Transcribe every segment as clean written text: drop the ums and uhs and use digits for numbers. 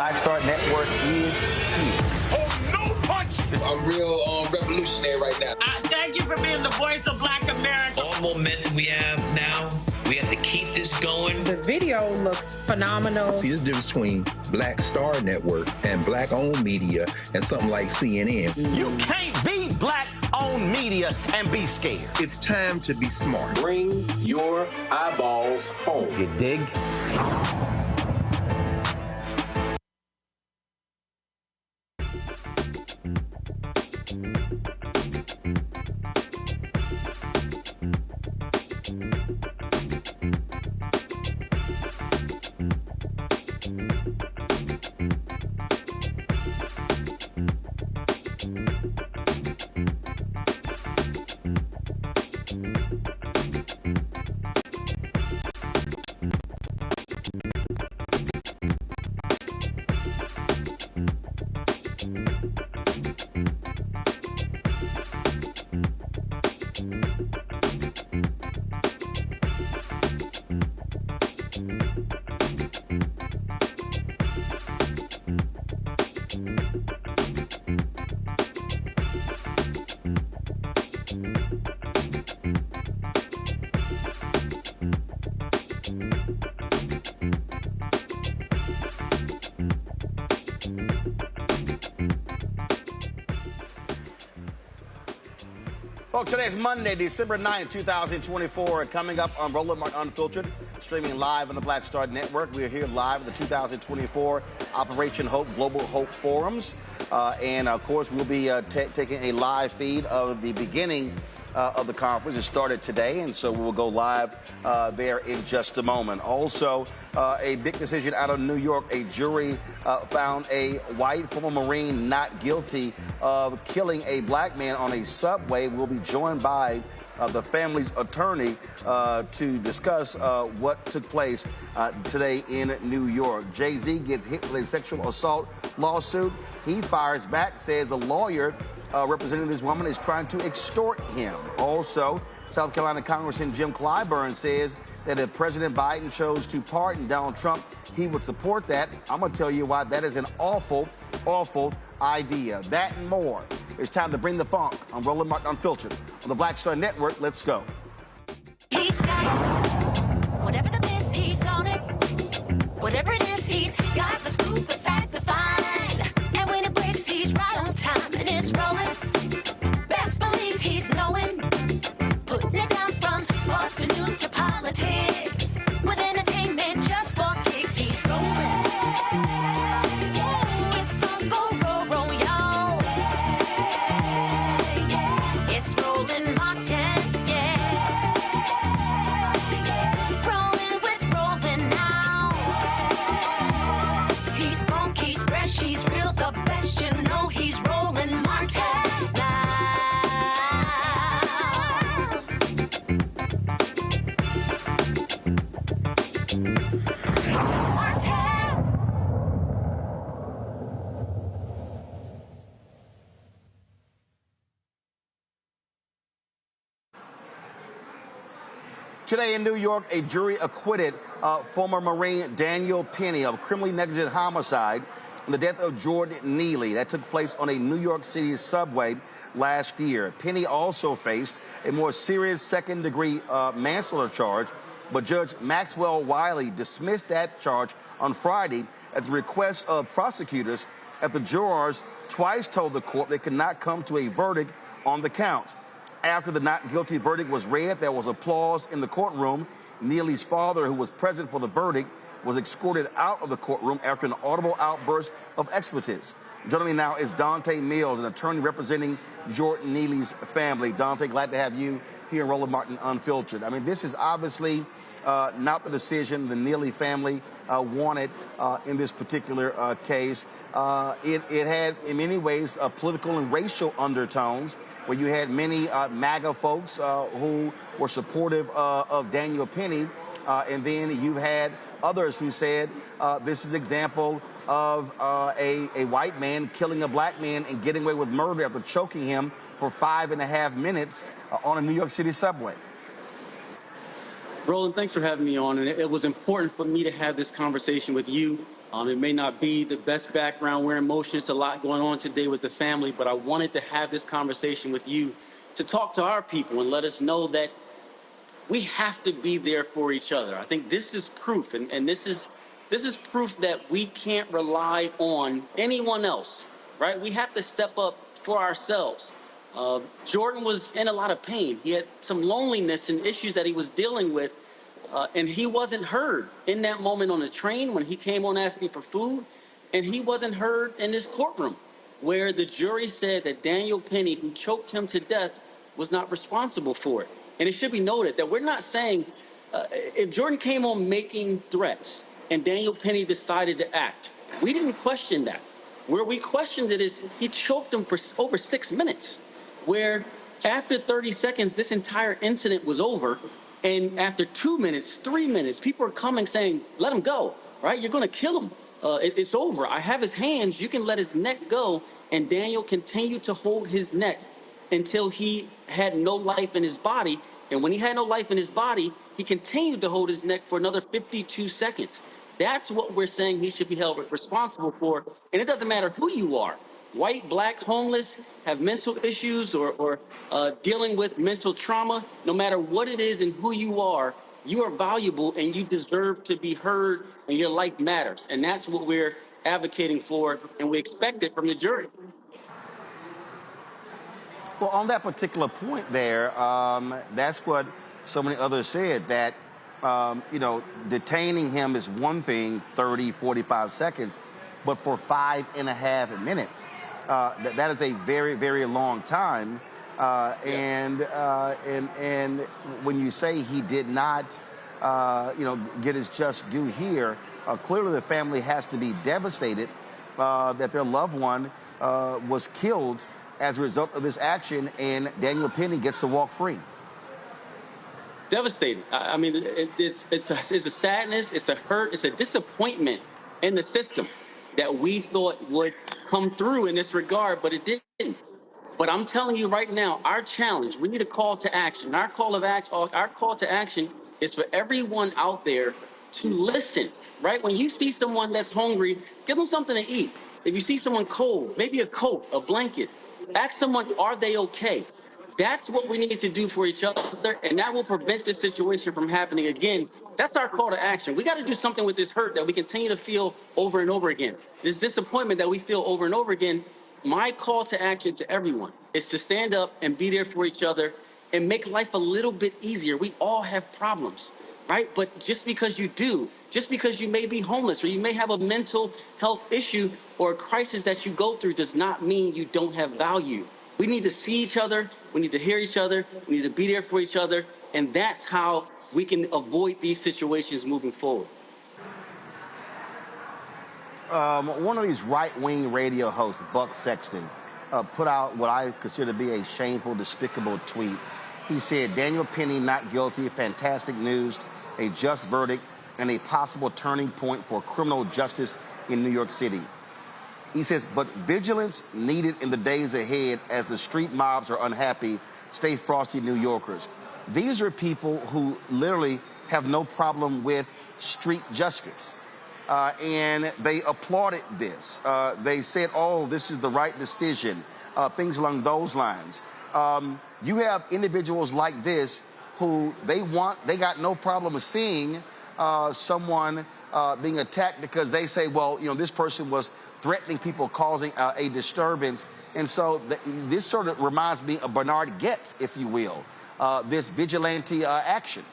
Black Star Network is here. Oh, no punches! I'm real revolutionary right now. Thank you for being the voice of Black America. All momentum we have now, we have to keep this going. The video looks phenomenal. See, there's a difference between Black Star Network and Black-owned media and something like CNN. You can't be Black-owned media and be scared. It's time to be smart. Bring your eyeballs home. You dig? Folks, today's Monday, December 9th, 2024. Coming up on Roland Martin Unfiltered, streaming live on the Black Star Network. We are here live at the 2024 Operation Hope Global Hope Forums. And, of course, we'll be taking a live feed of the beginning of the conference. It started today, and so we will go live there in just a moment. Also, a big decision out of New York. A jury found a white former Marine not guilty of killing a black man on a subway. We'll be joined by the family's attorney to discuss what took place today in New York. Jay-Z gets hit with a sexual assault lawsuit. He fires back, says the lawyer representing this woman is trying to extort him. Also, South Carolina Congressman Jim Clyburn says that if President Biden chose to pardon Donald Trump, he would support that. I'm going to tell you why that is an awful, awful idea. That and more. It's time to bring the funk on Roland Martin Unfiltered on the Black Star Network. Let's go. He's got it. Whatever the miss, he's on it. Whatever it is, he's got the scoop, the fact, the find. And when it breaks, he's right on time and it's rolling. Best believe he's knowing. Putting it down from sports to news to politics. With entertainment just for kicks, he's rolling. It's on go, roll, y'all. It's Roland Martin, yeah. Rolling with Roland now. He's funk, he's fresh, he's real, the best, you know he's Roland Martin now. Today in New York, a jury acquitted former Marine Daniel Penny of criminally negligent homicide in the death of Jordan Neely. That took place on a New York City subway last year. Penny also faced a more serious second-degree manslaughter charge, but Judge Maxwell Wiley dismissed that charge on Friday at the request of prosecutors after jurors twice told the court they could not come to a verdict on the count. After the not guilty verdict was read, there was applause in the courtroom. Neely's father, who was present for the verdict, was escorted out of the courtroom after an audible outburst of expletives. Joining me now is Dante Mills, an attorney representing Jordan Neely's family. Dante, glad to have you here in Roland Martin Unfiltered. I mean, this is obviously not the decision the Neely family wanted in this particular case. It had, in many ways, political and racial undertones, where you had many MAGA folks who were supportive of Daniel Penny, and then you had others who said this is an example of a white man killing a black man and getting away with murder after choking him for 5.5 minutes on a New York City subway. Roland, thanks for having me on. And it was important for me to have this conversation with you. It may not be the best background. We're in motion. It's a lot going on today with the family, but I wanted to have this conversation with you to talk to our people and let us know that we have to be there for each other. I think this is proof, and this is proof that we can't rely on anyone else, right? We have to step up for ourselves. Jordan was in a lot of pain. He had some loneliness and issues that he was dealing with, and he wasn't heard in that moment on the train when he came on asking for food, and he wasn't heard in this courtroom where the jury said that Daniel Penny, who choked him to death, was not responsible for it. And it should be noted that we're not saying if Jordan came on making threats and Daniel Penny decided to act, we didn't question that. Where we questioned it is he choked him for over 6 minutes, where after 30 seconds, this entire incident was over. And after 2 minutes, 3 minutes, people are coming saying, let him go, right? You're going to kill him. It's over. I have his hands. You can let his neck go. And Daniel continued to hold his neck until he had no life in his body. And when he had no life in his body, he continued to hold his neck for another 52 seconds. That's what we're saying he should be held responsible for. And it doesn't matter who you are, white, black, homeless, have mental issues or dealing with mental trauma. No matter what it is and who you are valuable and you deserve to be heard and your life matters. And that's what we're advocating for, and we expect it from the jury. Well, on that particular point there, that's what so many others said, that, detaining him is one thing, 30, 45 seconds, but for 5.5 minutes, that is a very, very long time. And when you say he did not, get his just due here, clearly the family has to be devastated that their loved one was killed as a result of this action, and Daniel Penny gets to walk free. Devastating. I mean, it's a sadness, it's a hurt, it's a disappointment in the system that we thought would come through in this regard, but it didn't. But I'm telling you right now, our challenge, we need a call to action. Our call to action is for everyone out there to listen, right? When you see someone that's hungry, give them something to eat. If you see someone cold, maybe a coat, a blanket, ask someone, are they okay? That's what we need to do for each other, and that will prevent this situation from happening again. That's our call to action. We got to do something with this hurt that we continue to feel over and over again. This disappointment that we feel over and over again. My call to action to everyone is to stand up and be there for each other and make life a little bit easier. We all have problems, right? But just because you may be homeless or you may have a mental health issue or a crisis that you go through does not mean you don't have value. We need to see each other. We need to hear each other. We need to be there for each other. And that's how we can avoid these situations moving forward. One of these right-wing radio hosts, Buck Sexton, put out what I consider to be a shameful, despicable tweet. He said, Daniel Penny not guilty, fantastic news, a just verdict, and a possible turning point for criminal justice in New York City. He says, but vigilance needed in the days ahead as the street mobs are unhappy. Stay frosty, New Yorkers. These are people who literally have no problem with street justice. And they applauded this. They said, oh, this is the right decision, things along those lines. You have individuals like this who they got no problem with seeing someone being attacked because they say, well, this person was threatening people, causing a disturbance. And so this sort of reminds me of Bernard Goetz, if you will, this vigilante action.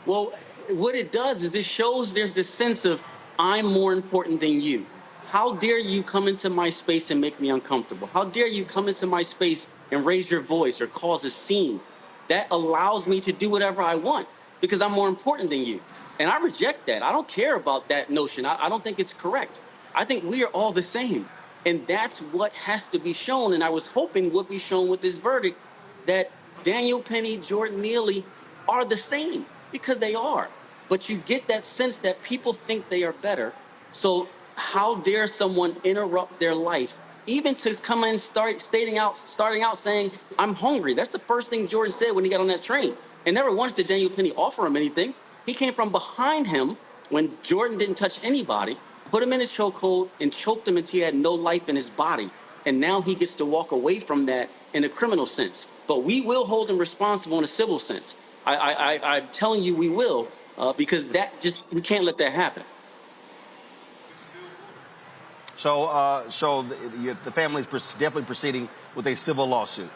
Well, what it does is it shows there's this sense of I'm more important than you. How dare you come into my space and make me uncomfortable? How dare you come into my space and raise your voice or cause a scene? That allows me to do whatever I want because I'm more important than you. And I reject that. I don't care about that notion. I don't think it's correct. I think we are all the same. And that's what has to be shown. And I was hoping would be shown with this verdict that Daniel Penny, Jordan Neely are the same because they are. But you get that sense that people think they are better. So how dare someone interrupt their life, even to come in starting out saying, I'm hungry. That's the first thing Jordan said when he got on that train. And never once did Daniel Penny offer him anything. He came from behind him when Jordan didn't touch anybody, put him in his chokehold, and choked him until he had no life in his body. And now he gets to walk away from that in a criminal sense. But we will hold him responsible in a civil sense. I'm telling you we will, because we can't let that happen. So, the family is definitely proceeding with a civil lawsuit.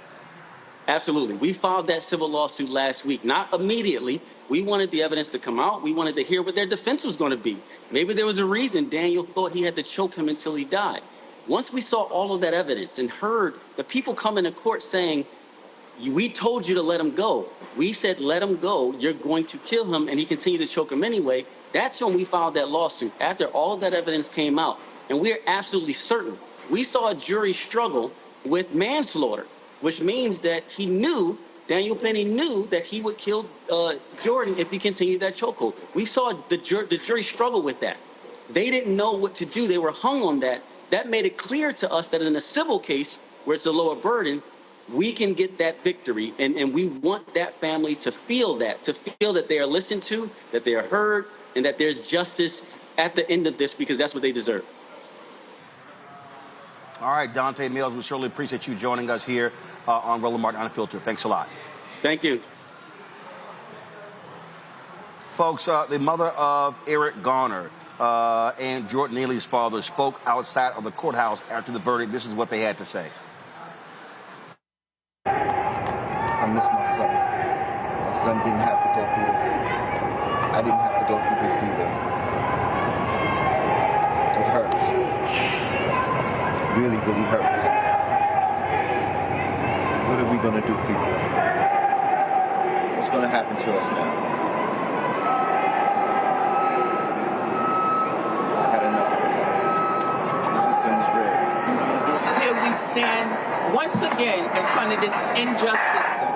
Absolutely. We filed that civil lawsuit last week, not immediately. We wanted the evidence to come out. We wanted to hear what their defense was going to be. Maybe there was a reason Daniel thought he had to choke him until he died. Once we saw all of that evidence and heard the people come into court saying, we told you to let him go. We said, let him go. You're going to kill him. And he continued to choke him anyway. That's when we filed that lawsuit, after all of that evidence came out. And we're absolutely certain. We saw a jury struggle with manslaughter, which means that Daniel Penny knew that he would kill Jordan if he continued that chokehold. We saw the jury struggle with that. They didn't know what to do. They were hung on that. That made it clear to us that in a civil case, where it's a lower burden, we can get that victory. And we want that family to feel that they are listened to, that they are heard, and that there's justice at the end of this, because that's what they deserve. All right, Dante Mills, we surely appreciate you joining us here on Roland Martin Unfiltered. Thanks a lot. Thank you. Folks, the mother of Eric Garner and Jordan Neely's father spoke outside of the courthouse after the verdict. This is what they had to say. I miss my son. My son didn't have to go through this. I didn't have to go through this either. It hurts. Really, really hurts. What are we going to do, people? What's going to happen to us now? I had enough of this. The system is rigged. Here we stand once again in front of this unjust system.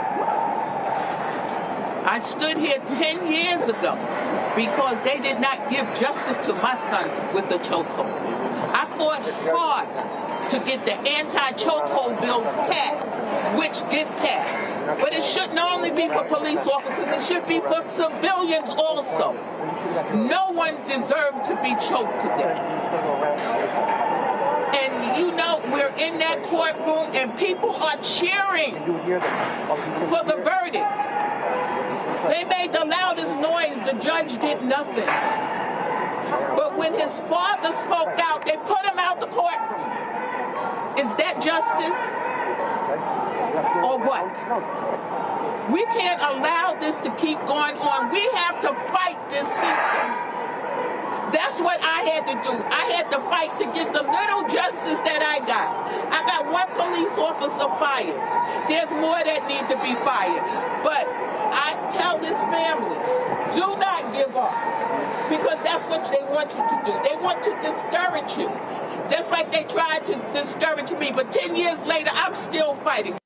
I stood here 10 years ago because they did not give justice to my son with the chokehold. I fought hard to get the anti-chokehold bill passed, which did pass. But it shouldn't only be for police officers, it should be for civilians also. No one deserves to be choked to death. And you know, we're in that courtroom and people are cheering for the verdict. They made the loudest noise, the judge did nothing. But when his father spoke out, they put him out the courtroom. Is that justice? Or what? We can't allow this to keep going on. We have to fight this system. That's what I had to do. I had to fight to get the little justice that I got. I got one police officer fired. There's more that need to be fired. But I tell this family, do not give up. Because that's what they want you to do. They want to discourage you. Just like they tried to discourage me. But 10 years later, I'm still fighting.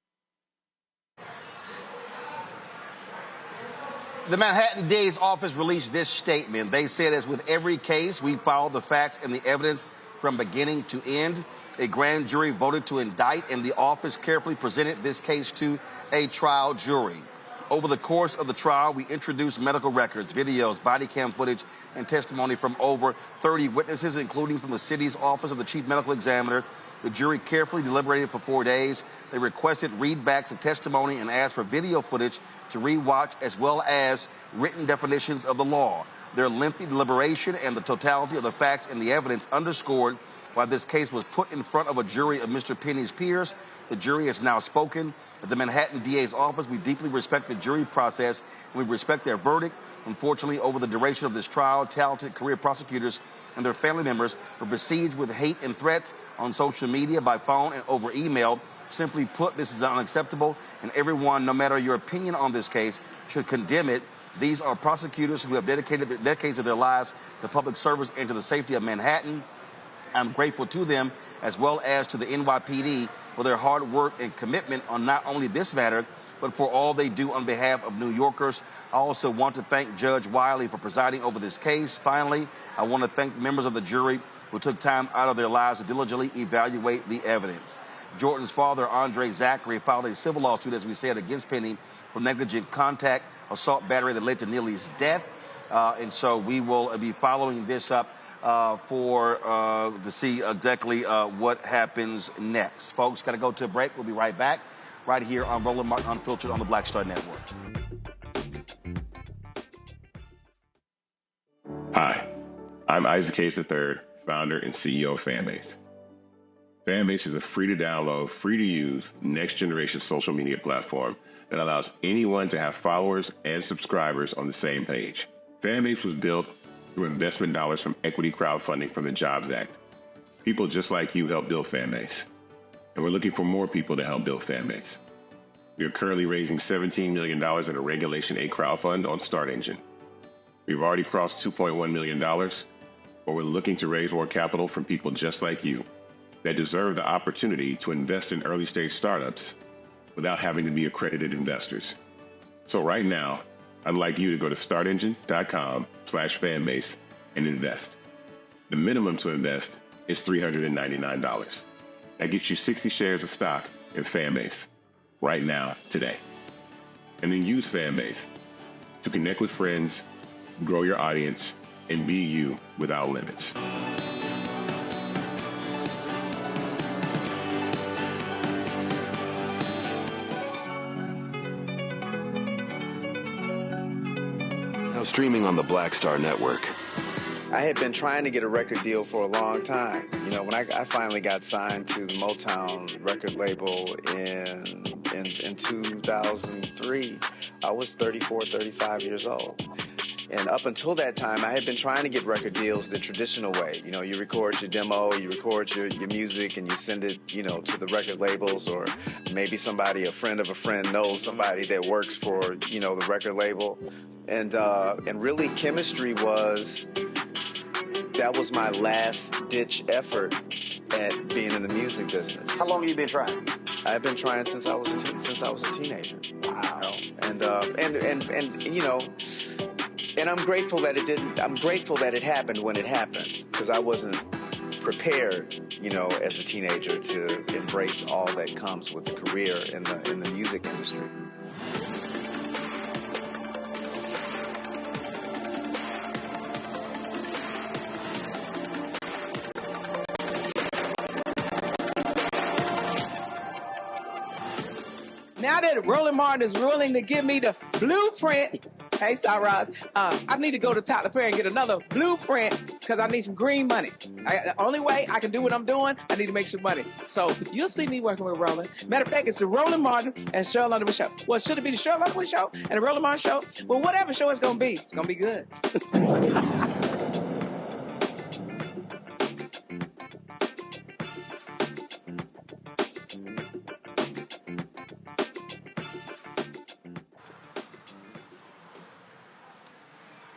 The Manhattan DA's office released this statement. They said, as with every case, we followed the facts and the evidence from beginning to end. A grand jury voted to indict, and the office carefully presented this case to a trial jury. Over the course of the trial, we introduced medical records, videos, body cam footage, and testimony from over 30 witnesses, including from the city's office of the chief medical examiner. The jury carefully deliberated for 4 days. They requested readbacks of testimony and asked for video footage to rewatch, as well as written definitions of the law. Their lengthy deliberation and the totality of the facts and the evidence underscored why this case was put in front of a jury of Mr. Penny's peers. The jury has now spoken. At the Manhattan DA's office, we deeply respect the jury process, and we respect their verdict. Unfortunately, over the duration of this trial, talented career prosecutors and their family members were besieged with hate and threats on social media, by phone, and over email. Simply put, this is unacceptable, and everyone, no matter your opinion on this case, should condemn it. These are prosecutors who have dedicated decades of their lives to public service and to the safety of Manhattan. I'm grateful to them, as well as to the NYPD, for their hard work and commitment on not only this matter, but for all they do on behalf of New Yorkers. I also want to thank Judge Wiley for presiding over this case. Finally, I want to thank members of the jury who took time out of their lives to diligently evaluate the evidence. Jordan's father, Andre Zachary, filed a civil lawsuit, as we said, against Penny for negligent contact assault battery that led to Neely's death. And so we will be following this up to see exactly what happens next. Folks, got to go to a break. We'll be right back right here on Roland Martin Unfiltered on the Black Star Network. Hi, I'm Isaac Hayes III, founder and CEO of Fanbase. Fanbase is a free-to-download, free-to-use, next-generation social media platform that allows anyone to have followers and subscribers on the same page. Fanbase was built through investment dollars from equity crowdfunding from the Jobs Act. People just like you help build Fanbase, and we're looking for more people to help build Fanbase. We are currently raising $17 million in a Regulation A crowdfund on StartEngine. We've already crossed $2.1 million, but we're looking to raise more capital from people just like you that deserve the opportunity to invest in early-stage startups without having to be accredited investors. So right now, I'd like you to go to startengine.com/fanbase and invest. The minimum to invest is $399. That gets you 60 shares of stock in Fanbase right now, today. And then use Fanbase to connect with friends, grow your audience, and be you without limits. Now streaming on the Black Star Network. I had been trying to get a record deal for a long time. You know, when I finally got signed to the Motown record label in 2003, I was 34, 35 years old. And up until that time, I had been trying to get record deals the traditional way. You know, you record your demo, you record your music, and you send it, you know, to the record labels, or maybe somebody, a friend of a friend, knows somebody that works for, you know, the record label. And really, chemistry that was my last-ditch effort at being in the music business. How long have you been trying? I've been trying since I was a teenager. Wow. And you know, and I'm grateful that it didn't. I'm grateful that it happened when it happened, because I wasn't prepared, you know, as a teenager to embrace all that comes with a career in the music industry. Now that Roland Martin is willing to give me the blueprint, hey, Cyrus, I need to go to Tyler Perry and get another blueprint, because I need some green money. The only way I can do what I'm doing, I need to make some money. So you'll see me working with Roland. Matter of fact, it's the Roland Martin and Cheryl Underwood show. Well, should it be the Cheryl Underwood show and the Roland Martin show? Well, whatever show it's going to be, it's going to be good.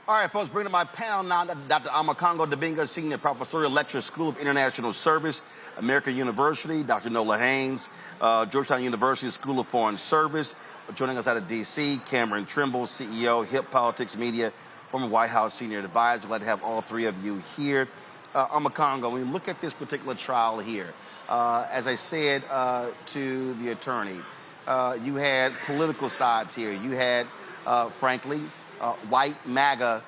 All right, folks, bring to my panel now Dr. Amakongo Dabinga, Senior Professorial Lecturer, School of International Service, American University, Dr. Nola Haynes, Georgetown University School of Foreign Service. Joining us out of D.C., Cameron Trimble, CEO, Hip Politics Media, former White House Senior Advisor. Glad to have all three of you here. Amakongo, when you look at this particular trial here, as I said to the attorney, you had political sides here. You had, frankly, white MAGA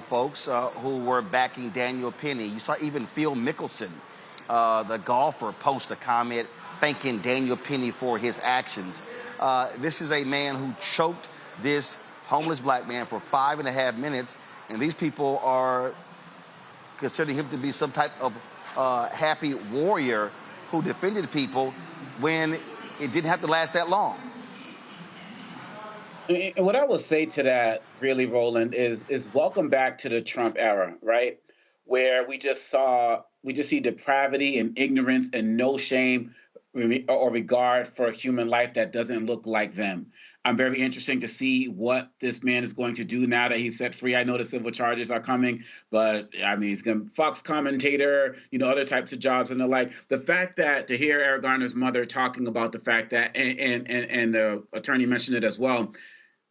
folks who were backing Daniel Penny. You saw even Phil Mickelson, the golfer, post a comment thanking Daniel Penny for his actions. This is a man who choked this homeless black man for 5.5 minutes, and these people are considering him to be some type of happy warrior who defended people when it didn't have to last that long. And what I will say to that, really, Roland, is welcome back to the Trump era, right? Where we just see depravity and ignorance and no shame or regard for a human life that doesn't look like them. I'm very interested to see what this man is going to do now that he's set free. I know the civil charges are coming, but I mean, he's going to Fox commentator, you know, other types of jobs and the like. The fact that to hear Eric Garner's mother talking about the fact that, and the attorney mentioned it as well,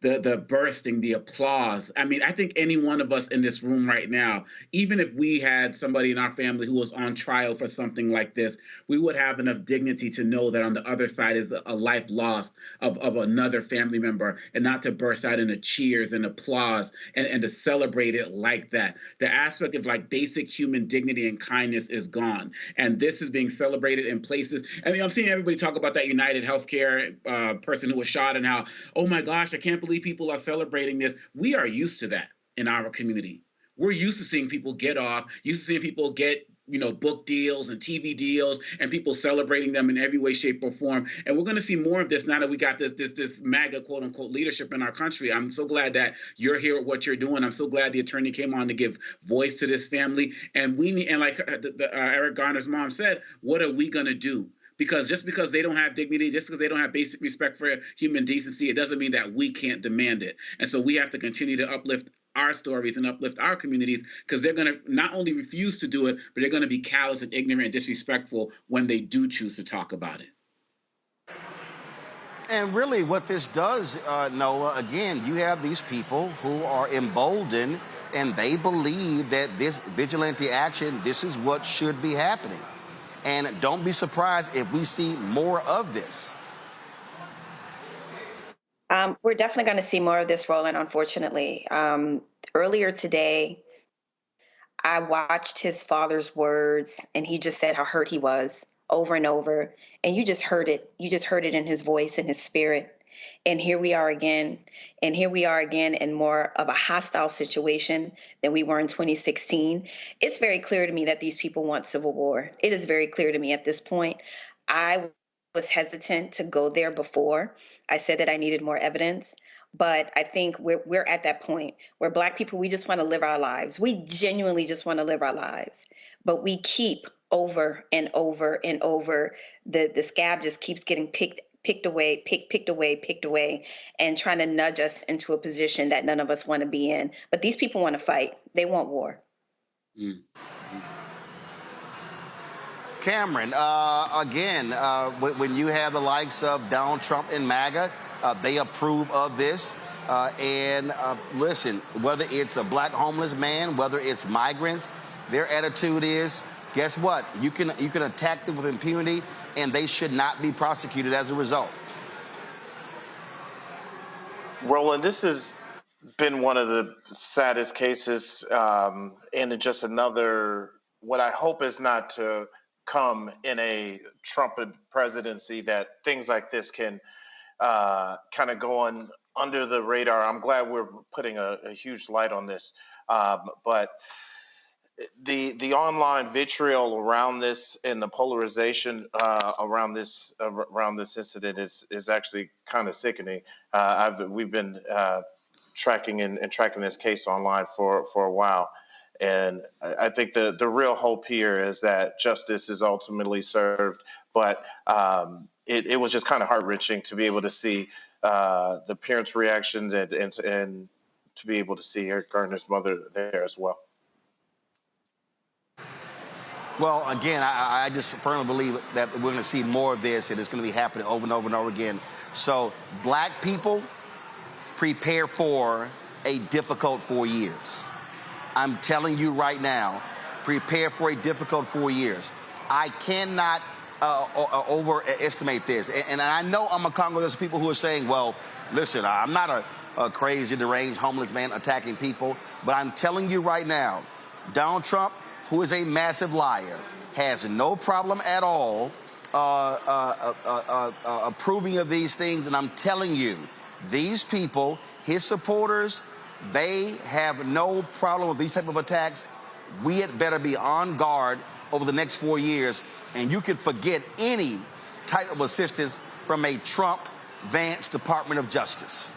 the bursting, the applause. I mean, I think any one of us in this room right now, even if we had somebody in our family who was on trial for something like this, we would have enough dignity to know that on the other side is a life lost of another family member, and not to burst out into cheers and applause and to celebrate it like that. The aspect of like basic human dignity and kindness is gone. And this is being celebrated in places. I mean, I'm seeing everybody talk about that United Healthcare person who was shot and how, oh my gosh, I can't believe people are celebrating this. We are used to that in our community. We're used to seeing people get off, used to seeing people get, book deals and TV deals, and people celebrating them in every way, shape, or form. And we're going to see more of this now that we got this MAGA quote unquote leadership in our country. I'm so glad that you're here at what you're doing. I'm so glad the attorney came on to give voice to this family. And we need, and like Eric Garner's mom said, what are we going to do? Because just because they don't have dignity, just because they don't have basic respect for human decency, it doesn't mean that we can't demand it. And so we have to continue to uplift our stories and uplift our communities, because they're going to not only refuse to do it, but they're going to be callous and ignorant and disrespectful when they do choose to talk about it. And really what this does, Noah, again, you have these people who are emboldened and they believe that this vigilante action, this is what should be happening. And don't be surprised if we see more of this. We're definitely going to see more of this, Roland, unfortunately. Earlier today, I watched his father's words, and he just said how hurt he was over and over. And you just heard it. You just heard it in his voice, in his spirit. And here we are again. And here we are again in more of a hostile situation than we were in 2016. It's very clear to me that these people want civil war. It is very clear to me at this point. I was hesitant to go there before. I said that I needed more evidence. But I think we're at that point where Black people, we just want to live our lives. We genuinely just want to live our lives. But we keep over and over and over, the scab just keeps getting picked away, and trying to nudge us into a position that none of us want to be in. But these people want to fight. They want war. Cameron, again, when you have the likes of Donald Trump and MAGA, they approve of this. And listen, whether it's a Black homeless man, whether it's migrants, their attitude is, guess what? You can attack them with impunity, and they should not be prosecuted as a result. Roland, this has been one of the saddest cases, and just another, what I hope is not to come in a Trump presidency, that things like this can kind of go on under the radar. I'm glad we're putting a huge light on this, but the online vitriol around this and the polarization around this incident is actually kind of sickening. We've been tracking this case online for a while, and I think the real hope here is that justice is ultimately served. But it was just kind of heart-wrenching to be able to see the parents' reactions and to be able to see Eric Garner's mother there as well. Well, again, I just firmly believe that we're going to see more of this, and it's going to be happening over and over and over again. So, Black people, prepare for a difficult 4 years. I'm telling you right now, prepare for a difficult 4 years. I cannot overestimate this. And I know among Congress there's people who are saying, well, listen, I'm not a crazy, deranged, homeless man attacking people, but I'm telling you right now, Donald Trump, who is a massive liar, has no problem at all approving of these things. And I'm telling you, these people, his supporters, they have no problem with these type of attacks. We had better be on guard over the next 4 years, and you can forget any type of assistance from a Trump-Vance Department of Justice.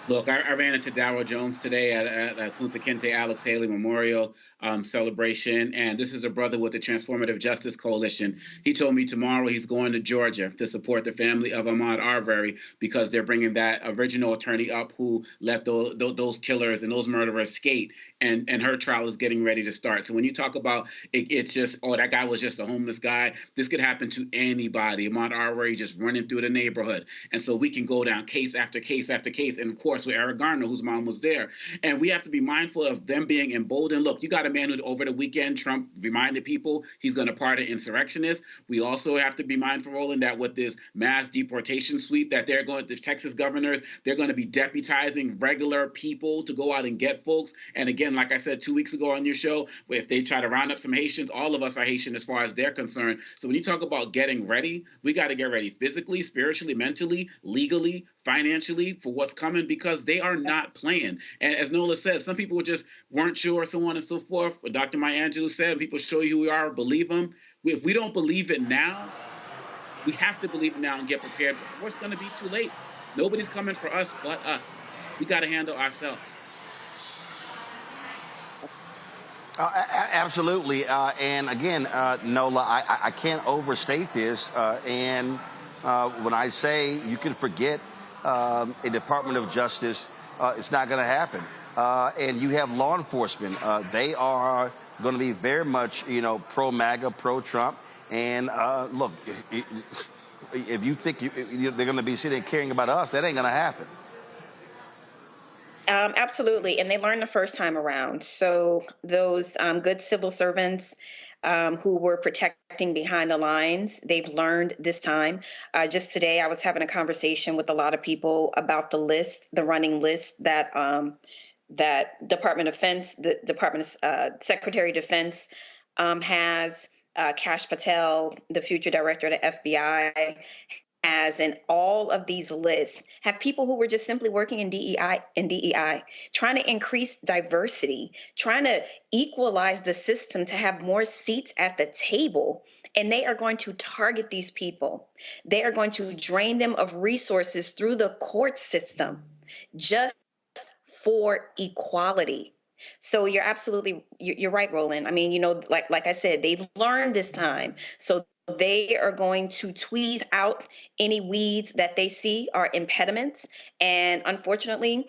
Look, I ran into Darryl Jones today at Kunta Kinte Alex Haley Memorial celebration, and this is a brother with the Transformative Justice Coalition. He told me tomorrow he's going to Georgia to support the family of Ahmaud Arbery because they're bringing that original attorney up who let those killers and those murderers skate, and her trial is getting ready to start. So when you talk about it's just, oh, that guy was just a homeless guy, this could happen to anybody. Ahmaud Arbery just running through the neighborhood. And so we can go down case after case after case, and of course, with Eric Garner, whose mom was there. And we have to be mindful of them being emboldened. Look, you got a man who over the weekend, Trump reminded people he's going to pardon insurrectionists. We also have to be mindful, Roland, that with this mass deportation sweep that they're going, the Texas governors, they're going to be deputizing regular people to go out and get folks. And again, like I said 2 weeks ago on your show, if they try to round up some Haitians, all of us are Haitian as far as they're concerned. So when you talk about getting ready, we got to get ready physically, spiritually, mentally, legally, financially for what's coming, because they are not playing. And as Nola said, some people just weren't sure, so on and so forth. What Dr. Maya Angelou said, people show you who we are, believe them. If we don't believe it now, we have to believe it now and get prepared. Before it's going to be too late. Nobody's coming for us but us. We got to handle ourselves. Absolutely. And again, Nola, I can't overstate this. And when I say you can forget a Department of Justice, it's not going to happen. And you have law enforcement. They are going to be very much, pro-MAGA, pro-Trump. And look, if you think they're going to be sitting caring about us, that ain't going to happen. Absolutely. And they learned the first time around. So those good civil servants who were protecting behind the lines, they've learned this time. Just today, I was having a conversation with a lot of people about the list, the running list that that Department of Defense, the Department of Secretary of Defense has. Kash Patel, the future director of the FBI, has, and all of these lists have people who were just simply working in DEI, trying to increase diversity, trying to equalize the system to have more seats at the table. And they are going to target these people. They are going to drain them of resources through the court system just for equality. So you're right, Roland. I mean, like I said, they've learned this time. So they are going to tweeze out any weeds that they see are impediments. And unfortunately,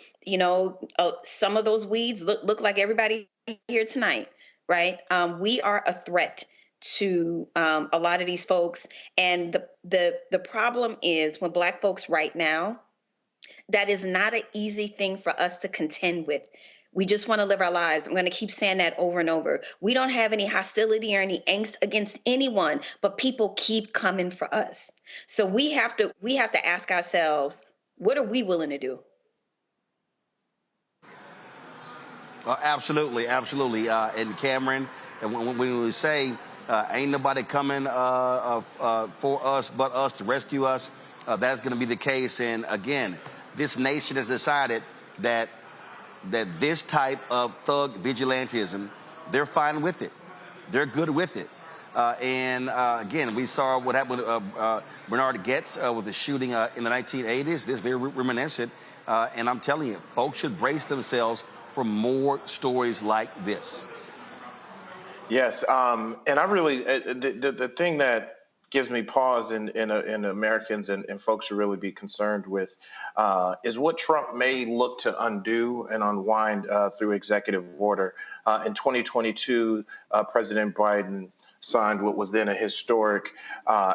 some of those weeds look like everybody here tonight, right? We are a threat to a lot of these folks. And the problem is when Black folks right now, that is not an easy thing for us to contend with. We just want to live our lives. I'm going to keep saying that over and over. We don't have any hostility or any angst against anyone, but people keep coming for us. So we have to ask ourselves, what are we willing to do? Absolutely. And Cameron, when we say ain't nobody coming for us but us to rescue us, that's going to be the case. And again, this nation has decided that this type of thug vigilantism, they're fine with it. They're good with it. And again, we saw what happened with Bernard Goetz with the shooting in the 1980s. This is very reminiscent. And I'm telling you, folks should brace themselves for more stories like this. Yes. And I really, the thing that gives me pause in Americans and folks should really be concerned with is what Trump may look to undo and unwind through executive order. In 2022, President Biden signed what was then a historic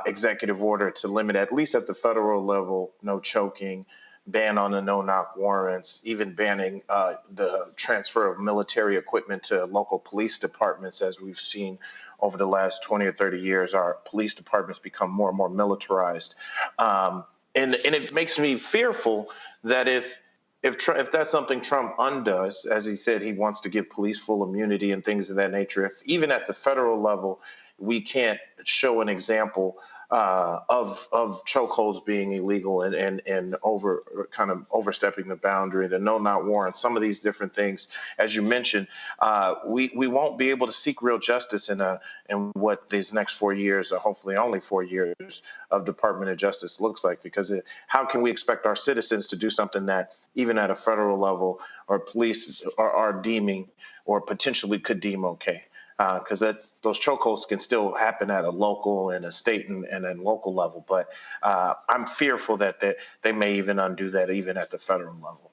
executive order to limit, at least at the federal level, no choking, ban on the no-knock warrants, even banning the transfer of military equipment to local police departments, as we've seen over the last 20 or 30 years. Our police departments become more and more militarized. And it makes me fearful that if that's something Trump undoes, as he said, he wants to give police full immunity and things of that nature, if even at the federal level we can't show an example chokeholds being illegal and overstepping the boundary, the no not warrant, some of these different things, as you mentioned, we won't be able to seek real justice in what these next 4 years, or hopefully only 4 years of Department of Justice looks like, because how can we expect our citizens to do something that even at a federal level or police are deeming or potentially could deem okay? Because those chokeholds can still happen at a local and a state and a local level. But I'm fearful that they may even undo that even at the federal level.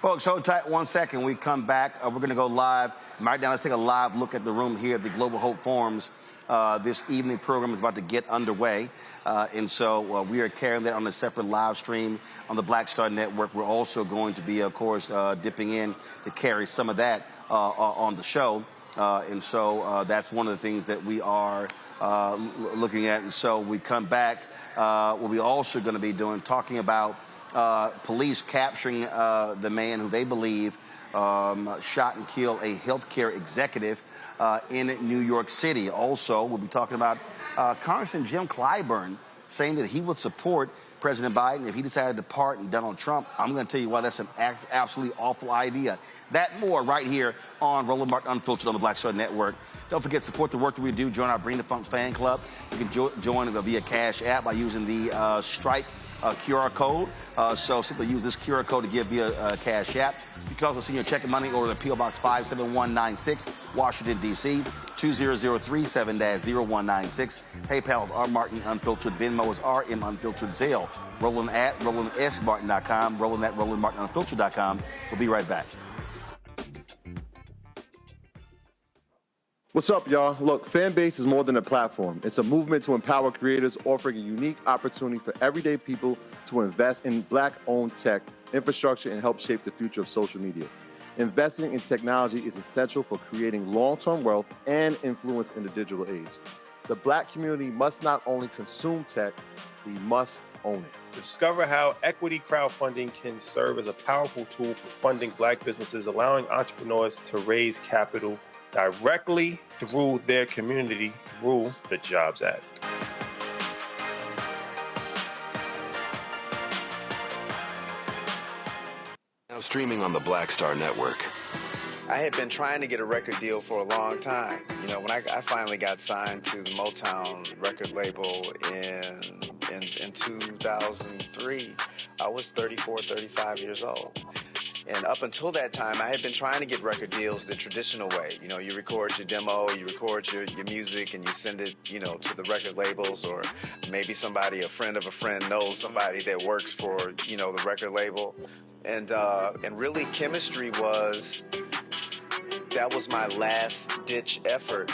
Folks, hold tight 1 second. We come back. We're going to go live. Right now, let's take a live look at the room here at the Global Hope Forums. This evening program is about to get underway. And so we are carrying that on a separate live stream on the Black Star Network. We're also going to be, of course, dipping in to carry some of that on the show. And so that's one of the things that we are looking at. And so we come back. What we're also going to be doing, talking about police capturing the man who they believe shot and killed a healthcare executive in New York City. Also, we'll be talking about Congressman Jim Clyburn saying that he would support President Biden if he decided to pardon Donald Trump. I'm going to tell you why that's an absolutely awful idea. That more right here on Roland Martin Unfiltered on the Black Star Network. Don't forget, support the work that we do. Join our Bring the Funk fan club. You can join via Cash App by using the Stripe QR code. So simply use this QR code to give via Cash App. You can also send your check and money order to P.O. Box 57196, Washington, D.C., 20037-0196. PayPal is R Martin Unfiltered. Venmo is RM Unfiltered. Zelle, Roland at RolandSMartin.com, Roland at RolandMartinUnfiltered.com. We'll be right back. What's up, y'all? Look, Fanbase is more than a platform. It's a movement to empower creators, offering a unique opportunity for everyday people to invest in Black-owned tech, infrastructure, and help shape the future of social media. Investing in technology is essential for creating long-term wealth and influence in the digital age. The Black community must not only consume tech, we must own it. Discover how equity crowdfunding can serve as a powerful tool for funding Black businesses, allowing entrepreneurs to raise capital directly through their community through the Jobs Act. Now streaming on the Black Star Network. I had been trying to get a record deal for a long time. You know, when I finally got signed to the Motown record label in 2003, I was 35 years old. And up until that time, I had been trying to get record deals the traditional way. You know, you record your demo, you record your music, and you send it, you know, to the record labels, or maybe somebody, a friend of a friend, knows somebody that works for, you know, the record label. And really, chemistry was my last-ditch effort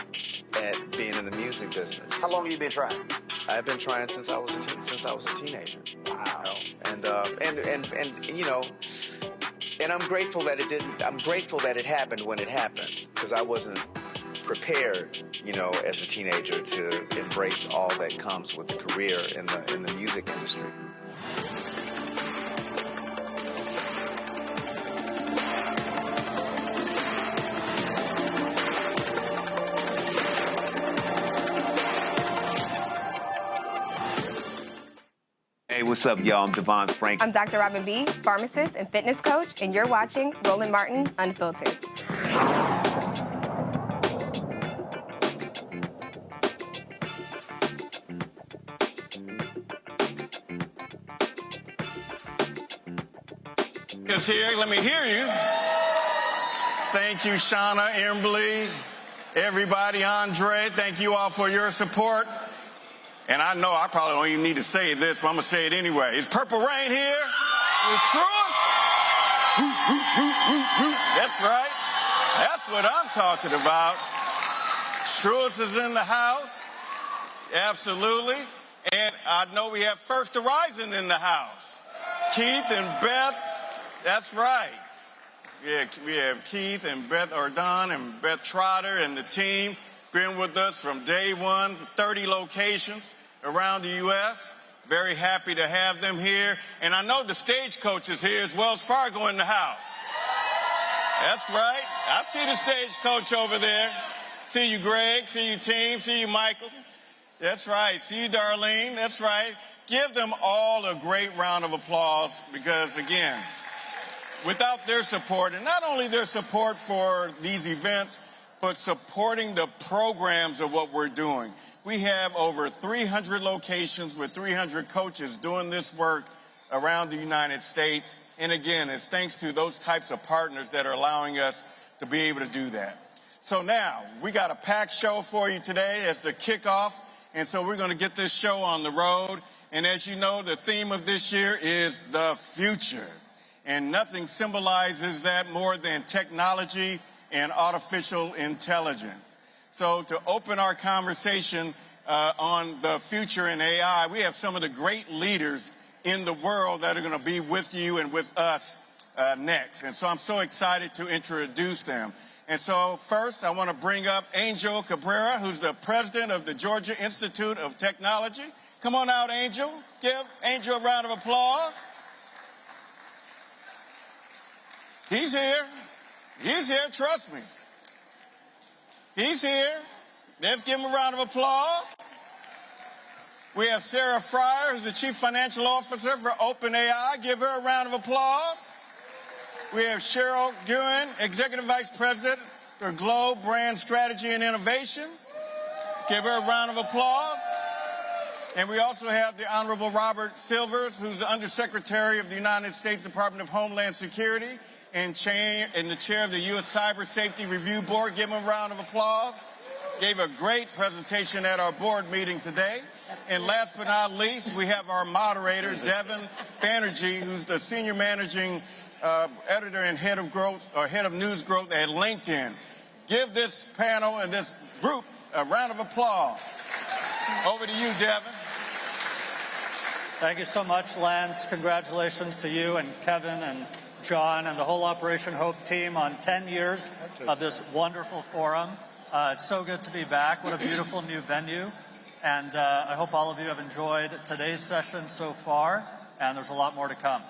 at being in the music business. How long have you been trying? I've been trying since I was a teenager. Wow. You know? And you know. And I'm grateful that it didn't. I'm grateful that it happened when it happened, because I wasn't prepared, you know, as a teenager to embrace all that comes with a career in the music industry. Hey, what's up, y'all? I'm Devon Frank. I'm Dr. Robin B., pharmacist and fitness coach, and you're watching Roland Martin Unfiltered. Is here. Let me hear you. Thank you, Shauna, Embley, everybody, Andre. Thank you all for your support. And I know I probably don't even need to say this, but I'm going to say it anyway. Is Purple Rain here? With Truist? That's right. That's what I'm talking about. Truist is in the house. Absolutely. And I know we have First Horizon in the house. Keith and Beth. That's right. Yeah, we have Keith and Beth Ardon and Beth Trotter and the team. Been with us from day one, 30 locations around the U.S. Very happy to have them here. And I know the stagecoach is here as Wells Fargo in the house. That's right. I see the stagecoach over there. See you, Greg. See you, team. See you, Michael. That's right. See you, Darlene. That's right. Give them all a great round of applause because, again, without their support, and not only their support for these events, but supporting the programs of what we're doing. We have over 300 locations with 300 coaches doing this work around the United States. And again, it's thanks to those types of partners that are allowing us to be able to do that. So now, we got a packed show for you today as the kickoff. And so we're going to get this show on the road. And as you know, the theme of this year is the future. And nothing symbolizes that more than technology and artificial intelligence. So to open our conversation on the future in AI, we have some of the great leaders in the world that are going to be with you and with us next. And so I'm so excited to introduce them. And so first, I want to bring up Angel Cabrera, who's the president of the Georgia Institute of Technology. Come on out, Angel. Give Angel a round of applause. He's here. He's here, trust me. He's here. Let's give him a round of applause. We have Sarah Fryer, who's the Chief Financial Officer for OpenAI. Give her a round of applause. We have Cheryl Guin, Executive Vice President for Globe Brand Strategy and Innovation. Give her a round of applause. And we also have the Honorable Robert Silvers, who's the Undersecretary of the United States Department of Homeland Security and the chair of the U.S. Cyber Safety Review Board. Give him a round of applause. Gave a great presentation at our board meeting today. And last but not least, we have our moderator, Devin Banerjee, who's the Senior Managing Editor and Head of Growth, or Head of News Growth at LinkedIn. Give this panel and this group a round of applause. Over to you, Devin. Thank you so much, Lance. Congratulations to you and Kevin and John and the whole Operation Hope team on 10 years of this wonderful forum. It's so good to be back. What a beautiful new venue. And I hope all of you have enjoyed today's session so far, and there's a lot more to come.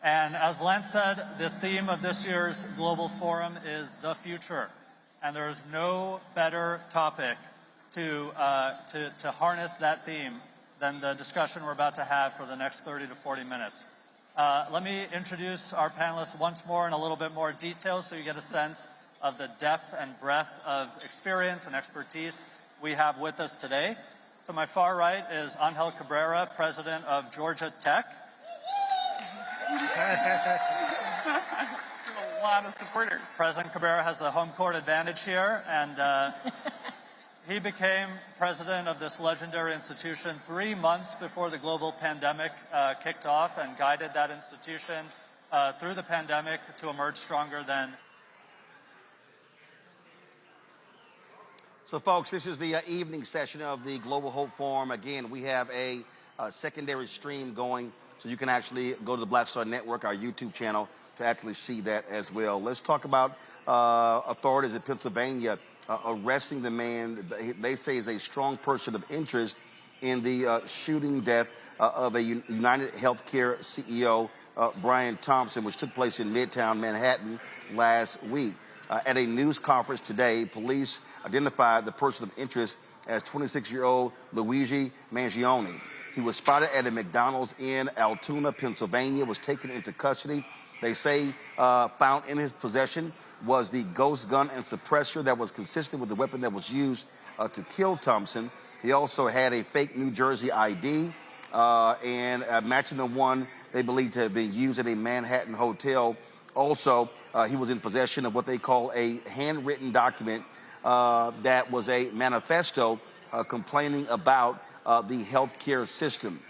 And as Lance said, the theme of this year's Global Forum is the future. And there is no better topic to harness that theme than the discussion we're about to have for the next 30 to 40 minutes. Let me introduce our panelists once more in a little bit more detail so you get a sense of the depth and breadth of experience and expertise we have with us today. To my far right is Angel Cabrera, president of Georgia Tech. A lot of supporters. President Cabrera has the home court advantage here, and he became president of this legendary institution 3 months before the global pandemic kicked off and guided that institution through the pandemic to emerge stronger than. So, folks, this is the evening session of the Global Hope Forum. Again, we have a secondary stream going, so you can actually go to the Black Star Network, our YouTube channel, to actually see that as well. Let's talk about authorities in Pennsylvania arresting the man they say is a strong person of interest in the shooting death of a United Healthcare CEO, Brian Thompson, which took place in Midtown Manhattan last week. At a news conference today, police identified the person of interest as 26-year-old Luigi Mangione. He was spotted at a McDonald's in Altoona, Pennsylvania, was taken into custody. They say found in his possession was the ghost gun and suppressor that was consistent with the weapon that was used to kill Thompson. He also had a fake New Jersey ID and matching the one they believe to have been used at a Manhattan hotel. Also, he was in possession of what they call a handwritten document that was a manifesto complaining about the healthcare system.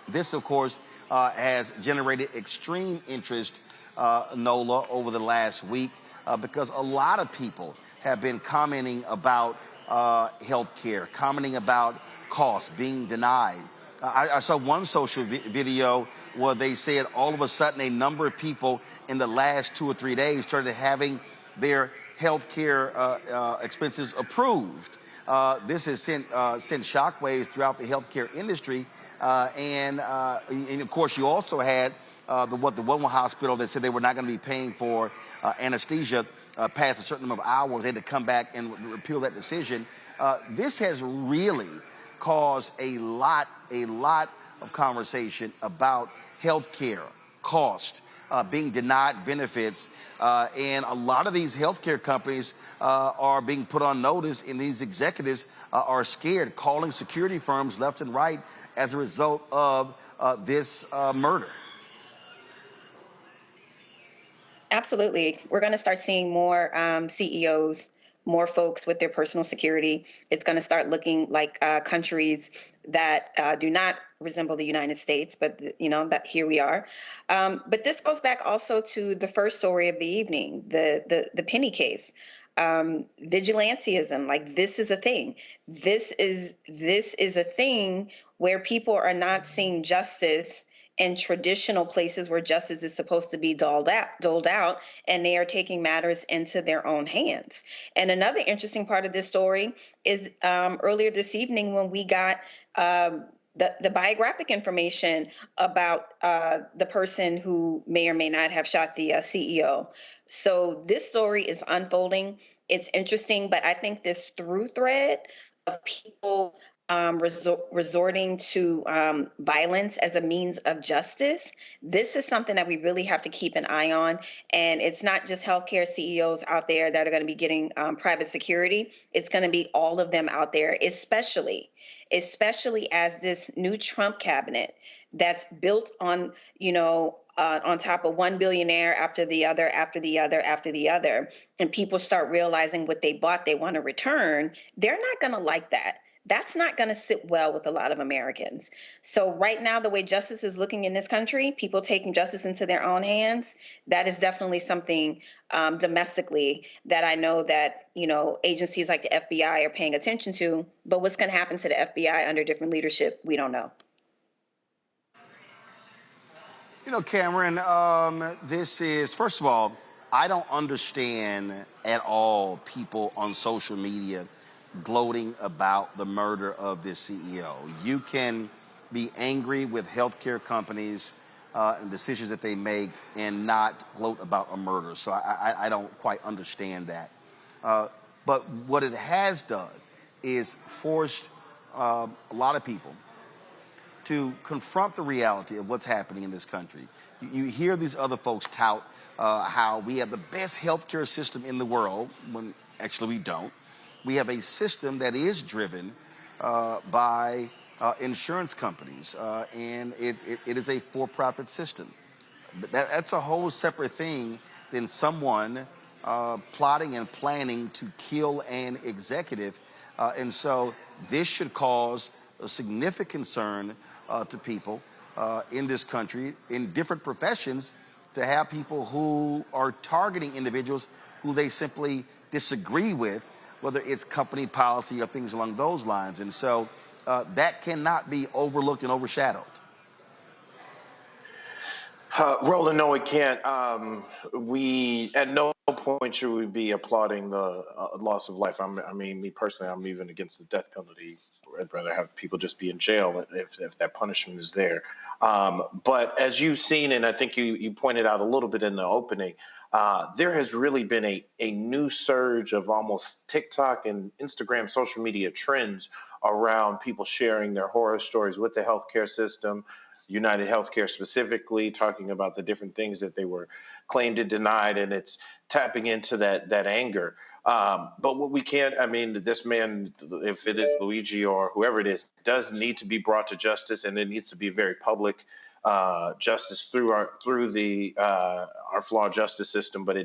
This, of course, has generated extreme interest, NOLA, over the last week because a lot of people have been commenting about healthcare, commenting about costs being denied. I saw one social video where they said all of a sudden a number of people in the last 2 or 3 days started having their health care expenses approved. This has sent shockwaves throughout the healthcare industry. And of course, you also had the one hospital that said they were not going to be paying for anesthesia past a certain number of hours. They had to come back and repeal that decision. This has really caused a lot of conversation about health care, cost, being denied benefits, and a lot of these healthcare companies are being put on notice, and these executives are scared, calling security firms left and right as a result of this murder. Absolutely. We're going to start seeing more CEOs, more folks with their personal security. It's going to start looking like countries that do not resemble the United States, but that here we are. But this goes back also to the first story of the evening, the Penny case. Vigilantism, like this is a thing. This is a thing where people are not seeing justice in traditional places where justice is supposed to be doled out, and they are taking matters into their own hands. And another interesting part of this story is earlier this evening when we got the biographic information about the person who may or may not have shot the CEO. So this story is unfolding. It's interesting, but I think this through thread of people resorting to violence as a means of justice, this is something that we really have to keep an eye on. And it's not just healthcare CEOs out there that are going to be getting private security. It's going to be all of them out there, especially as this new Trump cabinet that's built on, on top of one billionaire after the other, and people start realizing what they bought, they want to return. They're not going to like that. That's not going to sit well with a lot of Americans. So right now, the way justice is looking in this country, people taking justice into their own hands, that is definitely something domestically that I know that, agencies like the FBI are paying attention to. But what's going to happen to the FBI under different leadership, we don't know. Cameron, this is, first of all, I don't understand at all people on social media gloating about the murder of this CEO. You can be angry with healthcare companies and decisions that they make and not gloat about a murder. So I don't quite understand that. But what it has done is forced a lot of people to confront the reality of what's happening in this country. You hear these other folks tout how we have the best healthcare system in the world, when actually we don't. We have a system that is driven by insurance companies, and it is a for-profit system. That's a whole separate thing than someone plotting and planning to kill an executive. And so this should cause a significant concern to people in this country, in different professions, to have people who are targeting individuals who they simply disagree with, whether it's company policy or things along those lines. And so that cannot be overlooked and overshadowed. Roland, no, it can't. We at no point should we be applauding the loss of life. Me personally, I'm even against the death penalty. I'd rather have people just be in jail if that punishment is there. But as you've seen, and I think you pointed out a little bit in the opening, there has really been a new surge of almost TikTok and Instagram social media trends around people sharing their horror stories with the healthcare system, United Healthcare specifically, talking about the different things that they were claimed and denied, and it's tapping into that anger. But what we can't, this man, if it is Luigi or whoever it is, does need to be brought to justice, and it needs to be very public justice through our flawed justice system. But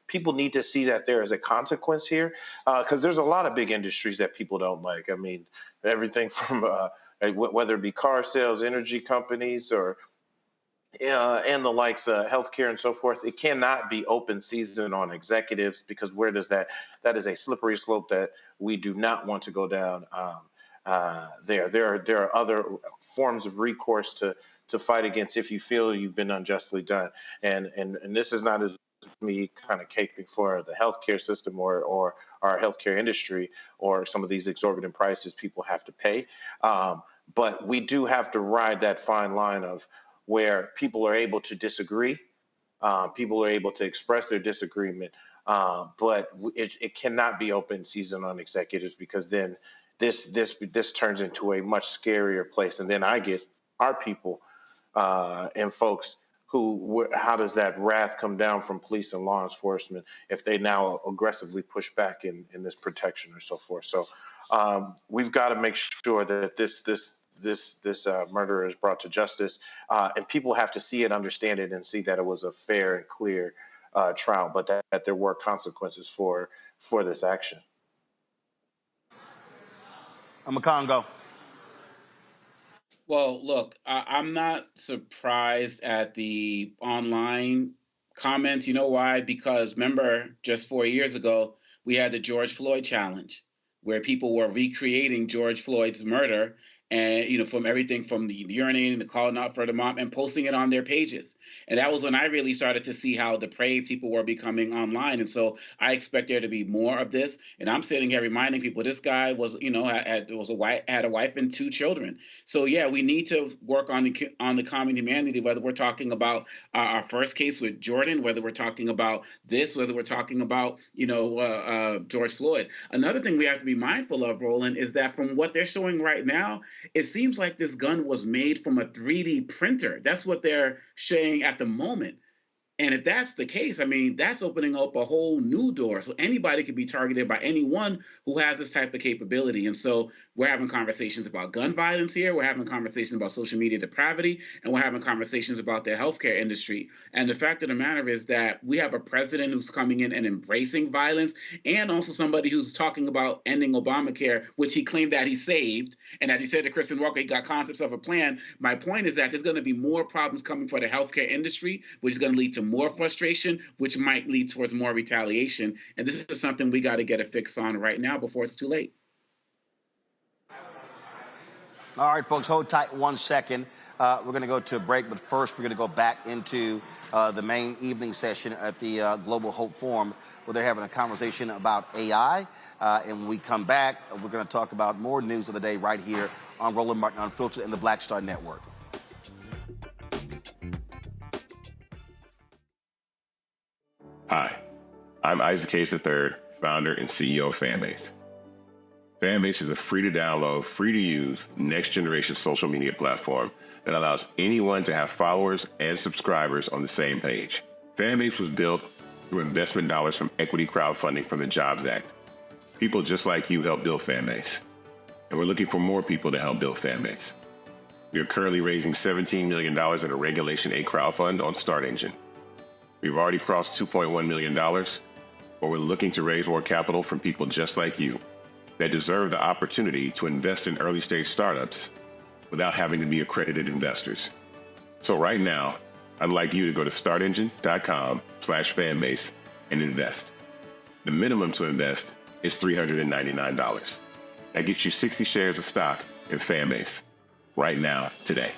people need to see that there is a consequence here, because there's a lot of big industries that people don't like. Everything from whether it be car sales, energy companies, or and the likes, healthcare and so forth. It cannot be open season on executives, because where does that is a slippery slope that we do not want to go down. There are other forms of recourse to fight against if you feel you've been unjustly done. And this is not as me kind of caping for the healthcare system or our healthcare industry or some of these exorbitant prices people have to pay. But we do have to ride that fine line of where people are able to disagree People are able to express their disagreement, but it cannot be open season on executives, because then this turns into a much scarier place. And then I get our people and folks how does that wrath come down from police and law enforcement if they now aggressively push back in this protection or so forth? So we've got to make sure that this murderer is brought to justice, and people have to see it, understand it, and see that it was a fair and clear trial, but that there were consequences for this action. I'm a Congo. Well, look, I'm not surprised at the online comments. You know why? Because remember, just 4 years ago, we had the George Floyd challenge, where people were recreating George Floyd's murder, and from everything from the urinating to calling out for the mom and posting it on their pages. And that was when I really started to see how depraved people were becoming online. And so I expect there to be more of this. And I'm sitting here reminding people this guy was, had a wife and 2 children. So yeah, we need to work on the common humanity, whether we're talking about our first case with Jordan, whether we're talking about this, whether we're talking about George Floyd. Another thing we have to be mindful of, Roland, is that from what they're showing right now, it seems like this gun was made from a 3D printer. That's what they're saying at the moment. And if that's the case, I mean, that's opening up a whole new door. So anybody could be targeted by anyone who has this type of capability. And so we're having conversations about gun violence here. We're having conversations about social media depravity, and we're having conversations about the healthcare industry. And the fact of the matter is that we have a president who's coming in and embracing violence, and also somebody who's talking about ending Obamacare, which he claimed that he saved. And as he said to Kristen Walker, he got concepts of a plan. My point is that there's going to be more problems coming for the healthcare industry, which is going to lead to more frustration, which might lead towards more retaliation. And this is something we got to get a fix on right now before it's too late. All right, folks, hold tight 1 second. We're going to go to a break, but first we're going to go back into the main evening session at the Global Hope Forum, where they're having a conversation about AI. And when we come back, we're going to talk about more news of the day right here on Roland Martin Unfiltered and the Black Star Network. Hi, I'm Isaac Hayes III, founder and CEO of Fanbase. Fanbase is a free-to-download, free-to-use, next-generation social media platform that allows anyone to have followers and subscribers on the same page. Fanbase was built through investment dollars from equity crowdfunding from the Jobs Act. People just like you helped build Fanbase, and we're looking for more people to help build Fanbase. We are currently raising $17 million in a Regulation A crowdfund on StartEngine. We've already crossed $2.1 million, but we're looking to raise more capital from people just like you that deserve the opportunity to invest in early-stage startups without having to be accredited investors. So right now, I'd like you to go to startengine.com/fanbase and invest. The minimum to invest is $399. That gets you 60 shares of stock in Fanbase right now, today.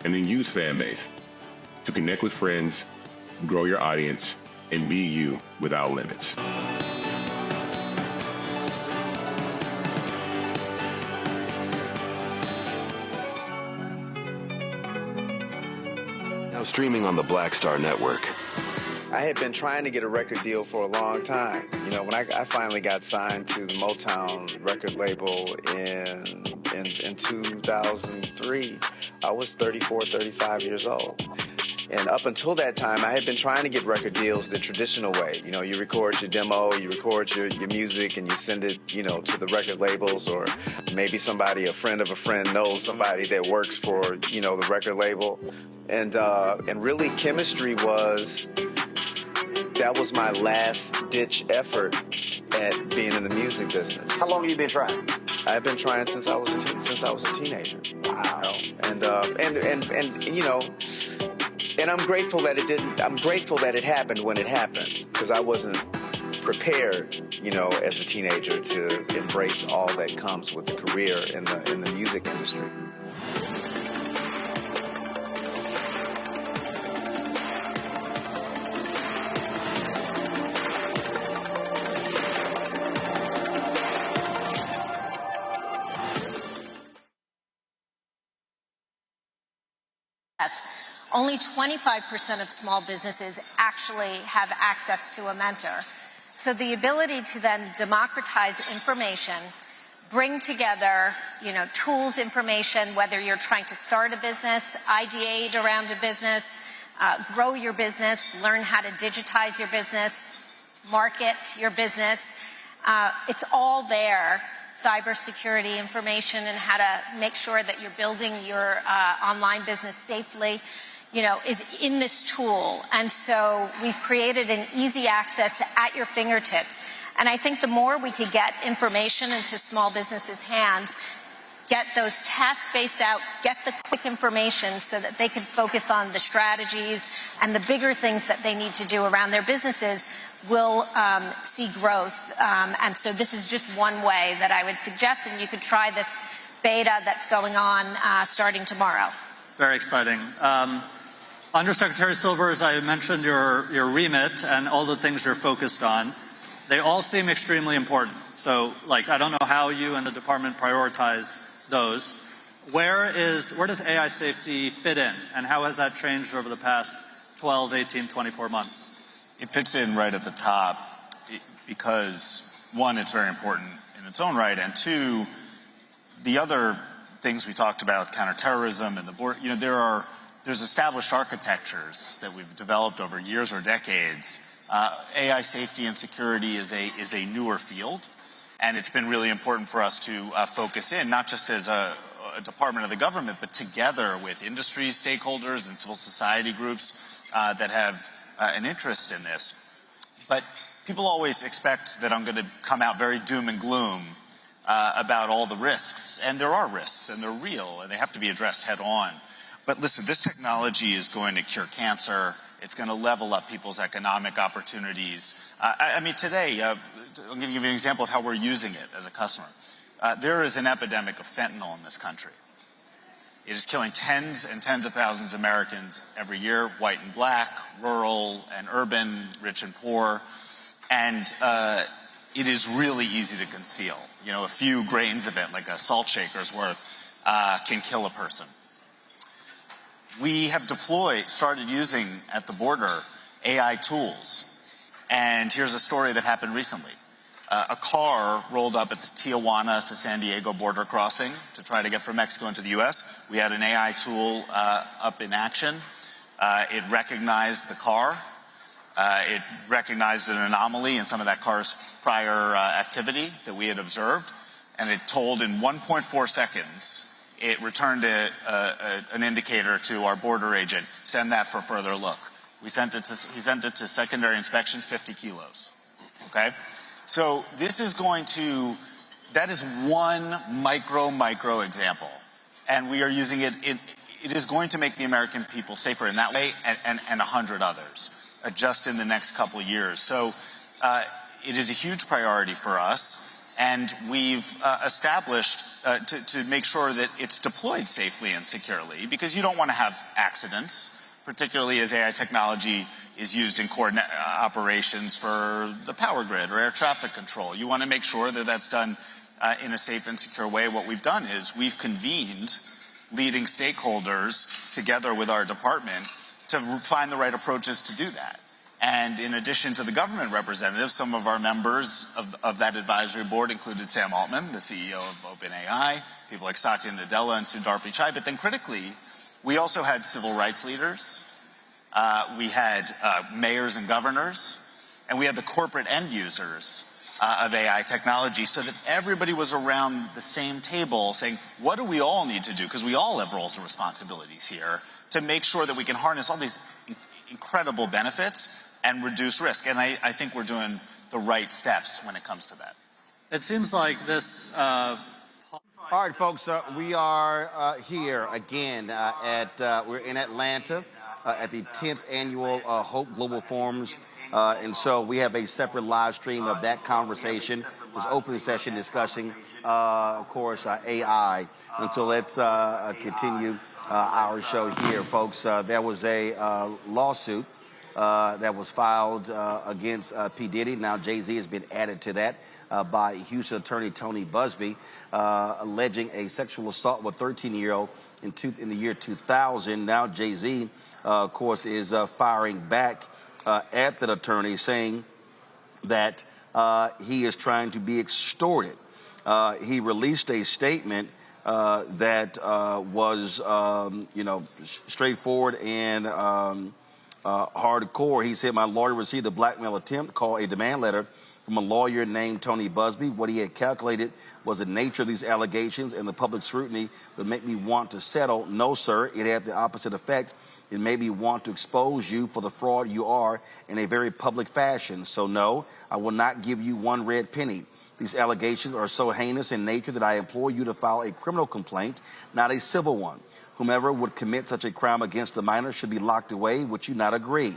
And then use Fanbase to connect with friends, grow your audience, and be you without limits. Now streaming on the Black Star Network. I had been trying to get a record deal for a long time. When I finally got signed to the Motown record label in 2003, I was 34, 35 years old. And up until that time, I had been trying to get record deals the traditional way. You record your demo, you record your music, and you send it, to the record labels, or maybe a friend of a friend knows somebody that works for, the record label. And really, chemistry that was my last-ditch effort at being in the music business. How long have you been trying? I've been trying since I was a teenager. Wow. And I'm grateful that it didn't. I'm grateful that it happened when it happened, because I wasn't prepared, as a teenager to embrace all that comes with a career in the music industry. only 25% of small businesses actually have access to a mentor. So the ability to then democratize information, bring together, tools, information, whether you're trying to start a business, ideate around a business, grow your business, learn how to digitize your business, market your business. It's all there. Cybersecurity information and how to make sure that you're building your online business safely, is in this tool. And so we've created an easy access at your fingertips. And I think the more we could get information into small businesses' hands, get those task-based out, get the quick information so that they can focus on the strategies and the bigger things that they need to do around their businesses, will see growth. And so this is just one way that I would suggest, and you could try this beta that's going on starting tomorrow. It's very exciting. Undersecretary Silver, as I mentioned, your remit and all the things you're focused on, they all seem extremely important. So, I don't know how you and the department prioritize those. Where does AI safety fit in, and how has that changed over the past 12, 18, 24 months? It fits in right at the top because, one, it's very important in its own right, and two, the other things we talked about, counterterrorism and the border, there's established architectures that we've developed over years or decades. AI safety and security is a newer field, and it's been really important for us to focus in, not just as a department of the government, but together with industry stakeholders and civil society groups that have an interest in this. But people always expect that I'm going to come out very doom and gloom about all the risks, and there are risks, and they're real, and they have to be addressed head on. But listen, this technology is going to cure cancer. It's going to level up people's economic opportunities. Today, I'm going to give you an example of how we're using it as a customer. There is an epidemic of fentanyl in this country. It is killing tens and tens of thousands of Americans every year, white and black, rural and urban, rich and poor. And it is really easy to conceal. A few grains of it, like a salt shaker's worth, can kill a person. We have started using at the border AI tools. And here's a story that happened recently. A car rolled up at the Tijuana to San Diego border crossing to try to get from Mexico into the U.S. We had an AI tool up in action. It recognized the car. It recognized an anomaly in some of that car's prior activity that we had observed. And it told in 1.4 seconds, it returned an indicator to our border agent, send that for further look. He sent it to secondary inspection, 50 kilos. Okay? So this is that is one micro example. And we are using it, it is going to make the American people safer in that way and 100 others just in the next couple of years. So it is a huge priority for us. And we've established to make sure that it's deployed safely and securely, because you don't want to have accidents, particularly as AI technology is used in operations for the power grid or air traffic control. You want to make sure that that's done in a safe and secure way. What we've done is we've convened leading stakeholders together with our department to find the right approaches to do that. And in addition to the government representatives, some of our members of that advisory board included Sam Altman, the CEO of OpenAI, people like Satya Nadella and Sundar Pichai. But then critically, we also had civil rights leaders, we had mayors and governors, and we had the corporate end users of AI technology, so that everybody was around the same table saying, what do we all need to do? Because we all have roles and responsibilities here to make sure that we can harness all these incredible benefits and reduce risk. And I think we're doing the right steps when it comes to that. It seems like this... All right, folks, we are here again we're in Atlanta at the 10th annual Hope Global Forums. And so we have a separate live stream of that conversation, this open session discussing, of course, AI. And so let's continue our show here, folks. There was a lawsuit that was filed against P. Diddy. Now Jay-Z has been added to that by Houston attorney Tony Busby, alleging a sexual assault with a 13-year-old in the year 2000. Now Jay-Z of course, is firing back at that attorney, saying that he is trying to be extorted. He released a statement that was, straightforward and hardcore. He said, my lawyer received a blackmail attempt, called a demand letter from a lawyer named Tony Busby. What he had calculated was the nature of these allegations and the public scrutiny would make me want to settle. No, sir, it had the opposite effect. It made me want to expose you for the fraud you are in a very public fashion. So no, I will not give you one red penny. These allegations are so heinous in nature that I implore you to file a criminal complaint, not a civil one. Whomever would commit such a crime against the minor should be locked away. Would you not agree?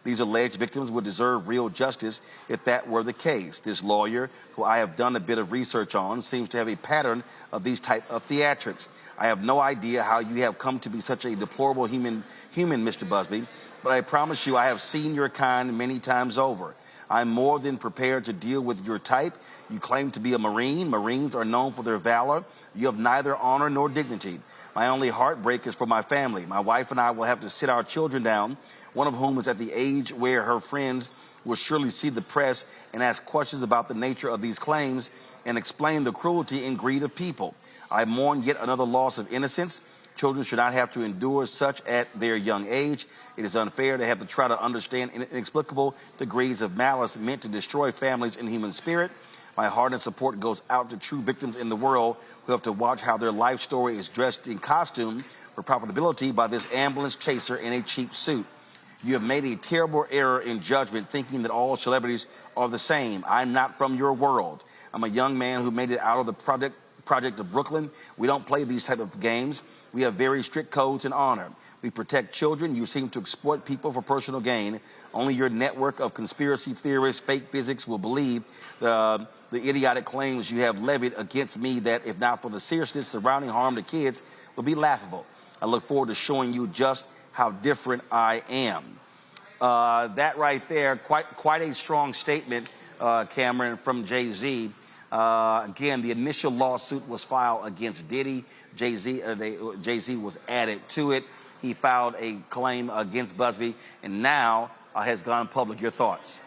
These alleged victims would deserve real justice if that were the case. This lawyer, who I have done a bit of research on, seems to have a pattern of these type of theatrics. I have no idea how you have come to be such a deplorable human, Mr. Busby, but I promise you I have seen your kind many times over. I'm more than prepared to deal with your type. You claim to be a Marine. Marines are known for their valor. You have neither honor nor dignity. My only heartbreak is for my family. My wife and I will have to sit our children down, one of whom is at the age where her friends will surely see the press and ask questions about the nature of these claims and explain the cruelty and greed of people. I mourn yet another loss of innocence. Children should not have to endure such at their young age. It is unfair to have to try to understand inexplicable degrees of malice meant to destroy families and human spirit. My heart and support goes out to true victims in the world who have to watch how their life story is dressed in costume for profitability by this ambulance chaser in a cheap suit. You have made a terrible error in judgment thinking that all celebrities are the same. I'm not from your world. I'm a young man who made it out of the project of Brooklyn. We don't play these type of games. We have very strict codes and honor. We protect children. You seem to exploit people for personal gain. Only your network of conspiracy theorists, fake physics will believe the idiotic claims you have levied against me that, if not for the seriousness surrounding harm to kids, will be laughable. I look forward to showing you just how different I am. That right there, quite a strong statement, Cameron, from Jay-Z. Again, the initial lawsuit was filed against Diddy. Jay-Z was added to it. He filed a claim against Busby, and now has gone public. Your thoughts?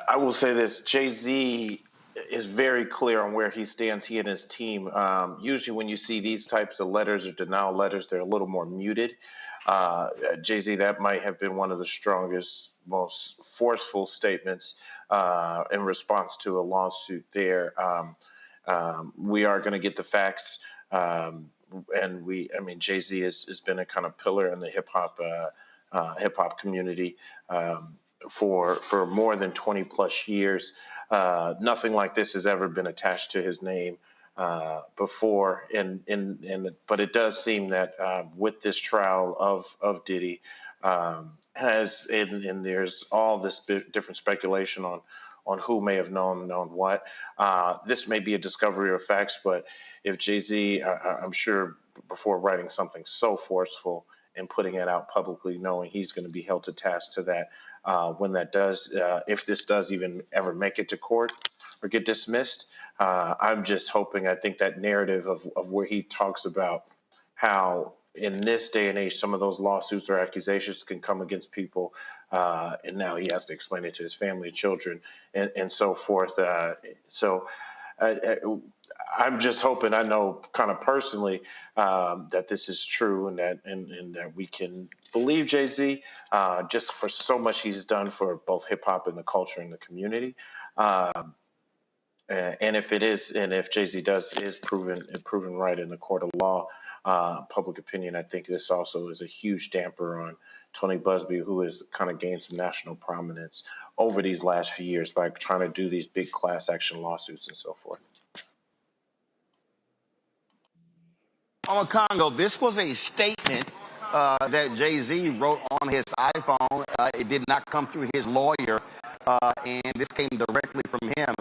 I will say this. Jay-Z is very clear on where he stands, he and his team. Usually when you see these types of letters or denial letters, they're a little more muted. Jay-Z, that might have been one of the strongest, most forceful statements in response to a lawsuit there. We are going to get the facts. Jay-Z has been a kind of pillar in the hip hop community for more than 20 plus years. Nothing like this has ever been attached to his name before, but it does seem that with this trial of Diddy, there's all this different speculation on who may have known what. This may be a discovery of facts, but if Jay-Z, I'm sure before writing something so forceful and putting it out publicly, knowing he's going to be held to task to that, when that does, if this does even ever make it to court or get dismissed, I'm just hoping, I think that narrative of where he talks about how in this day and age, some of those lawsuits or accusations can come against people, and now he has to explain it to his family, children, and so forth. I'm just hoping, I know kind of personally, that this is true and that we can believe Jay-Z just for so much he's done for both hip hop and the culture and the community. And if it is, and if Jay-Z is proven right in the court of law, public opinion, I think this also is a huge damper on Tony Busby, who has kind of gained some national prominence over these last few years by trying to do these big class action lawsuits and so forth. On Congo, this was a statement that Jay-Z wrote on his iPhone. It did not come through his lawyer, and this came directly from him.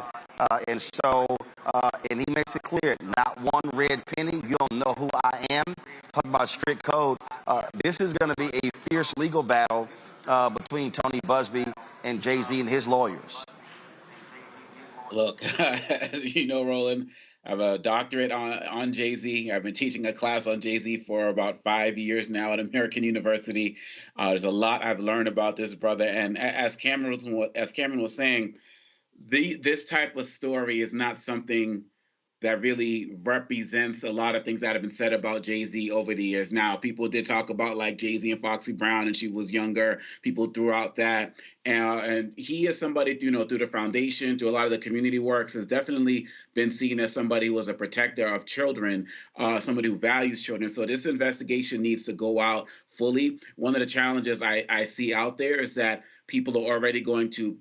And he makes it clear, not one red penny. You don't know who I am. Talking about strict code. This is going to be a fierce legal battle between Tony Busby and Jay-Z and his lawyers. Look, Roland, I have a doctorate on Jay-Z. I've been teaching a class on Jay-Z for about 5 years now at American University. There's a lot I've learned about this brother. And as Cameron was saying, this type of story is not something that really represents a lot of things that have been said about Jay-Z over the years. Now, people did talk about like Jay-Z and Foxy Brown, and she was younger. People threw out that. And he is somebody, you know, through the foundation, through a lot of the community works, has definitely been seen as somebody who was a protector of children, somebody who values children. So this investigation needs to go out fully. One of the challenges I see out there is that people are already going to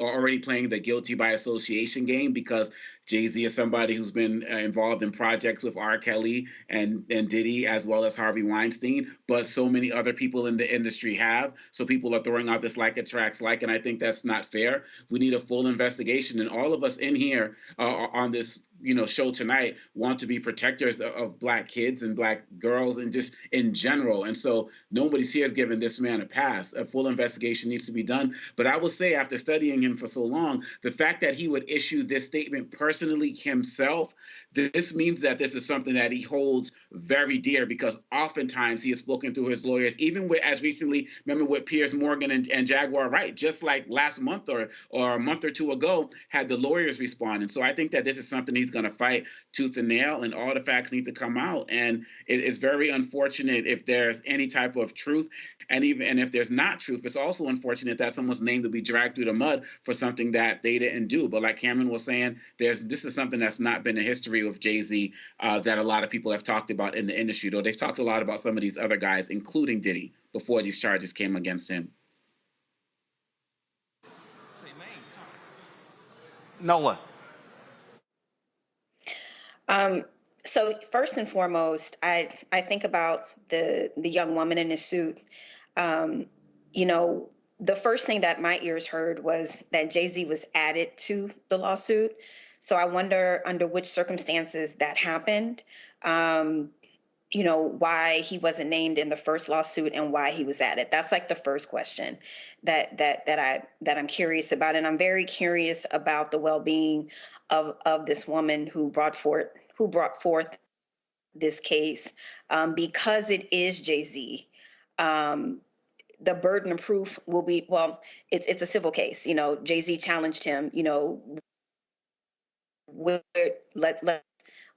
already playing the guilty by association game, because Jay-Z is somebody who's been involved in projects with R. Kelly and Diddy, as well as Harvey Weinstein, but so many other people in the industry have. So people are throwing out this like attracts like, and I think that's not fair. We need a full investigation, and all of us in here on this show tonight want to be protectors of Black kids and Black girls and just in general. And so nobody's here is giving this man a pass. A full investigation needs to be done. But I will say, after studying him for so long, the fact that he would issue this statement personally himself, this means that this is something that he holds very dear, because oftentimes he has spoken through his lawyers, even with, as recently, remember with Piers Morgan and Jaguar Wright, just like last month or a month or two ago, had the lawyers respond. And so I think that this is something he's going to fight tooth and nail, and all the facts need to come out. And it's very unfortunate if there's any type of truth. And if there's not truth, it's also unfortunate that someone's name will be dragged through the mud for something that they didn't do. But like Cameron was saying, this is something that's not been a history with Jay-Z that a lot of people have talked about in the industry, though they've talked a lot about some of these other guys, including Diddy, before these charges came against him. Nola. So first and foremost, I think about the young woman in this suit. The first thing that my ears heard was that Jay-Z was added to the lawsuit. So I wonder under which circumstances that happened, why he wasn't named in the first lawsuit and why he was added. That's like the first question that I'm curious about. And I'm very curious about the well-being of this woman who brought forth this case, because it is Jay-Z. The burden of proof will be, it's a civil case. Jay-Z challenged him,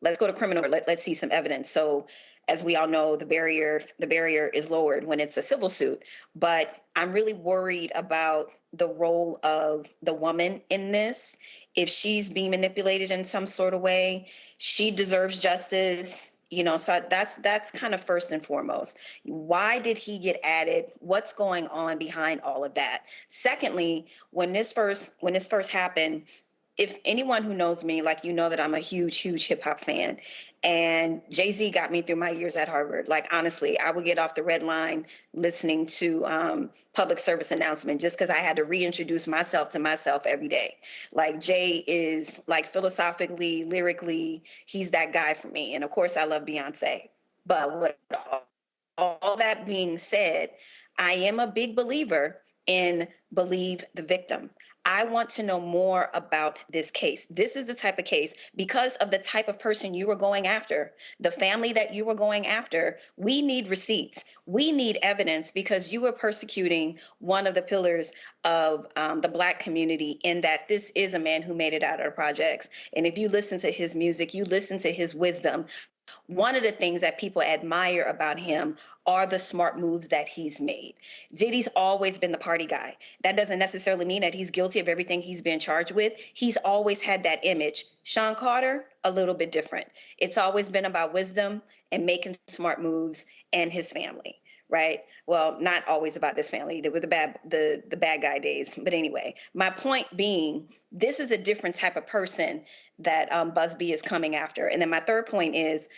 let's go to criminal, let's see some evidence. So as we all know, the barrier is lowered when it's a civil suit. But I'm really worried about the role of the woman in this. If she's being manipulated in some sort of way, she deserves justice. So that's kind of first and foremost. Why did he get added? What's going on behind all of that? Secondly, when this first happened, if anyone who knows me, like, that I'm a huge hip hop fan, and Jay-Z got me through my years at Harvard. Like, honestly, I would get off the red line listening to public service announcement just because I had to reintroduce myself to myself every day. Like, Jay is, like, philosophically, lyrically, he's that guy for me. And of course, I love Beyonce. But with all that being said, I am a big believer in believe the victim. I want to know more about this case. This is the type of case, because of the type of person you were going after, the family that you were going after. We need receipts. We need evidence, because you were persecuting one of the pillars of the Black community, in that this is a man who made it out of the projects. And if you listen to his music, you listen to his wisdom. One of the things that people admire about him are the smart moves that he's made. Diddy's always been the party guy. That doesn't necessarily mean that he's guilty of everything he's been charged with. He's always had that image. Sean Carter, a little bit different. It's always been about wisdom and making smart moves, and his family, right? Well, not always about this family. There were the bad guy days. But anyway, my point being, this is a different type of person that Busby is coming after. And then my third point is,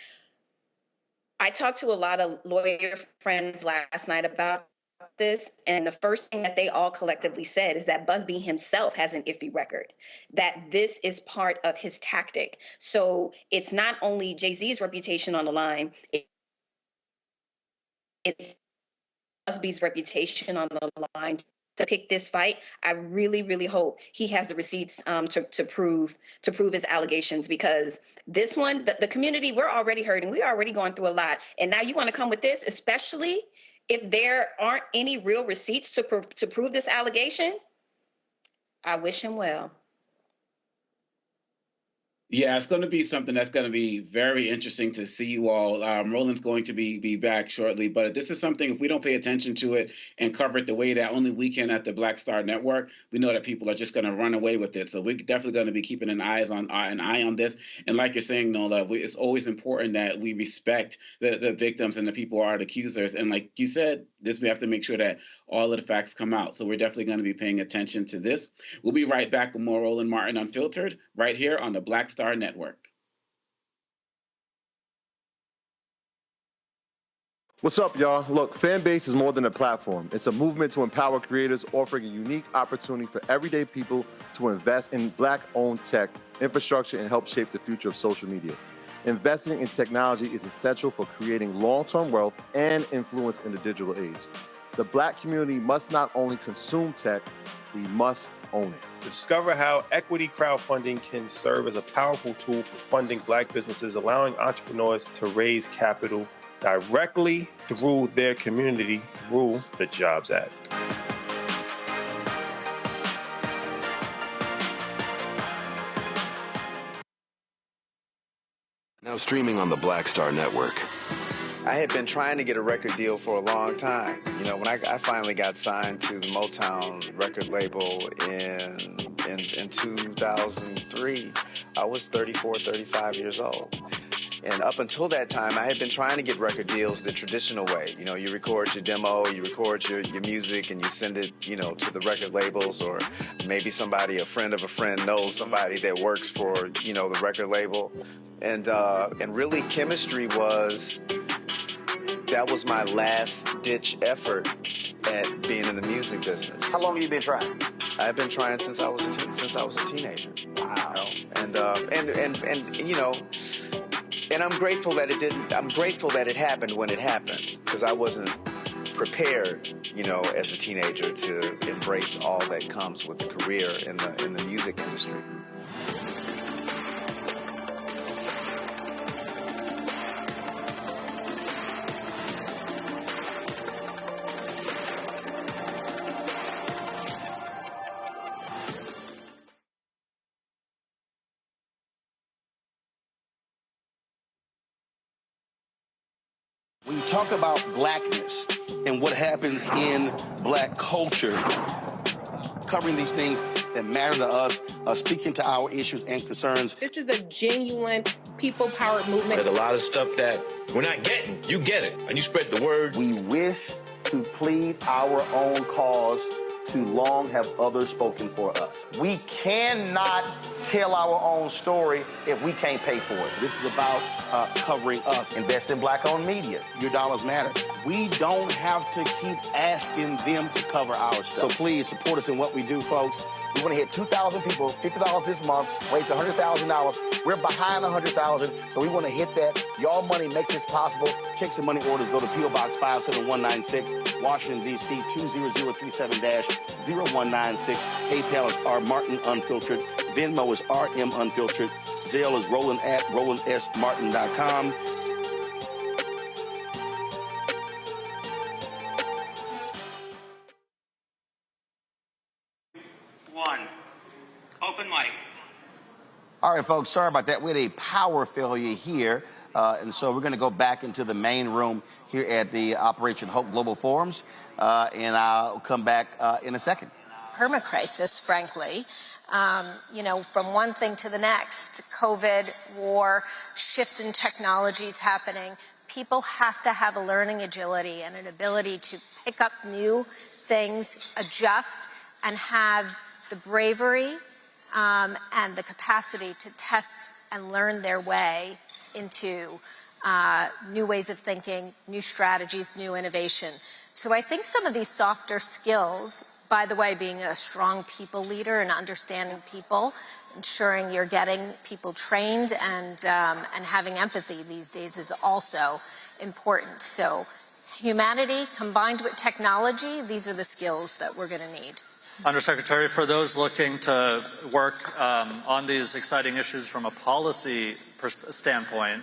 I talked to a lot of lawyer friends last night about this, and the first thing that they all collectively said is that Busby himself has an iffy record, that this is part of his tactic. So it's not only Jay-Z's reputation on the line, it's Busby's reputation on the line to pick this fight. I really, really hope he has the receipts to prove his allegations, because this one, the community, we're already hurting. We're already going through a lot. And now you want to come with this, especially if there aren't any real receipts to prove this allegation? I wish him well. Yeah, it's going to be something that's going to be very interesting to see you all. Roland's going to be back shortly, but this is something, if we don't pay attention to it and cover it the way that only we can at the Black Star Network, we know that people are just going to run away with it. So we're definitely going to be keeping an eye on this. And like you're saying, Nola, it's always important that we respect the victims and the people who are the accusers. And like you said, we have to make sure that all of the facts come out. So we're definitely going to be paying attention to this. We'll be right back with more Roland Martin Unfiltered right here on the Black Star Network. What's up, y'all? Look, Fanbase is more than a platform. It's a movement to empower creators, offering a unique opportunity for everyday people to invest in Black-owned tech, infrastructure, and help shape the future of social media. Investing in technology is essential for creating long-term wealth and influence in the digital age. The Black community must not only consume tech, we must own it. Discover how equity crowdfunding can serve as a powerful tool for funding Black businesses, allowing entrepreneurs to raise capital directly through their community through the Jobs Act. Now streaming on the Black Star Network. I had been trying to get a record deal for a long time. You know, when I finally got signed to the Motown record label in 2003, I was 34, 35 years old. And up until that time, I had been trying to get record deals the traditional way. You know, you record your demo, you record your music, and you send it, you know, to the record labels, or maybe somebody, a friend of a friend, knows somebody that works for, you know, the record label. And really, chemistry that was my last-ditch effort at being in the music business. How long have you been trying? I've been trying since I was a teenager. Wow. You know? And you know, and I'm grateful that it didn't. I'm grateful that it happened when it happened, because I wasn't prepared, you know, as a teenager to embrace all that comes with a career in the music industry. When you talk about blackness and what happens in Black culture, covering these things that matter to us, speaking to our issues and concerns. This is a genuine people-powered movement. There's a lot of stuff that we're not getting. You get it, and you spread the word. We wish to plead our own cause. Too long have others spoken for us. We cannot tell our own story if we can't pay for it. This is about covering us. Invest in Black-owned media. Your dollars matter. We don't have to keep asking them to cover our stuff. So please support us in what we do, folks. We want to hit 2,000 people, $50 this month, raise $100,000. We're behind 100,000, so we want to hit that. Y'all money makes this possible. Checks and money orders go to P.O. Box 57196, Washington, D.C. 20037-0196. PayPal is R Martin Unfiltered. Venmo is RM Unfiltered. Zelle is Roland at RolandSMartin.com. Open mic. All right, folks, sorry about that. We had a power failure here, and so we're going to go back into the main room here at the Operation Hope Global Forums, and I'll come back in a second. Permacrisis, frankly. You know, from one thing to the next, COVID, war, shifts in technologies happening. People have to have a learning agility and an ability to pick up new things, adjust, and have the bravery and the capacity to test and learn their way into new ways of thinking, new strategies, new innovation. So I think some of these softer skills, by the way, being a strong people leader and understanding people, ensuring you're getting people trained and having empathy these days is also important. So humanity combined with technology, these are the skills that we're going to need. Undersecretary, for those looking to work on these exciting issues from a policy standpoint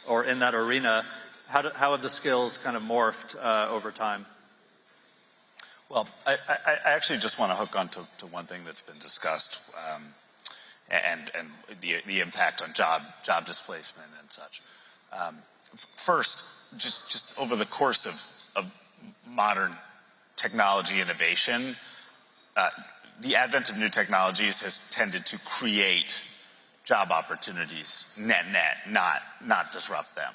or in that arena, how have the skills kind of morphed over time? Well, I actually just want to hook on to one thing that's been discussed and the impact on job displacement and such. First, just over the course of modern technology innovation, the advent of new technologies has tended to create job opportunities net, not disrupt them.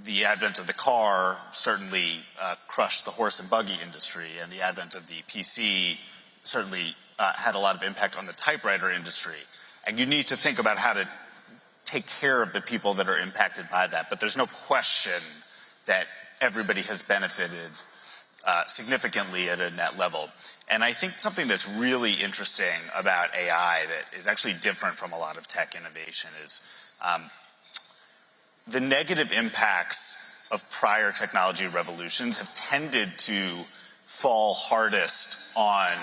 The advent of the car certainly crushed the horse and buggy industry, and the advent of the PC certainly had a lot of impact on the typewriter industry. And you need to think about how to take care of the people that are impacted by that. But there's no question that everybody has benefited significantly at a net level. And I think something that's really interesting about AI that is actually different from a lot of tech innovation is the negative impacts of prior technology revolutions have tended to fall hardest on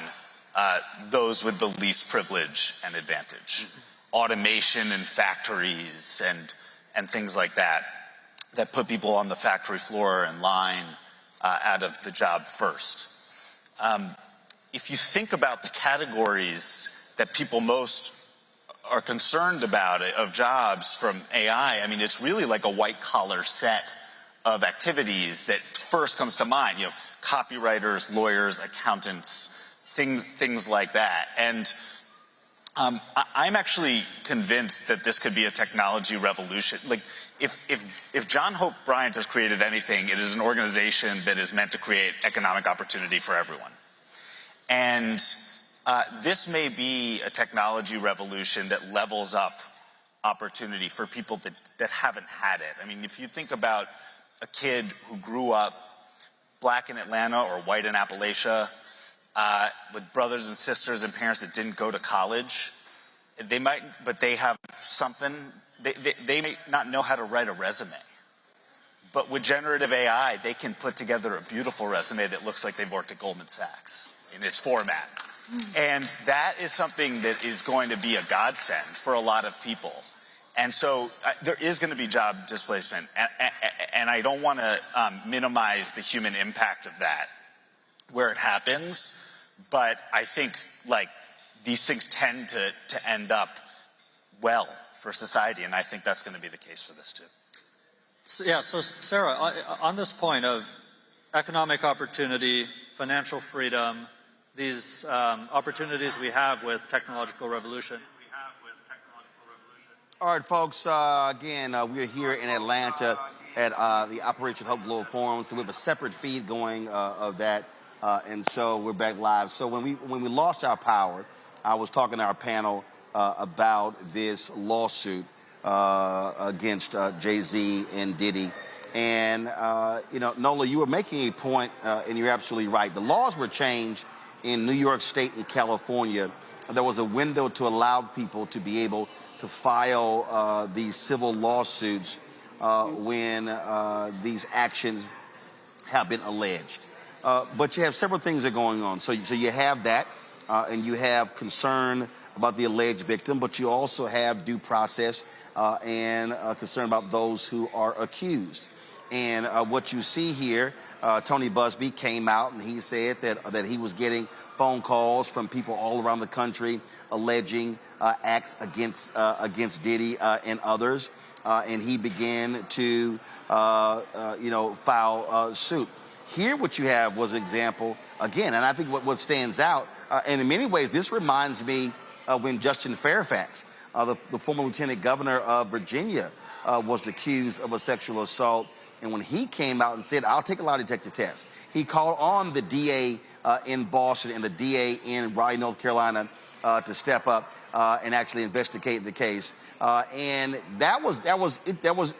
those with the least privilege and advantage. Automation in factories and things like that put people on the factory floor and line out of the job first. If you think about the categories that people most are concerned about of jobs from AI, I mean, it's really like a white-collar set of activities that first comes to mind. You know, copywriters, lawyers, accountants, things like that. And I'm actually convinced that this could be a technology revolution. Like, if John Hope Bryant has created anything, it is an organization that is meant to create economic opportunity for everyone. And this may be a technology revolution that levels up opportunity for people that haven't had it. I mean, if you think about a kid who grew up black in Atlanta or white in Appalachia, with brothers and sisters and parents that didn't go to college, but they have something, they may not know how to write a resume. But with generative AI, they can put together a beautiful resume that looks like they've worked at Goldman Sachs in its format. And that is something that is going to be a godsend for a lot of people. And so there is going to be job displacement. And I don't want to minimize the human impact of that where it happens. But I think, like, these things tend to end up well for society. And I think that's going to be the case for this, too. So Sarah, on this point of economic opportunity, financial freedom, these opportunities we have with technological revolution. All right, folks, again, we're here in Atlanta at the Operation Hope Global Forum, so we have a separate feed going of that, and so we're back live. So when we lost our power, I was talking to our panel about this lawsuit against Jay-Z and Diddy. And, Nola, you were making a point, and you're absolutely right. The laws were changed in New York State and California. There was a window to allow people to be able to file these civil lawsuits when these actions have been alleged. But you have several things that are going on. So you have that, and you have concern about the alleged victim, but you also have due process and concern about those who are accused. And what you see here, Tony Busby came out and he said that he was getting phone calls from people all around the country alleging acts against Diddy and others, and he began to file suit. Here, what you have was an example again, and I think what stands out, and in many ways, this reminds me of when Justin Fairfax, the former lieutenant governor of Virginia, was accused of a sexual assault. And when he came out and said, I'll take a lie detector test, he called on the DA in Boston and the DA in Raleigh, North Carolina, to step up and actually investigate the case. And that was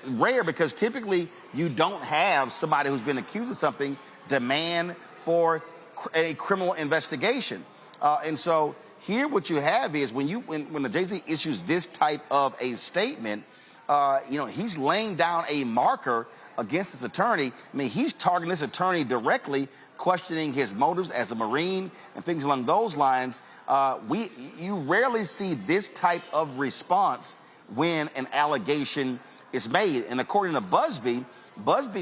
rare, because typically you don't have somebody who's been accused of something demand for a criminal investigation. And so here what you have is when the Jay-Z issues this type of a statement, he's laying down a marker against his attorney. I mean, he's targeting this attorney directly, questioning his motives as a Marine and things along those lines. You rarely see this type of response when an allegation is made. And according to Busby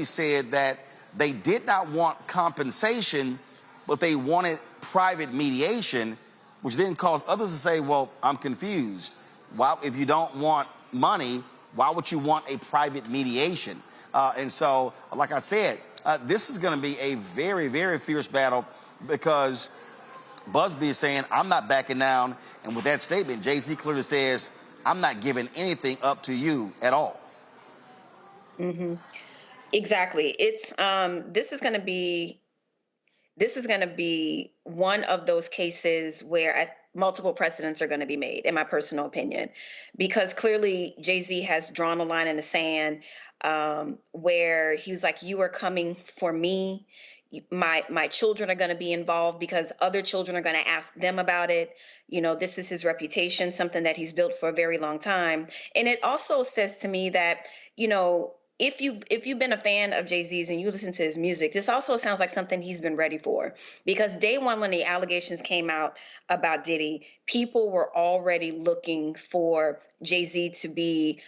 said that they did not want compensation, but they wanted private mediation, which then caused others to say, well, I'm confused. Why, if you don't want money, why would you want a private mediation? And so, like I said, this is going to be a very, very fierce battle because Busby is saying, I'm not backing down. And with that statement, Jay-Z clearly says, I'm not giving anything up to you at all. Mm-hmm. Exactly. It's this is going to be one of those cases where multiple precedents are going to be made, in my personal opinion, because clearly Jay-Z has drawn a line in the sand where he was like, you are coming for me. My children are going to be involved because other children are going to ask them about it. This is his reputation, something that he's built for a very long time. And it also says to me that, if you've been a fan of Jay-Z's and you listen to his music, this also sounds like something he's been ready for. Because day one, when the allegations came out about Diddy, people were already looking for Jay-Z to be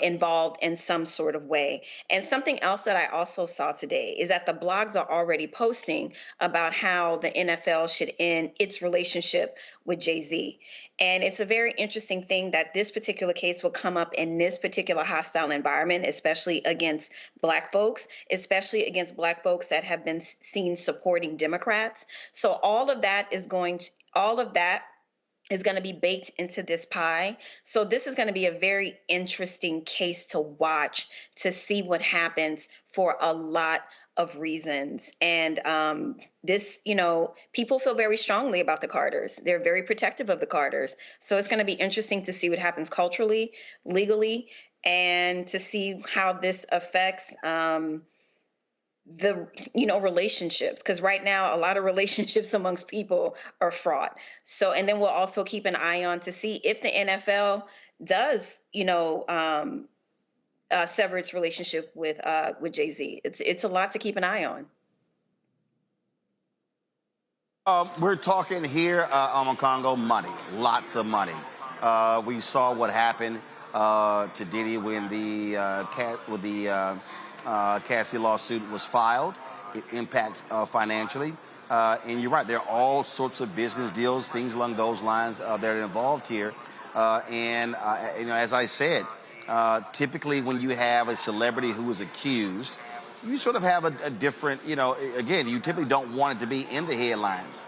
involved in some sort of way. And something else that I also saw today is that the blogs are already posting about how the NFL should end its relationship with Jay-Z. And it's a very interesting thing that this particular case will come up in this particular hostile environment, especially against Black folks that have been seen supporting Democrats. So all of that is going to be baked into this pie. So this is going to be a very interesting case to watch, to see what happens for a lot of reasons. And people feel very strongly about the Carters. They're very protective of the Carters. So it's going to be interesting to see what happens culturally, legally, and to see how this affects relationships, because right now a lot of relationships amongst people are fraught. So, and then we'll also keep an eye on to see if the NFL does, sever its relationship with Jay-Z. It's a lot to keep an eye on. We're talking here on Congo money, lots of money. We saw what happened to Diddy when the Cassie lawsuit was filed. It impacts financially. And you're right, there are all sorts of business deals, things along those lines that are involved here. As I said, typically when you have a celebrity who is accused, you sort of have a different, again, you typically don't want it to be in the headlines.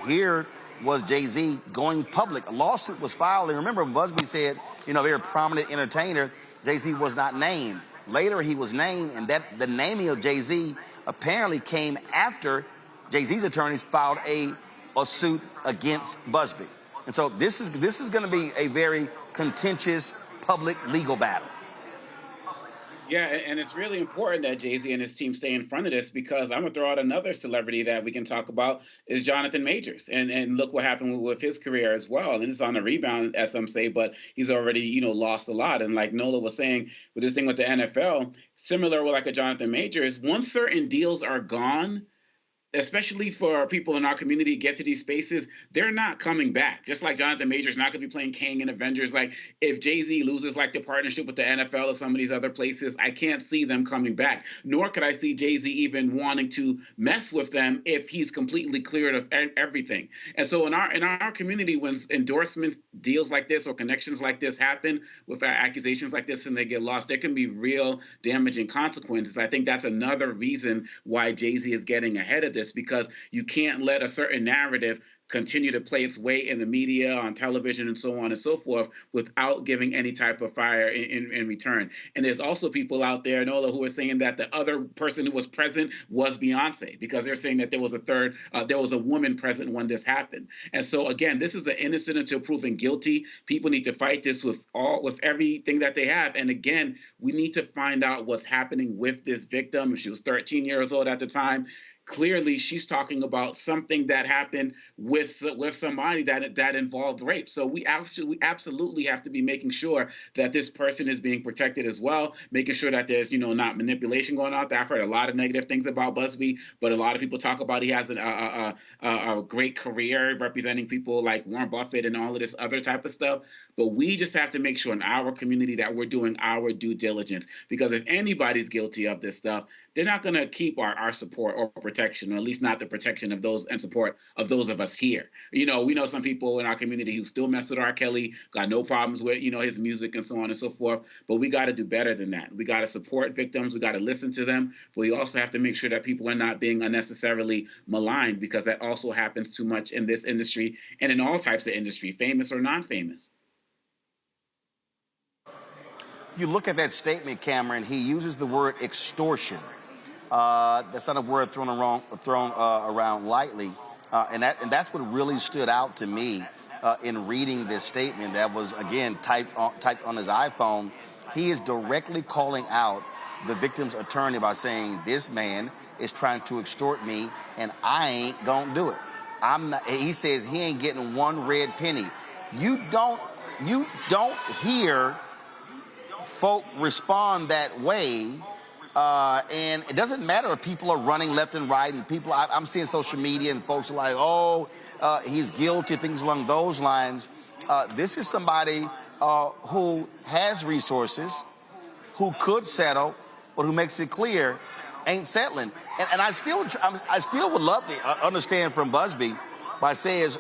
Here was Jay-Z going public. A lawsuit was filed. And remember, Busby said, very prominent entertainer, Jay-Z was not named. Later, he was named, and that the naming of Jay-Z apparently came after Jay-Z's attorneys filed a suit against Busby. And so this is going to be a very contentious public legal battle. Yeah, and it's really important that Jay-Z and his team stay in front of this, because I'm going to throw out another celebrity that we can talk about is Jonathan Majors. And look what happened with his career as well. And it's on a rebound, as some say, but he's already, lost a lot. And like Nola was saying, with this thing with the NFL, similar with like a Jonathan Majors, once certain deals are gone, especially for people in our community get to these spaces, they're not coming back. Just like Jonathan Majors not going to be playing Kang in Avengers. Like if Jay-Z loses like the partnership with the NFL or some of these other places, I can't see them coming back. Nor could I see Jay-Z even wanting to mess with them if he's completely cleared of everything. And so in our community, when endorsement deals like this or connections like this happen with accusations like this and they get lost, there can be real damaging consequences. I think that's another reason why Jay-Z is getting ahead of this, because you can't let a certain narrative continue to play its way in the media, on television, and so on and so forth without giving any type of fire in return. And there's also people out there, Nola, who are saying that the other person who was present was Beyonce, because they're saying that there was a woman present when this happened. And so again, this is an innocent until proven guilty. People need to fight this with everything that they have. And again, we need to find out what's happening with this victim. If she was 13 years old at the time, clearly she's talking about something that happened with somebody that involved rape. So we absolutely have to be making sure that this person is being protected as well, making sure that there's not manipulation going on there. I've heard a lot of negative things about Busby, but a lot of people talk about he has a great career representing people like Warren Buffett and all of this other type of stuff. But we just have to make sure in our community that we're doing our due diligence, because if anybody's guilty of this stuff, they're not going to keep our support or protection, or at least not the protection of those and support of those of us here. We know some people in our community who still mess with R. Kelly, got no problems with, his music and so on and so forth. But we got to do better than that. We got to support victims. We got to listen to them. But we also have to make sure that people are not being unnecessarily maligned, because that also happens too much in this industry and in all types of industry, famous or non-famous. You look at that statement, Cameron, he uses the word extortion. That's not a word thrown around lightly. And that's what really stood out to me in reading this statement that was, again, typed on his iPhone. He is directly calling out the victim's attorney by saying, this man is trying to extort me and I ain't gonna do it. He says he ain't getting one red penny. You don't hear folk respond that way, and it doesn't matter if people are running left and right, and I'm seeing social media and folks are like, he's guilty, things along those lines. This is somebody who has resources, who could settle, but who makes it clear ain't settling. And I still would love to understand from Busby by saying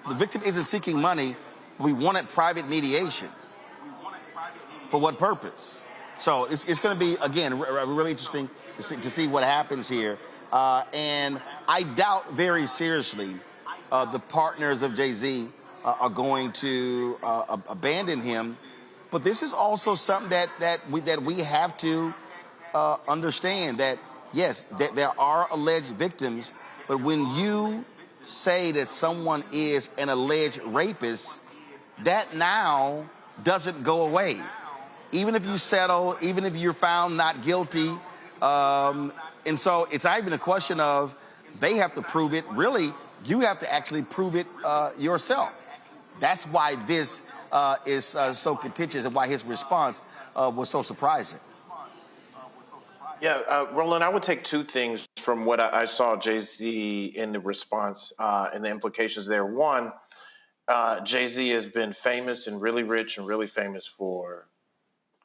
the victim isn't seeking money. We wanted private mediation. For what purpose? So it's going to be, again, really interesting to see what happens here. And I doubt very seriously the partners of Jay-Z are going to abandon him. But this is also something that we have to understand, that, yes, there are alleged victims, but when you say that someone is an alleged rapist, that now doesn't go away. Even if you settle, even if you're found not guilty. And so it's not even a question of they have to prove it. Really, you have to actually prove it yourself. That's why this is so contentious and why his response was so surprising. Yeah, Roland, I would take two things from what I saw Jay-Z in the response and the implications there. One, Jay-Z has been famous and really rich and really famous for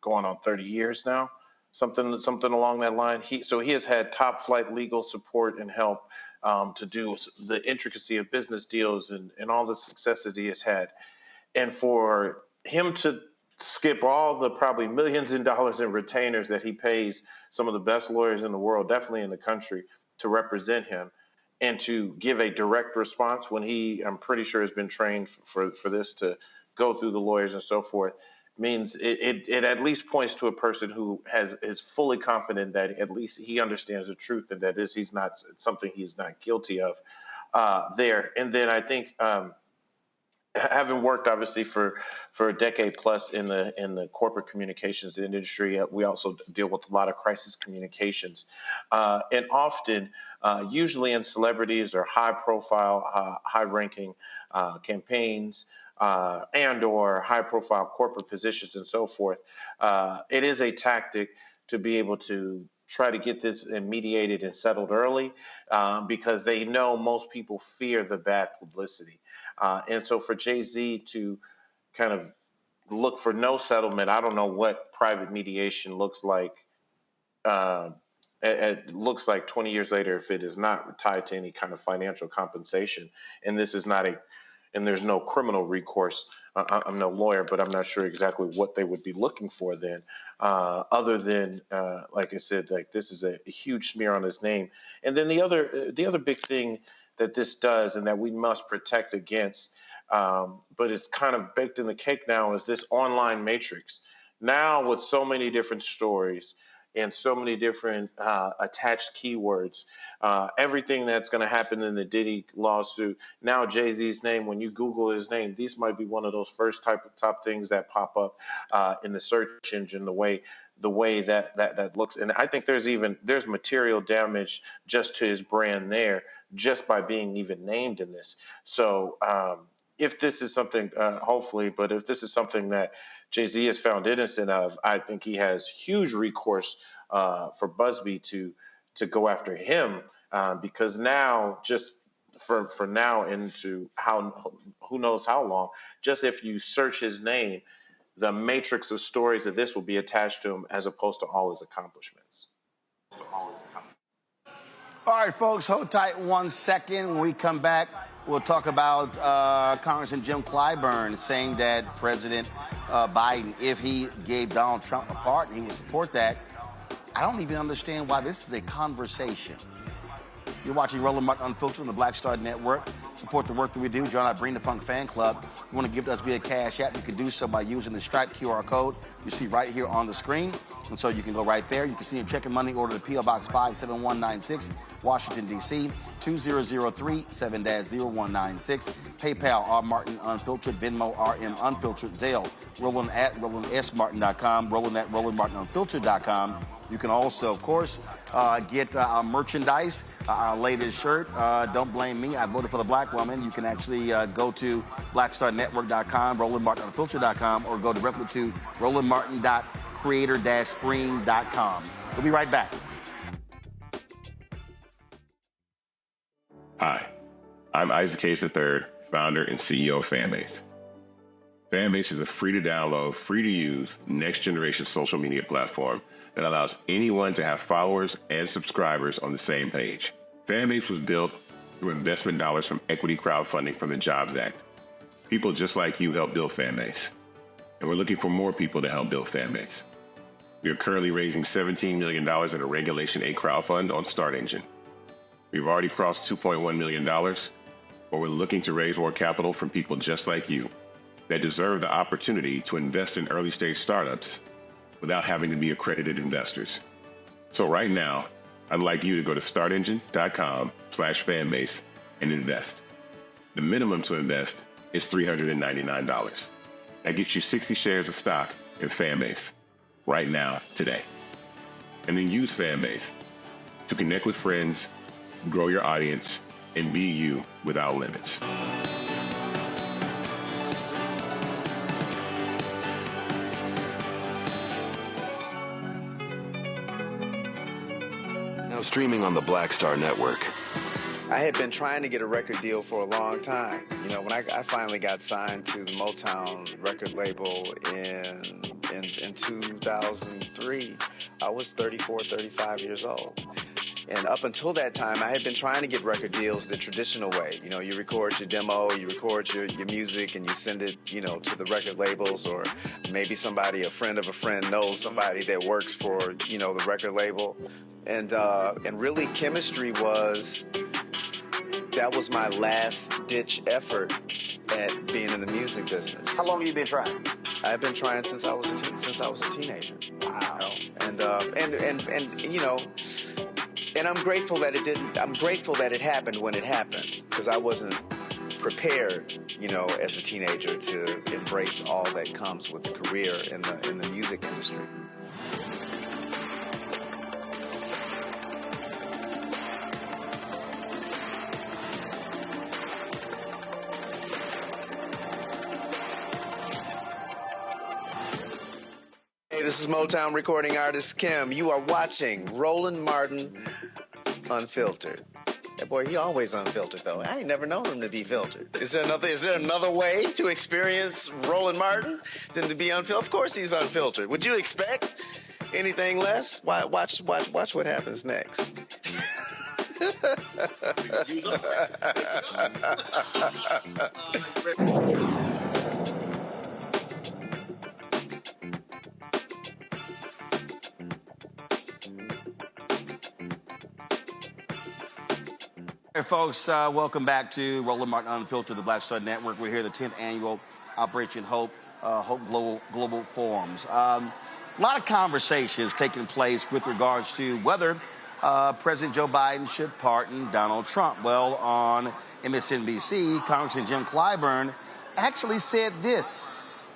going on 30 years now, something along that line. He has had top flight legal support and help to do the intricacy of business deals and all the successes he has had. And for him to skip all the probably millions of dollars in retainers that he pays some of the best lawyers in the world, definitely in the country, to represent him, and to give a direct response when I'm pretty sure has been trained for this, to go through the lawyers and so forth, means it at least points to a person who is fully confident that at least he understands the truth and that he's not something he's not guilty of there. And then I think having worked obviously for a decade plus in the corporate communications industry, we also deal with a lot of crisis communications, and often usually in celebrities or high profile, high ranking campaigns, and or high-profile corporate positions and so forth, it is a tactic to be able to try to get this mediated and settled early, because they know most people fear the bad publicity. And so for Jay-Z to kind of look for no settlement, I don't know what private mediation looks like. It looks like 20 years later, if it is not tied to any kind of financial compensation, and this is not and there's no criminal recourse. I'm no lawyer, but I'm not sure exactly what they would be looking for then, other than, like I said, like this is a huge smear on his name. And then the other big thing that this does and that we must protect against, but it's kind of baked in the cake now, is this online matrix. Now with so many different stories and so many different attached keywords, everything that's going to happen in the Diddy lawsuit, now Jay-Z's name, when you Google his name, these might be one of those first top things that pop up in the search engine, the way the way that looks. And I think there's material damage just to his brand there, just by being even named in this. So if this is something, hopefully, but if this is something that Jay-Z is found innocent of, I think he has huge recourse for Busby to go after him, because now, just for now into who knows how long, just if you search his name, the matrix of stories of this will be attached to him, as opposed to all his accomplishments. All right, folks, hold tight 1 second. When we come back, we'll talk about Congressman Jim Clyburn saying that President Biden, if he gave Donald Trump a pardon, he would support that. I don't even understand why this is a conversation. You're watching Roland Martin Unfiltered on the Black Star Network. Support the work that we do. Join our Bring the Funk fan club. You want to give to us via Cash App, you can do so by using the Stripe QR code you see right here on the screen. And so you can go right there. You can see your check and money order to P.O. Box 57196, Washington, D.C., 2003 7-0196. PayPal, R. Martin Unfiltered, Venmo, RM Unfiltered, Zelle, Roland at RolandSMartin.com, Roland at RolandMartinUnfiltered.com. You can also, of course, get our merchandise, our latest shirt. Don't blame me. I voted for the black woman. You can actually go to blackstarnetwork.com, RolandMartinUnfiltered.com, or go directly to RolandMartin.creator-spring.com. We'll be right back. Hi, I'm Isaac Hayes III, founder and CEO of Fanbase. Fanbase is a free-to-download, free-to-use, next-generation social media platform that allows anyone to have followers and subscribers on the same page. Fanbase was built through investment dollars from equity crowdfunding from the Jobs Act. People just like you helped build Fanbase, and we're looking for more people to help build Fanbase. We are currently raising $17 million in a Regulation A crowdfund on StartEngine. We've already crossed $2.1 million, but we're looking to raise more capital from people just like you that deserve the opportunity to invest in early-stage startups without having to be accredited investors. So right now, I'd like you to go to startengine.com/fanbase and invest. The minimum to invest is $399. That gets you 60 shares of stock in Fanbase right now, today. And then use Fanbase to connect with friends, grow your audience, and be you without limits. Now streaming on the Black Star Network. I had been trying to get a record deal for a long time. You know, when I finally got signed to the Motown record label in 2003, I was 34, 35 years old. And up until that time, I had been trying to get record deals the traditional way. You know, you record your demo, you record your music, and you send it, you know, to the record labels, or maybe somebody, a friend of a friend, knows somebody that works for, you know, the record label. And really, chemistry was my last-ditch effort at being in the music business. How long have you been trying? I've been trying since I was a teenager. Wow. You know? And you know. And I'm grateful that it didn't. I'm grateful that it happened when it happened, because I wasn't prepared, you know, as a teenager to embrace all that comes with a career in the music industry. Hey, this is Motown recording artist Kim. You are watching Roland Martin Unfiltered. That boy, he always unfiltered though. I ain't never known him to be filtered. Is there another way to experience Roland Martin than to be unfiltered? Of course he's unfiltered. Would you expect anything less? Watch what happens next. Hey, folks, welcome back to Roland Martin Unfiltered, the Black Star Network. We're here at the 10th annual Operation Hope Global Forums. A lot of conversations taking place with regards to whether President Joe Biden should pardon Donald Trump. Well, on MSNBC, Congressman Jim Clyburn actually said this.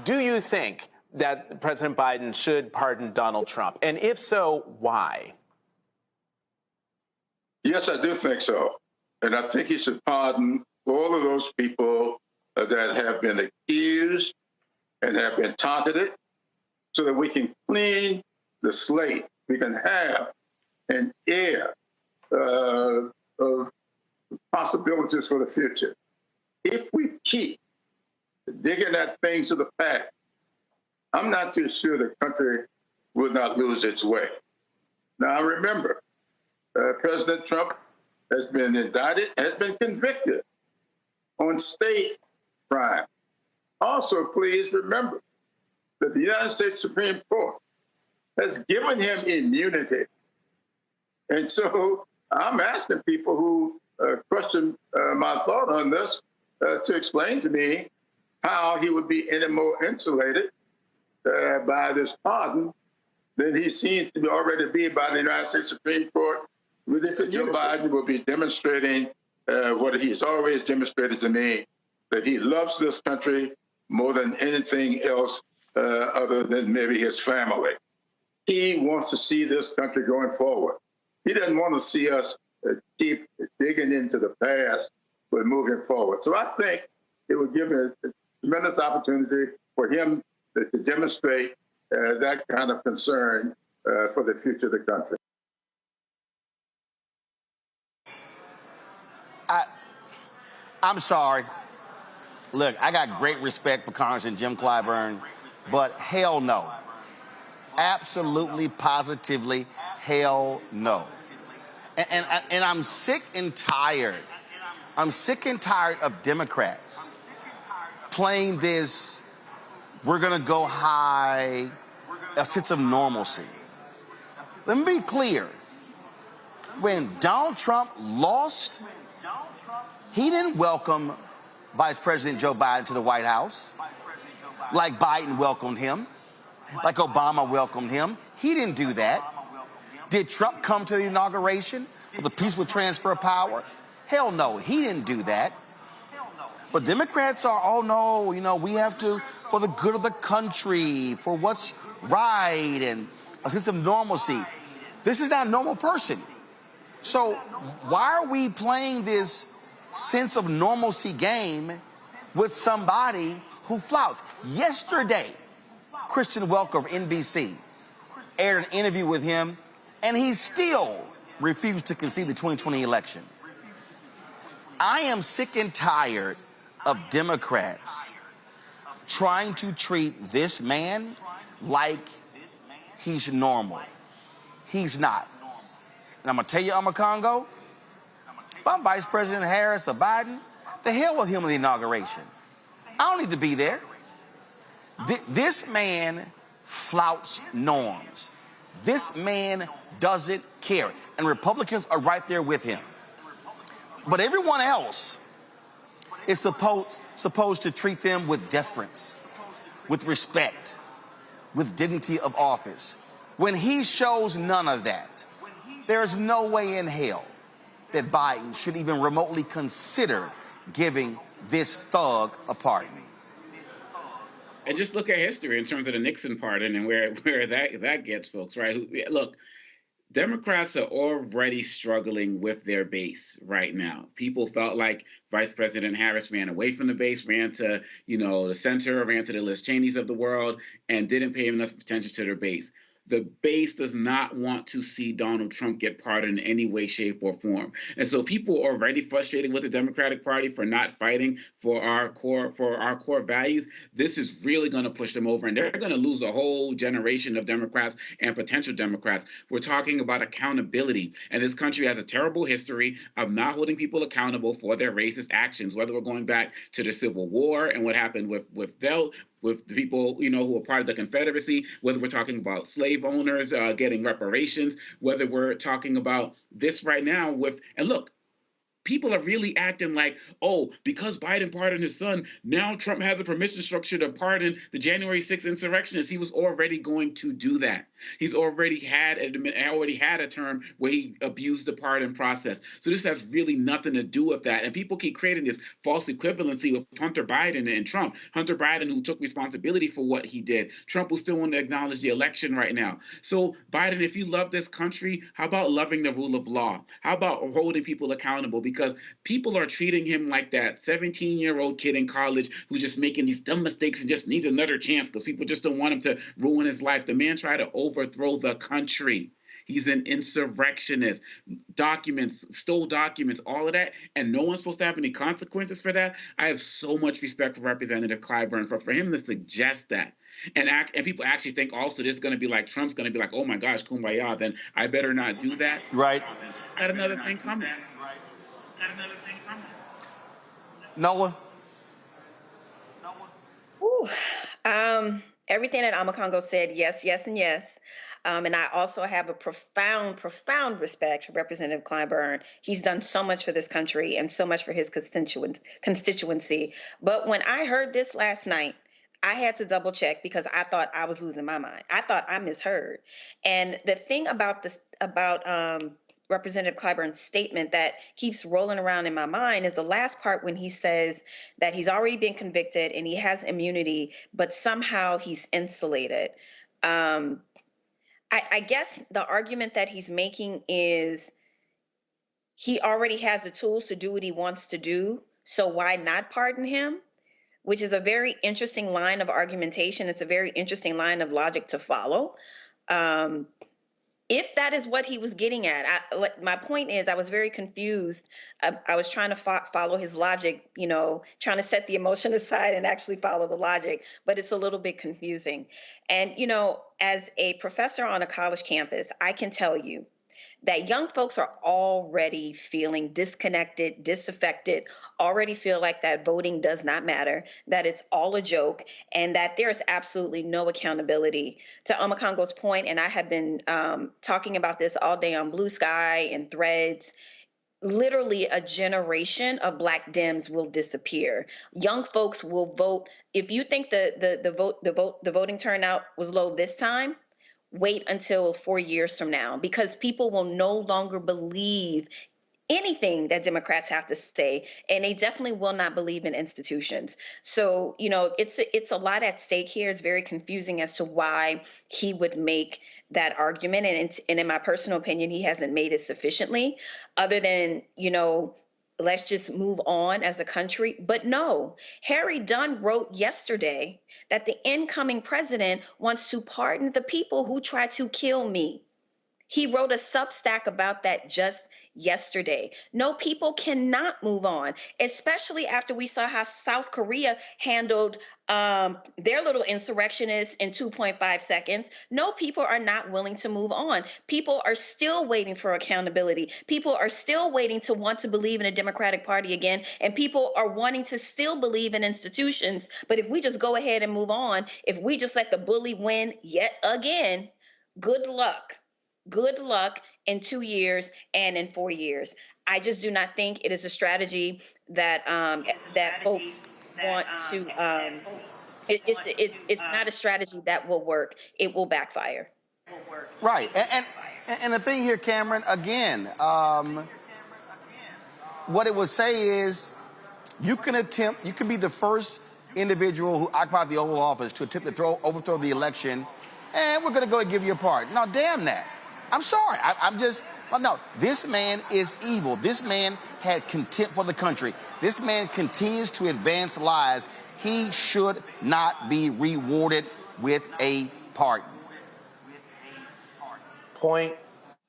Do you think that President Biden should pardon Donald Trump? And if so, why? Yes, I do think so. And I think he should pardon all of those people that have been accused and have been targeted so that we can clean the slate. We can have an air of possibilities for the future. If we keep digging at things of the past, I'm not too sure the country will not lose its way. Now, remember, President Trump has been indicted, has been convicted on state crime. Also, please remember that the United States Supreme Court has given him immunity. And so I'm asking people who question my thought on this to explain to me how he would be any more insulated by this pardon than he seems to already be by the United States Supreme Court. If Joe Biden will be demonstrating what he's always demonstrated to me, that he loves this country more than anything else other than maybe his family. He wants to see this country going forward. He doesn't want to see us keep digging into the past, but moving forward. So I think it would give a tremendous opportunity for him to demonstrate that kind of concern for the future of the country. I'm sorry. Look, I got great respect for Congressman Jim Clyburn, but hell no. Absolutely, positively, hell no. And I'm sick and tired. I'm sick and tired of Democrats playing this, we're going to go high, a sense of normalcy. Let me be clear. When Donald Trump lost, he didn't welcome Vice President Joe Biden to the White House like Biden welcomed him, like Obama welcomed him. He didn't do that. Did Trump come to the inauguration for the peaceful transfer of power? Hell no, he didn't do that. But Democrats are, oh no, you know, we have to, for the good of the country, for what's right, and a sense of normalcy. This is not a normal person. So why are we playing this sense of normalcy game with somebody who flouts? Yesterday, Christian Welker of NBC aired an interview with him, and he still refused to concede the 2020 election. I am sick and tired of Democrats trying to treat this man like he's normal. He's not. And I'm going to tell you, Congo, if I'm Vice President Harris or Biden, the hell with him in the inauguration. I don't need to be there. This man flouts norms. This man doesn't care. And Republicans are right there with him. But everyone else is supposed to treat them with deference, with respect, with dignity of office. When he shows none of that, there is no way in hell that Biden should even remotely consider giving this thug a pardon. And just look at history in terms of the Nixon pardon and where that gets folks, right? Look, Democrats are already struggling with their base right now. People felt like Vice President Harris ran away from the base, ran to, the center, ran to the Liz Cheneys of the world, and didn't pay enough attention to their base. The base does not want to see Donald Trump get pardoned in any way, shape, or form. And so people are already frustrated with the Democratic Party for not fighting for our core values. This is really going to push them over, and they're going to lose a whole generation of Democrats and potential Democrats. We're talking about accountability, and this country has a terrible history of not holding people accountable for their racist actions, whether we're going back to the Civil War and what happened with the people, who are part of the Confederacy, whether we're talking about slave owners getting reparations, whether we're talking about this right now and look, people are really acting like, oh, because Biden pardoned his son, now Trump has a permission structure to pardon the January 6th insurrectionists. He was already going to do that. He's already had a term where he abused the pardon process. So this has really nothing to do with that. And people keep creating this false equivalency with Hunter Biden and Trump. Hunter Biden, who took responsibility for what he did. Trump will still want to acknowledge the election right now. So Biden, if you love this country, how about loving the rule of law? How about holding people accountable? Because people are treating him like that 17-year-old kid in college who's just making these dumb mistakes and just needs another chance because people just don't want him to ruin his life. The man tried to overthrow the country. He's an insurrectionist. Stole documents, all of that, and no one's supposed to have any consequences for that. I have so much respect for Representative Clyburn for him to suggest that. And people actually think also this is going to be like Trump's going to be like, oh my gosh, kumbaya, then I better not do that. Right. Got another thing coming. Noah? Ooh, everything that Amakongo said, yes, yes, and yes. And I also have a profound, profound respect for Representative Clyburn. He's done so much for this country and so much for his constituency. But when I heard this last night, I had to double check because I thought I was losing my mind. I thought I misheard. And the thing about this, Representative Clyburn's statement that keeps rolling around in my mind is the last part when he says that he's already been convicted and he has immunity, but somehow he's insulated. I guess the argument that he's making is he already has the tools to do what he wants to do, so why not pardon him? Which is a very interesting line of argumentation. It's a very interesting line of logic to follow. If that is what he was getting at, my point is I was very confused. I was trying to follow his logic, trying to set the emotion aside and actually follow the logic, but it's a little bit confusing. And, as a professor on a college campus, I can tell you that young folks are already feeling disconnected, disaffected, already feel like that voting does not matter, that it's all a joke, and that there is absolutely no accountability. To Amakongo's point, and I have been talking about this all day on Blue Sky and Threads, literally a generation of Black Dems will disappear. Young folks will vote. If you think the voting turnout was low this time, wait until 4 years from now, because people will no longer believe anything that Democrats have to say, and they definitely will not believe in institutions. So, it's a lot at stake here. It's very confusing as to why he would make that argument. And in my personal opinion, he hasn't made it sufficiently, other than, let's just move on as a country. But no, Harry Dunn wrote yesterday that the incoming president wants to pardon the people who tried to kill me. He wrote a Substack about that just yesterday. No, people cannot move on, especially after we saw how South Korea handled their little insurrectionists in 2.5 seconds. No, people are not willing to move on. People are still waiting for accountability. People are still waiting to want to believe in a Democratic Party again. And people are wanting to still believe in institutions. But if we just go ahead and move on, if we just let the bully win yet again, good luck. Good luck in 2 years and in 4 years. I just do not think it is a strategy that that folks want to. It's not a strategy that will work. It will backfire. Right, and the thing here, Cameron, again, what it would say is you can be the first individual who occupied the Oval Office to attempt to overthrow the election, and we're going to go and give you a pardon. Now, damn that. I'm sorry. No, this man is evil. This man had contempt for the country. This man continues to advance lies. He should not be rewarded with a pardon. Point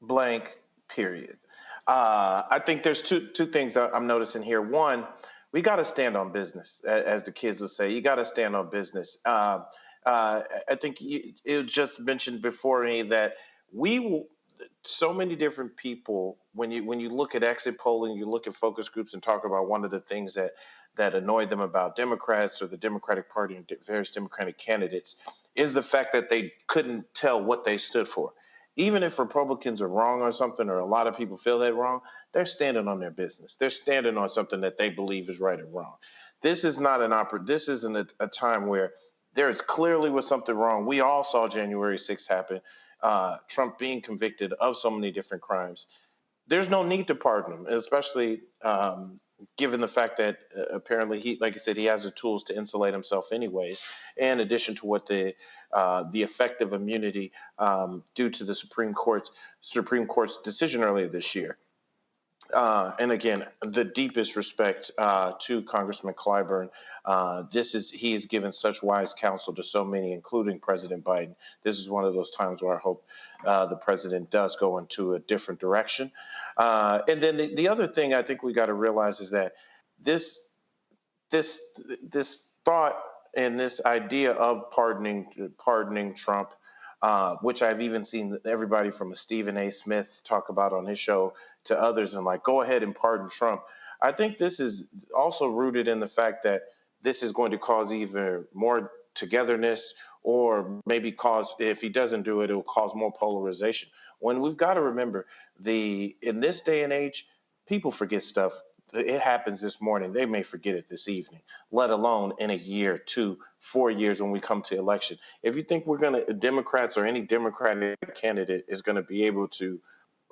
blank, period. I think there's two things that I'm noticing here. One, we got to stand on business, as the kids would say. You got to stand on business. I think it was just mentioned before me that so many different people, when you look at exit polling, you look at focus groups and talk about one of the things that annoyed them about Democrats or the Democratic Party and various Democratic candidates is the fact that they couldn't tell what they stood for. Even if Republicans are wrong on something, or a lot of people feel they're wrong, they're standing on their business. They're standing on something that they believe is right or wrong. This is not this isn't a time where there is clearly was something wrong. We all saw January 6th happen, Trump being convicted of so many different crimes. There's no need to pardon him, especially given the fact that apparently he, like I said, he has the tools to insulate himself anyways, in addition to what the effective immunity due to the Supreme Court's decision earlier this year. And again, the deepest respect to Congressman Clyburn. He has given such wise counsel to so many, including President Biden. This is one of those times where I hope the president does go into a different direction. And then the other thing I think we got to realize is that this thought and this idea of pardoning Trump, which I've even seen everybody from a Stephen A. Smith talk about on his show to others, and like, go ahead and pardon Trump. I think this is also rooted in the fact that this is going to cause even more togetherness, or maybe cause, if he doesn't do it, it will cause more polarization. When we've got to remember, in this day and age, people forget stuff. It happens this morning. They may forget it this evening, let alone in a year, 2, 4 years when we come to election. If you think Democrats or any Democratic candidate is going to be able to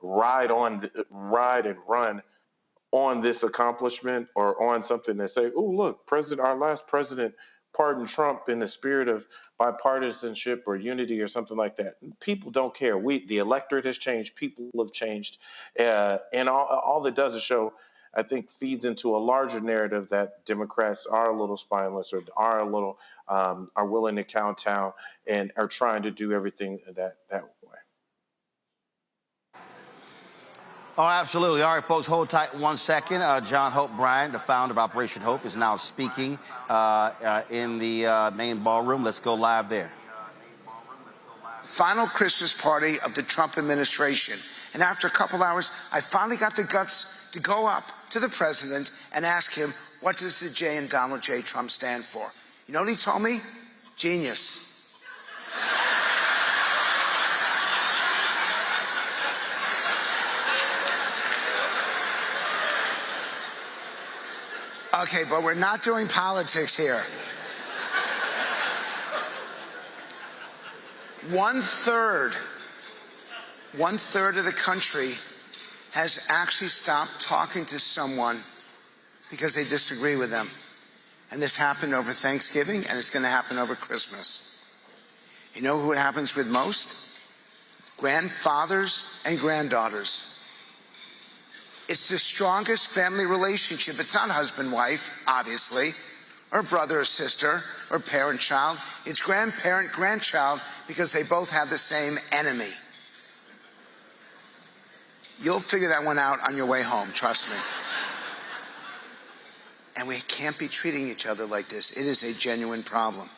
ride and run on this accomplishment, or on something that say, oh, look, our last president pardoned Trump in the spirit of bipartisanship or unity or something like that. People don't care. The electorate has changed. People have changed. And all that does is show, I think, feeds into a larger narrative that Democrats are a little spineless, or are willing to kowtow and are trying to do everything that way. Oh, absolutely. All right, folks, hold tight 1 second. John Hope Bryant, the founder of Operation Hope, is now speaking in the main ballroom. Let's go live there. Final Christmas party of the Trump administration. And after a couple hours, I finally got the guts to go up to the president and ask him, what does the J in Donald J. Trump stand for? You know what he told me? Genius. Okay, but we're not doing politics here. One third of the country has actually stopped talking to someone because they disagree with them. And this happened over Thanksgiving, and it's going to happen over Christmas. You know who it happens with most? Grandfathers and granddaughters. It's the strongest family relationship. It's not husband-wife, obviously, or brother or sister, or parent-child. It's grandparent-grandchild, because they both have the same enemy. You'll figure that one out on your way home, trust me. And we can't be treating each other like this. It is a genuine problem.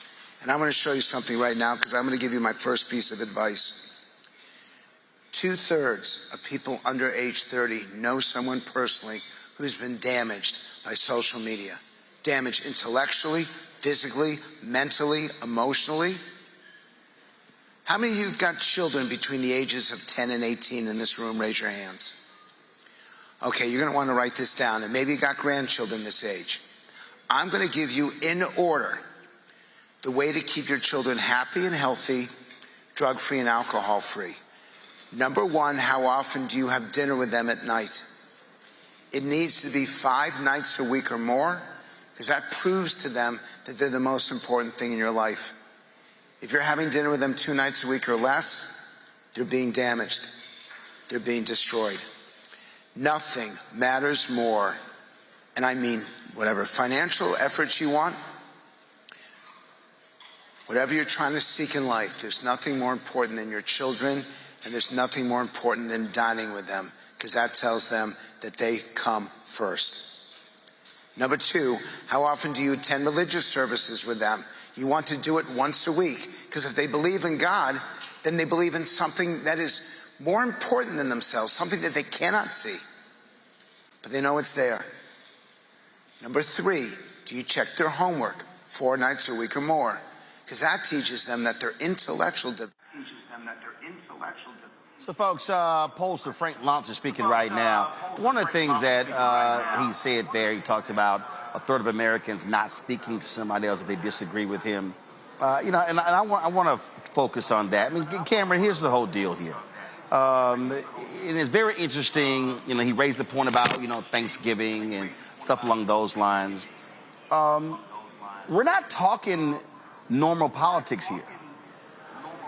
And I'm going to show you something right now, because I'm going to give you my first piece of advice. 2/3 of people under age 30 know someone personally who's been damaged by social media. Damaged intellectually, physically, mentally, emotionally. How many of you have got children between the ages of 10 and 18 in this room? Raise your hands. Okay, you're going to want to write this down, and maybe you got grandchildren this age. I'm going to give you, in order, the way to keep your children happy and healthy, drug-free and alcohol-free. Number 1, how often do you have dinner with them at night? It needs to be 5 nights a week or more, because that proves to them that they're the most important thing in your life. If you're having dinner with them 2 nights a week or less, they're being damaged. They're being destroyed. Nothing matters more, and I mean whatever financial efforts you want, whatever you're trying to seek in life, there's nothing more important than your children, and there's nothing more important than dining with them, because that tells them that they come first. Number 2, how often do you attend religious services with them? You want to do it once a week, because if they believe in God, then they believe in something that is more important than themselves, something that they cannot see, but they know it's there. Number 3, do you check their homework 4 nights a week or more? Because that teaches them that their intellectual So, folks, pollster Frank Luntz is speaking right now. One of the things that he said there, he talked about a third of Americans not speaking to somebody else if they disagree with him. And I want to focus on that. I mean, Cameron, here's the whole deal here. And it's very interesting. He raised the point about, Thanksgiving and stuff along those lines. We're not talking normal politics here.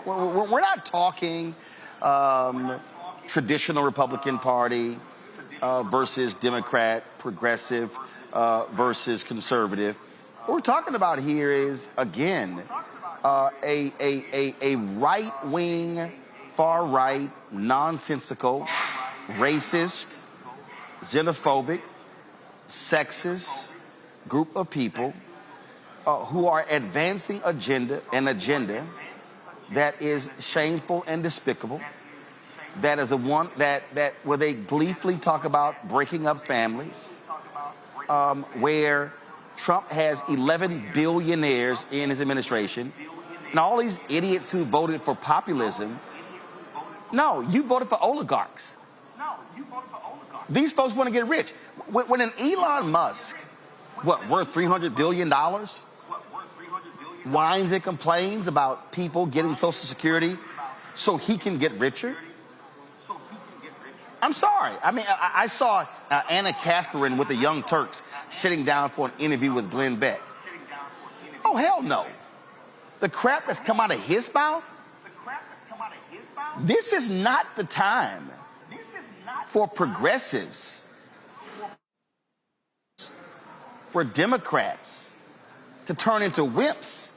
We're not talking traditional Republican Party versus Democrat, progressive versus conservative. What we're talking about here is, again, a right-wing, far-right, nonsensical, racist, xenophobic, sexist group of people who are advancing an agenda that is shameful and despicable, that is where they gleefully talk about breaking up families, where Trump has 11 billionaires in his administration, and all these idiots who voted for populism. No, you voted for oligarchs. These folks want to get rich. When an Elon Musk, worth $300 billion, whines and complains about people getting Social Security so he can get richer? I'm sorry. I mean, I saw Anna Kasparin with the Young Turks sitting down for an interview with Glenn Beck. Oh, hell no. The crap that's come out of his mouth? This is not the time for progressives, for Democrats to turn into wimps.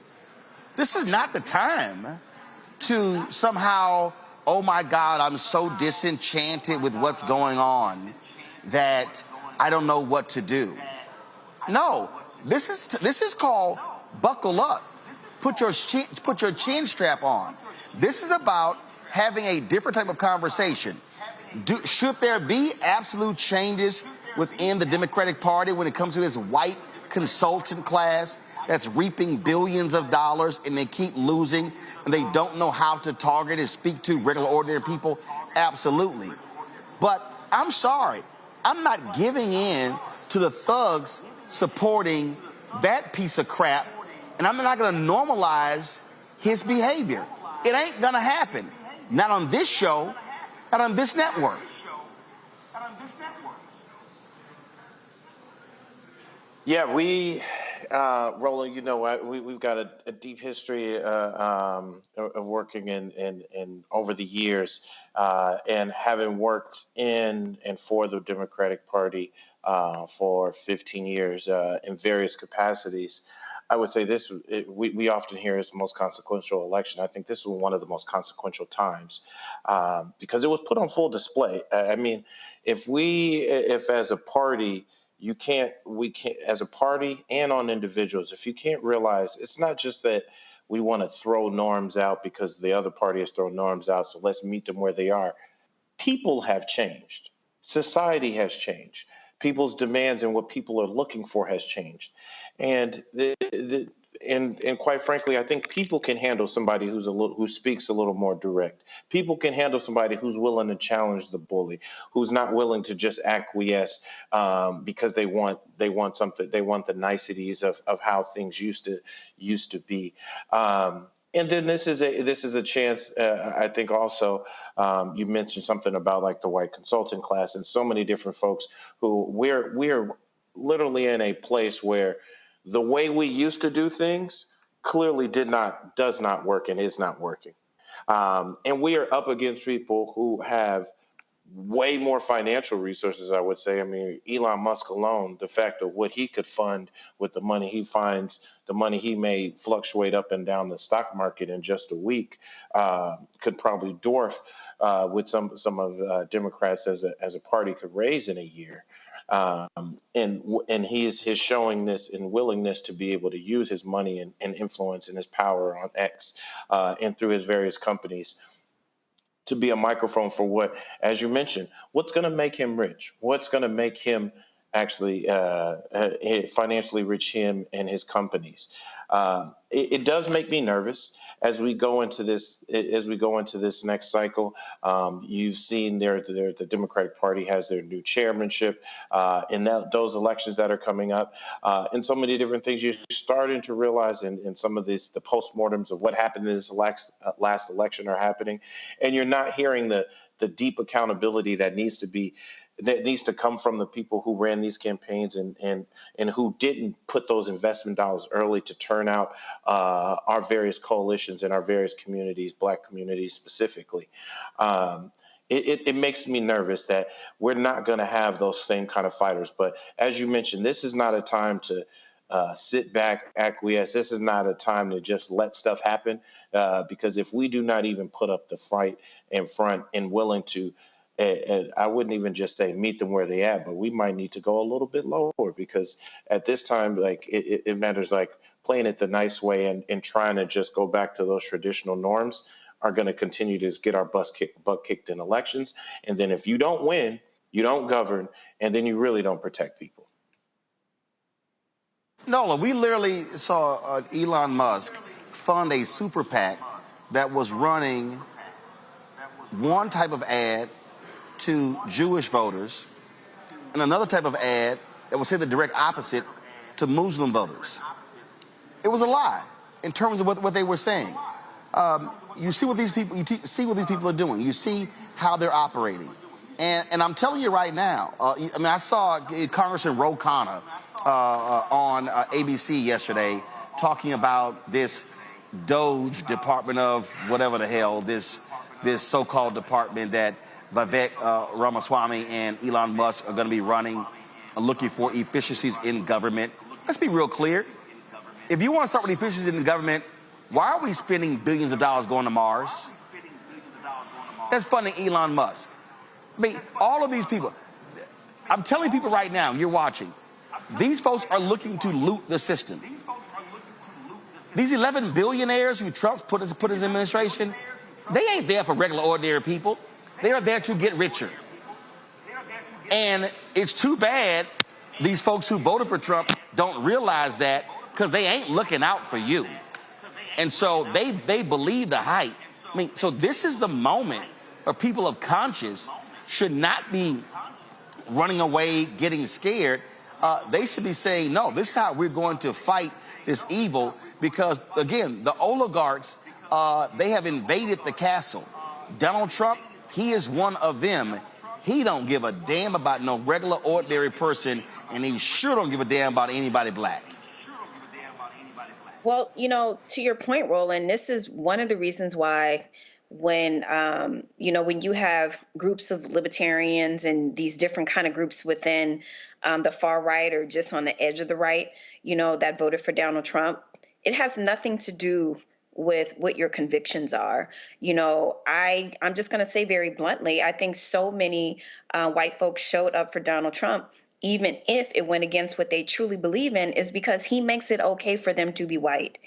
This is not the time to somehow, oh my God, I'm so disenchanted with what's going on that I don't know what to do. No, this is called buckle up. Put your chin strap on. This is about having a different type of conversation. Should there be absolute changes within the Democratic Party when it comes to this white consultant class that's reaping billions of dollars and they keep losing and they don't know how to target and speak to regular ordinary people? Absolutely. But I'm sorry, I'm not giving in to the thugs supporting that piece of crap, and I'm not going to normalize his behavior. It ain't going to happen. Not on this show, not on this network. Yeah, Roland, we've got a deep history of working in over the years and having worked in and for the Democratic Party for 15 years in various capacities. I would say we often hear it's the most consequential election. I think this was one of the most consequential times because it was put on full display. I mean, if as a party, we can't, as a party and on individuals, if you can't realize it's not just that we want to throw norms out because the other party has thrown norms out, so let's meet them where they are. People have changed. Society has changed. People's demands and what people are looking for has changed. And and quite frankly, I think people can handle somebody who speaks a little more direct. People can handle somebody who's willing to challenge the bully, who's not willing to just acquiesce because they want something. They want the niceties of how things used to be. And then this is a chance. I think also you mentioned something about like the white consultant class and so many different folks who we're literally in a place where the way we used to do things clearly does not work and is not working. And we are up against people who have way more financial resources, I would say. I mean, Elon Musk alone, the fact of what he could fund with the money he finds, the money he may fluctuate up and down the stock market in just a week, could probably dwarf what some of Democrats as a party could raise in a year. And he is showing this in willingness to be able to use his money and influence and his power on X and through his various companies to be a microphone for what, as you mentioned, what's going to make him rich? What's going to make him actually financially reach him and his companies. It does make me nervous as we go into this. As we go into this next cycle, you've seen the Democratic Party has their new chairmanship in those elections that are coming up, and so many different things. You're starting to realize in some of the postmortems of what happened in this last election are happening, and you're not hearing the deep accountability that needs to come from the people who ran these campaigns and who didn't put those investment dollars early to turn out our various coalitions in our various communities, Black communities specifically. It makes me nervous that we're not going to have those same kind of fighters. But as you mentioned, this is not a time to sit back, acquiesce. This is not a time to just let stuff happen, because if we do not even put up the fight in front and willing to, and I wouldn't even just say meet them where they at, but we might need to go a little bit lower, because at this time, like it matters, like playing it the nice way and trying to just go back to those traditional norms are going to continue to get our butt kicked in elections. And then if you don't win, you don't govern, and then you really don't protect people. Nola, we literally saw Elon Musk fund a super PAC that was running one type of ad to Jewish voters and another type of ad that would say the direct opposite to Muslim voters. It was a lie in terms of what they were saying. You see what these people are doing. You see how they're operating. And I'm telling you right now, I saw Congressman Ro Khanna on ABC yesterday talking about this Doge Department of whatever the hell, this so-called department that Vivek Ramaswamy and Elon Musk are going to be running, looking for efficiencies in government. Let's be real clear. If you want to start with efficiencies in the government, why are we spending billions of dollars going to Mars? That's funding Elon Musk. I mean, all of these people, I'm telling people right now, you're watching, these folks are looking to loot the system. These 11 billionaires who Trump's put his administration, they ain't there for regular, ordinary people. They are there to get richer. And it's too bad these folks who voted for Trump don't realize that, because they ain't looking out for you. And so they believe the hype. I mean, so this is the moment where people of conscience should not be running away, getting scared. They should be saying, no, this is how we're going to fight this evil, because, again, the oligarchs, they have invaded the castle. Donald Trump, he is one of them. He don't give a damn about no regular, ordinary person, and he sure don't give a damn about anybody black. Well, to your point, Roland, this is one of the reasons why when you have groups of libertarians and these different kind of groups within the far right or just on the edge of the right, that voted for Donald Trump, it has nothing to do with what your convictions are. I'm just going to say very bluntly, I think so many white folks showed up for Donald Trump, even if it went against what they truly believe in, is because he makes it okay for them to be white.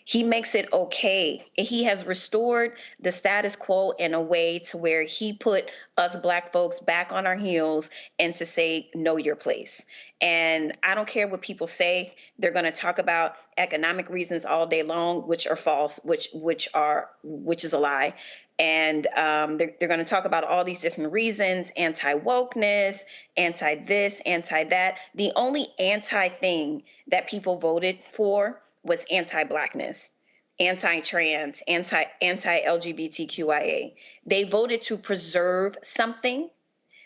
He makes it okay. He has restored the status quo in a way to where he put us black folks back on our heels and to say, know your place. And I don't care what people say. They're going to talk about economic reasons all day long, which are false, which is a lie. And they're going to talk about all these different reasons, anti-wokeness, anti-this, anti-that. The only anti-thing that people voted for was anti-blackness, anti-trans, anti-LGBTQIA. They voted to preserve something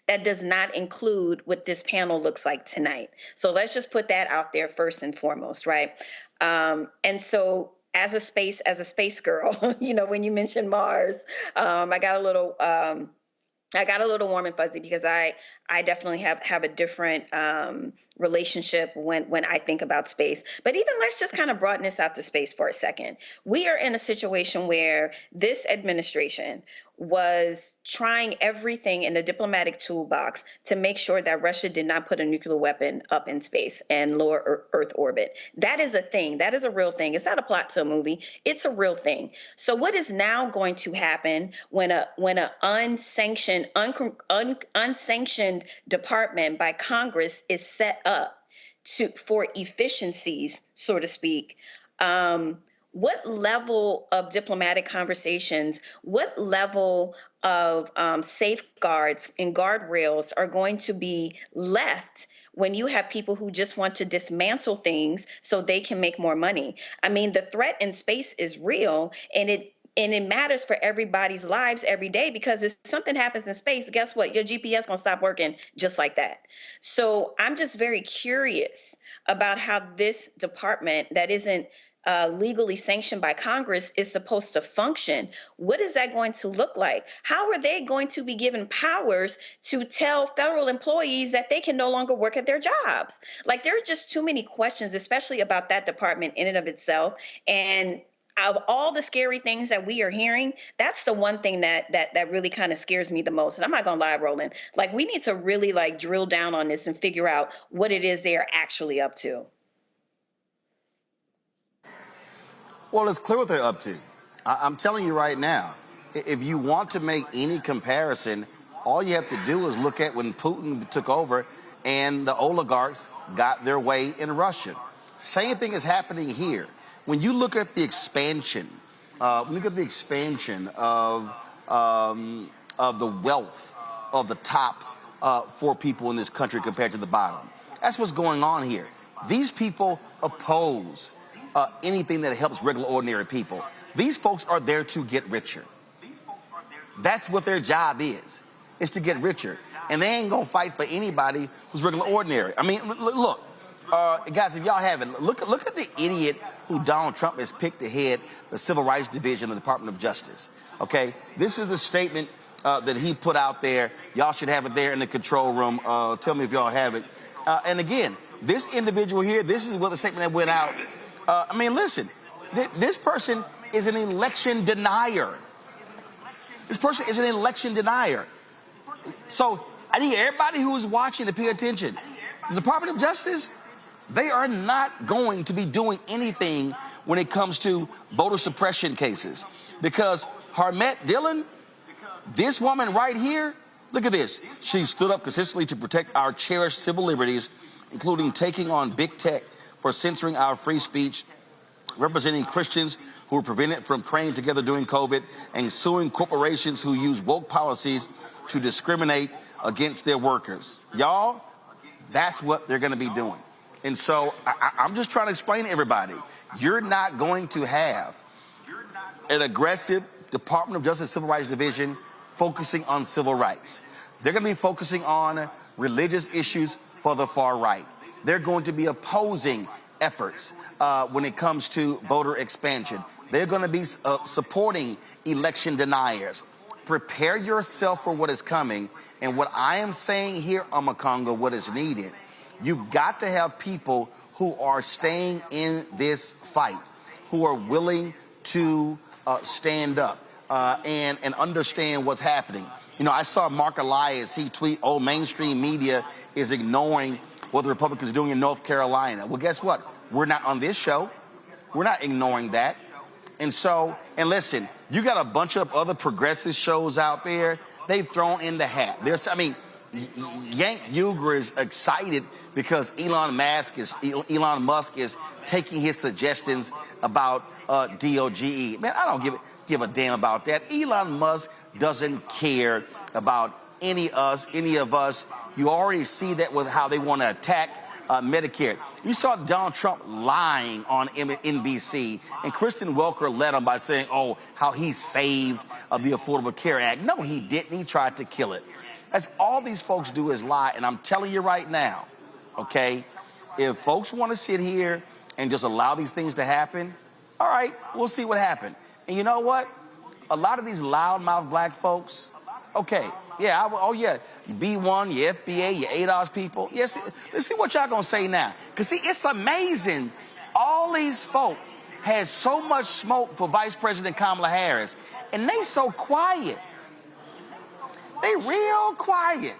that does not include what this panel looks like tonight. So let's just put that out there first and foremost, right? And so as a space girl, when you mentioned Mars, I got a little warm and fuzzy, because I definitely have a different relationship when I think about space. But even let's just kind of broaden this out to space for a second. We are in a situation where this administration was trying everything in the diplomatic toolbox to make sure that Russia did not put a nuclear weapon up in space and lower Earth orbit. That is a thing. That is a real thing. It's not a plot to a movie. It's a real thing. So what is now going to happen when an unsanctioned mentioned department by Congress is set up for efficiencies, so to speak, what level of diplomatic conversations, what level of safeguards and guardrails are going to be left when you have people who just want to dismantle things so they can make more money? I mean, the threat in space is real, and it matters for everybody's lives every day, because if something happens in space, guess what? Your GPS gonna stop working just like that. So I'm just very curious about how this department that isn't legally sanctioned by Congress is supposed to function. What is that going to look like? How are they going to be given powers to tell federal employees that they can no longer work at their jobs? Like, there are just too many questions, especially about that department in and of itself. And of all the scary things that we are hearing, that's the one thing that really kind of scares me the most. And I'm not gonna lie, Roland, like, we need to really drill down on this and figure out what it is they are actually up to. Well, it's clear what they're up to. I'm telling you right now, if you want to make any comparison, all you have to do is look at when Putin took over and the oligarchs got their way in Russia. Same thing is happening here. When you look at the expansion, of the wealth of the top 4 people in this country compared to the bottom, that's what's going on here. These people oppose anything that helps regular, ordinary people. These folks are there to get richer. That's what their job is to get richer. And they ain't gonna fight for anybody who's regular, ordinary. I mean, look, guys, if y'all haven't, look at the idiot who Donald Trump has picked to head the Civil Rights Division of the Department of Justice. Okay, this is the statement that he put out there. Y'all should have it there in the control room. Tell me if y'all have it. And again, this individual here, this is what the statement that went out. I mean, listen, this person is an election denier. This person is an election denier. So I need everybody who is watching to pay attention. The Department of Justice, they are not going to be doing anything when it comes to voter suppression cases. Because Harmet Dillon, this woman right here, look at this. She stood up consistently to protect our cherished civil liberties, including taking on big tech for censoring our free speech, representing Christians who were prevented from praying together during COVID, and suing corporations who use woke policies to discriminate against their workers. Y'all, that's what they're going to be doing. And so I'm just trying to explain to everybody, you're not going to have an aggressive Department of Justice Civil Rights Division focusing on civil rights. They're going to be focusing on religious issues for the far right. They're going to be opposing efforts when it comes to voter expansion. They're going to be supporting election deniers. Prepare yourself for what is coming. And what I am saying here, Amakonga, what is needed, you've got to have people who are staying in this fight, who are willing to stand up and understand what's happening. You know, I saw Mark Elias, he tweet, mainstream media is ignoring what the Republicans are doing in North Carolina. Well, guess what? We're not on this show. We're not ignoring that. And so, and listen, you got a bunch of other progressive shows out there. They've thrown in the hat. Yank Uger is excited because Elon Musk is taking his suggestions about DOGE. Man, I don't give a damn about that. Elon Musk doesn't care about any of us. You already see that with how they want to attack Medicare. You saw Donald Trump lying on NBC, and Kristen Welker led him by saying, oh, how he saved the Affordable Care Act. No, he didn't. He tried to kill it. That's all these folks do is lie. And I'm telling you right now, okay, if folks want to sit here and just allow these things to happen, all right, we'll see what happens. And you know what? A lot of these loudmouth black folks, okay, yeah, B1, your FBA, your ADOS people. Yes, let's see what y'all gonna say now. Because see, it's amazing. All these folk has so much smoke for Vice President Kamala Harris, and they so quiet. They real quiet.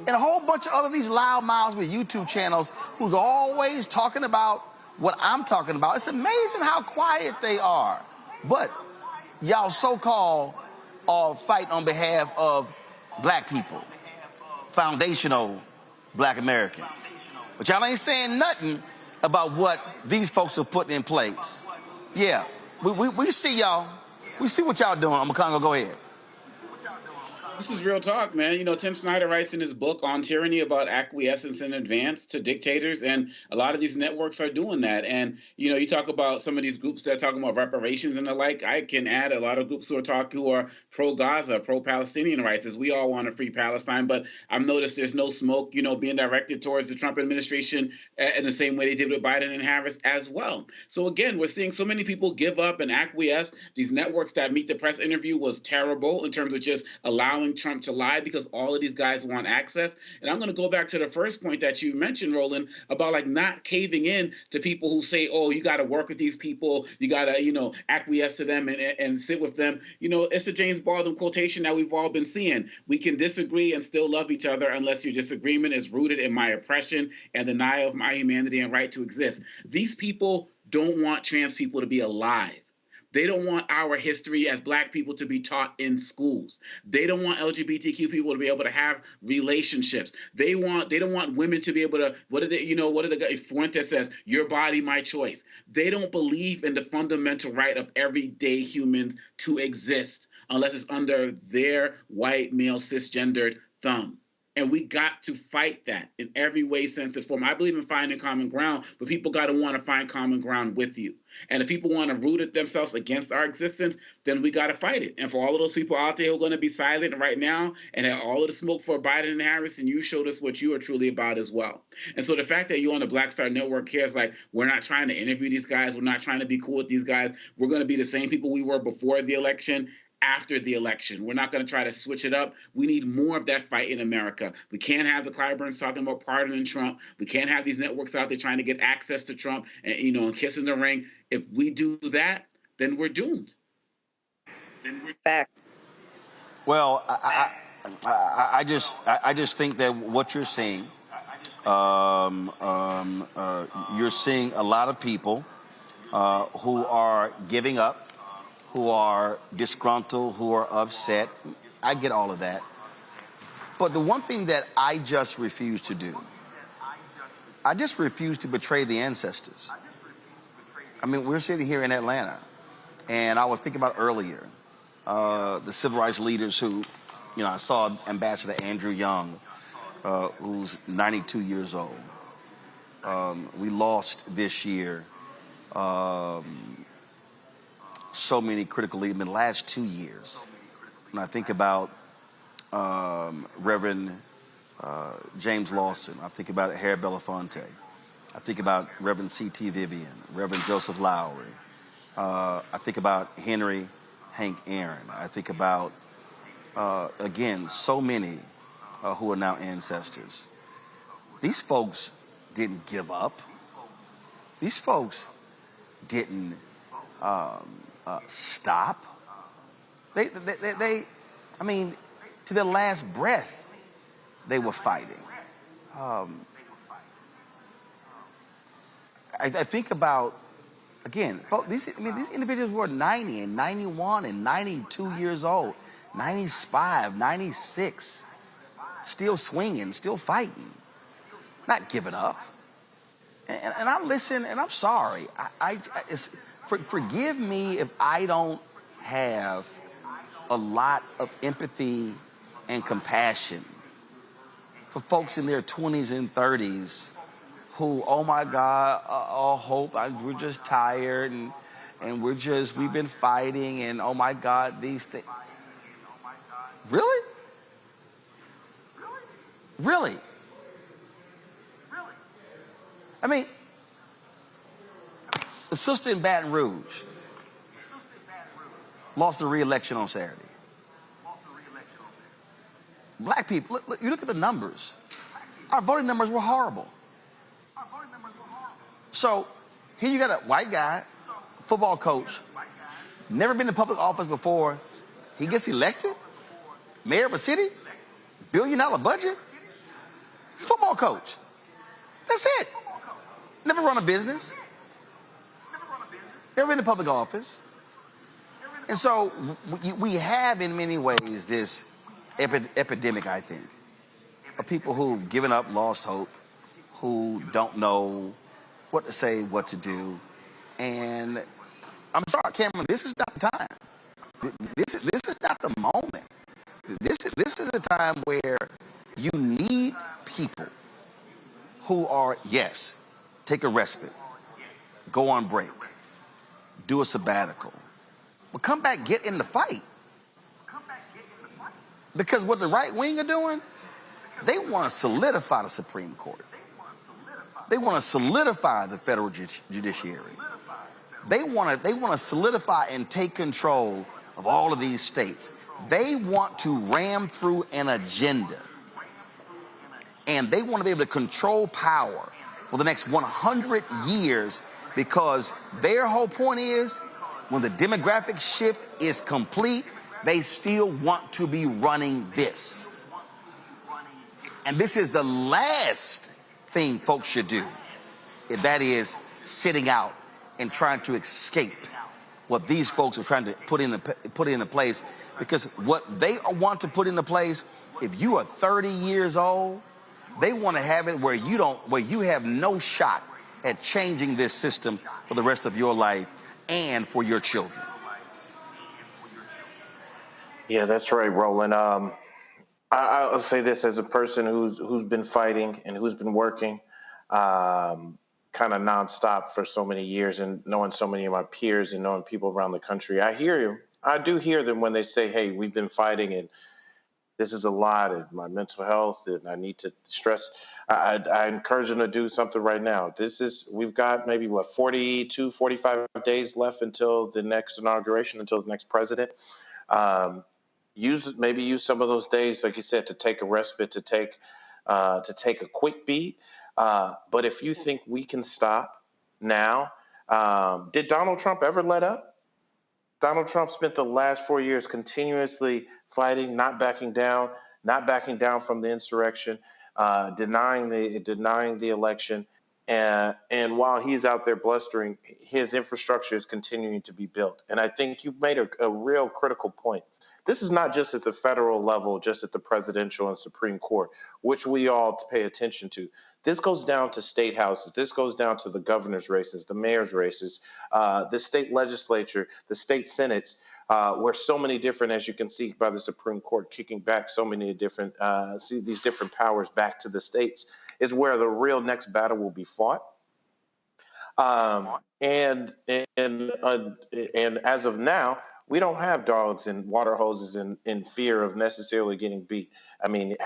And a whole bunch of other these loud mouths with YouTube channels who's always talking about what I'm talking about. It's amazing how quiet they are. But y'all so-called fight on behalf of black people. foundational black Americans. But y'all ain't saying nothing about what these folks are putting in place. Yeah, we see y'all. We see what y'all doing. I'm gonna go ahead. This is real talk, man. You know, Tim Snyder writes in his book on tyranny about acquiescence in advance to dictators, and a lot of these networks are doing that. And, you know, you talk about some of these groups that are talking about reparations and the like. I can add a lot of groups who are pro-Gaza, pro-Palestinian rights, as we all want to free Palestine. But I've noticed there's no smoke, you know, being directed towards the Trump administration in the same way they did with Biden and Harris as well. So, again, we're seeing so many people give up and acquiesce. These networks that Meet the Press interview was terrible in terms of just allowing Trump to lie because all of these guys want access. And I'm going to go back to the first point that you mentioned, Roland, about like not caving in to people who say, oh, you got to work with these people. You got to, you know, acquiesce to them and sit with them. You know, it's a James Baldwin quotation that we've all been seeing. We can disagree and still love each other unless your disagreement is rooted in my oppression and denial of my humanity and right to exist. These people don't want trans people to be alive. They don't want our history as black people to be taught in schools. They don't want LGBTQ people to be able to have relationships. They don't want women to be able to, what are the Fuentes says, your body, my choice. They don't believe in the fundamental right of everyday humans to exist unless it's under their white male cisgendered thumb. And we got to fight that in every way, sense, and form. I believe in finding common ground, but people got to want to find common ground with you. And if people want to root it themselves against our existence, then we got to fight it. And for all of those people out there who are going to be silent right now and have all of the smoke for Biden and Harris, and you showed us what you are truly about as well. And so the fact that you on the Black Star Network cares, like, we're not trying to interview these guys. We're not trying to be cool with these guys. We're going to be the same people we were before the election. After the election, we're not going to try to switch it up. We need more of that fight in America. We can't have the Clyburns talking about pardoning Trump. We can't have these networks out there trying to get access to Trump and, you know, and kissing the ring. If we do that, then we're doomed. Facts. Well, I just think that what you're seeing, you're seeing a lot of people who are giving up, who are disgruntled, who are upset. I get all of that. But the one thing that I just refuse to do, I just refuse to betray the ancestors. I mean, we're sitting here in Atlanta, and I was thinking about earlier, the civil rights leaders who, you know, I saw Ambassador Andrew Young, who's 92 years old. We lost this year so many critical leaders in the last 2 years. When I think about Reverend James Lawson, I think about Harry Belafonte, I think about Reverend C.T. Vivian, Reverend Joseph Lowry, I think about Henry Hank Aaron, I think about, again, so many who are now ancestors. These folks didn't give up. These folks didn't stop. They, I mean, to their last breath, they were fighting. I think about, again, these individuals were 90 and 91 and 92 years old, 95, 96, still swinging, still fighting, not giving up. And I listen, and I'm sorry. Forgive me if I don't have a lot of empathy and compassion for folks in their 20s and 30s who, oh my God, all hope, we're just tired and we've been fighting and oh my God, these things. Really? Really? I mean, the sister in Baton Rouge lost the re-election on Saturday. Black people, you look at the numbers. Our voting numbers were horrible. So here you got a white guy, football coach, never been in public office before. He gets elected, mayor of a city, $1 billion budget, football coach. That's it. Never run a business. Never been in public office. And so we have in many ways this epidemic, I think, of people who've given up, lost hope, who don't know what to say, what to do. And I'm sorry, Cameron, this is not the time. This is not the moment. This is a time where you need people who are, yes, take a respite, go on break, do a sabbatical, but come back, get in the fight. Because what the right wing are doing, they want to solidify the Supreme Court. They want to solidify the federal judiciary. They want to solidify and take control of all of these states. They want to ram through an agenda. And they want to be able to control power for the next 100 years, because their whole point is when the demographic shift is complete, they still want to be running this. And this is the last thing folks should do, if that is sitting out and trying to escape what these folks are trying to put into place. Because what they want to put into place, if you are 30 years old, they want to have it where you have no shot at changing this system for the rest of your life and for your children. Yeah, that's right, Roland. I'll say this as a person who's been fighting and who's been working kind of nonstop for so many years, and knowing so many of my peers and knowing people around the country. I hear you. I do hear them when they say, hey, we've been fighting and this is a lot, and my mental health, and I need to stress. I encourage them to do something right now. We've got maybe 42, 45 days left until the next inauguration, until the next president. Use some of those days, like you said, to take a respite, to take a quick beat. But if you think we can stop now, did Donald Trump ever let up? Donald Trump spent the last 4 years continuously fighting, not backing down from the insurrection, denying the election. And while he's out there blustering, his infrastructure is continuing to be built. And I think you made a real critical point. This is not just at the federal level, just at the presidential and Supreme Court, which we all pay attention to. This goes down to state houses. This goes down to the governor's races, the mayor's races, the state legislature, the state senates, where so many different, as you can see by the Supreme Court, kicking back so many different, these different powers back to the states, is where the real next battle will be fought. And as of now, we don't have dogs and water hoses in fear of necessarily getting beat. I mean,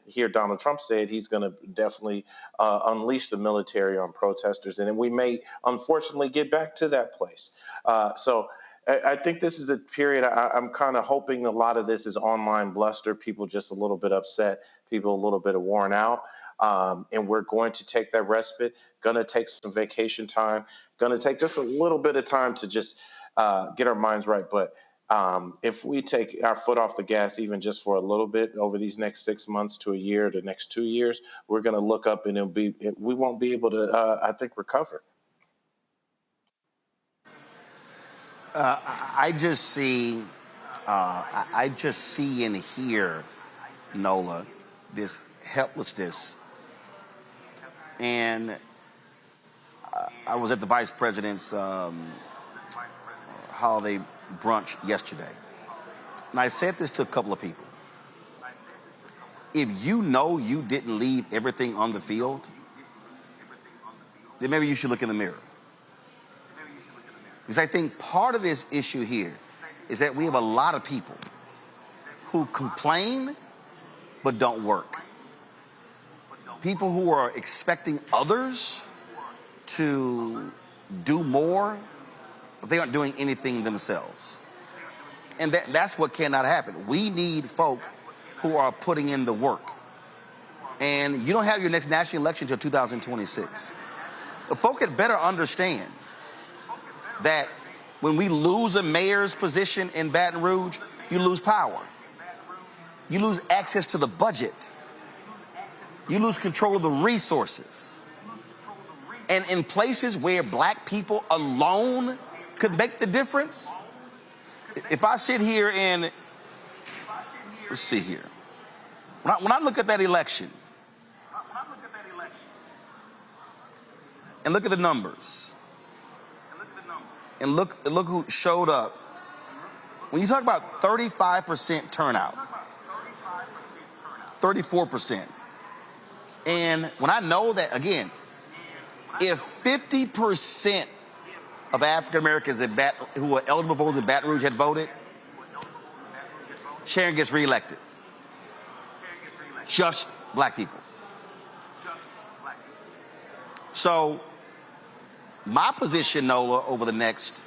hear Donald Trump say it, he's going to definitely unleash the military on protesters. And we may, unfortunately, get back to that place. So I think this is a period, I'm kind of hoping a lot of this is online bluster, people just a little bit upset, people a little bit worn out. And we're going to take that respite, going to take some vacation time, going to take just a little bit of time to just get our minds right. But if we take our foot off the gas, even just for a little bit over these next 6 months to a year, the next 2 years, we're going to look up and we won't be able to, I think, recover. I just see and hear, Nola, this helplessness. And I was at the vice president's holiday brunch yesterday, and I said this to a couple of people. If you know you didn't leave everything on the field, then maybe you should look in the mirror. Because I think part of this issue here is that we have a lot of people who complain but don't work. People who are expecting others to do more, but they aren't doing anything themselves. And that's what cannot happen. We need folk who are putting in the work. And you don't have your next national election until 2026. But folk had better understand that when we lose a mayor's position in Baton Rouge, you lose power. You lose access to the budget. You lose control of the resources. And in places where black people alone could make the difference, if I sit here and, let's see here. When I look at that election, and look at the numbers. And look who showed up. When you talk about 35% turnout, 34%. And when I know that, again, if 50% of African Americans who were eligible voters in Baton Rouge had voted, Sharon gets reelected. Just black people. So my position, Nola, over the next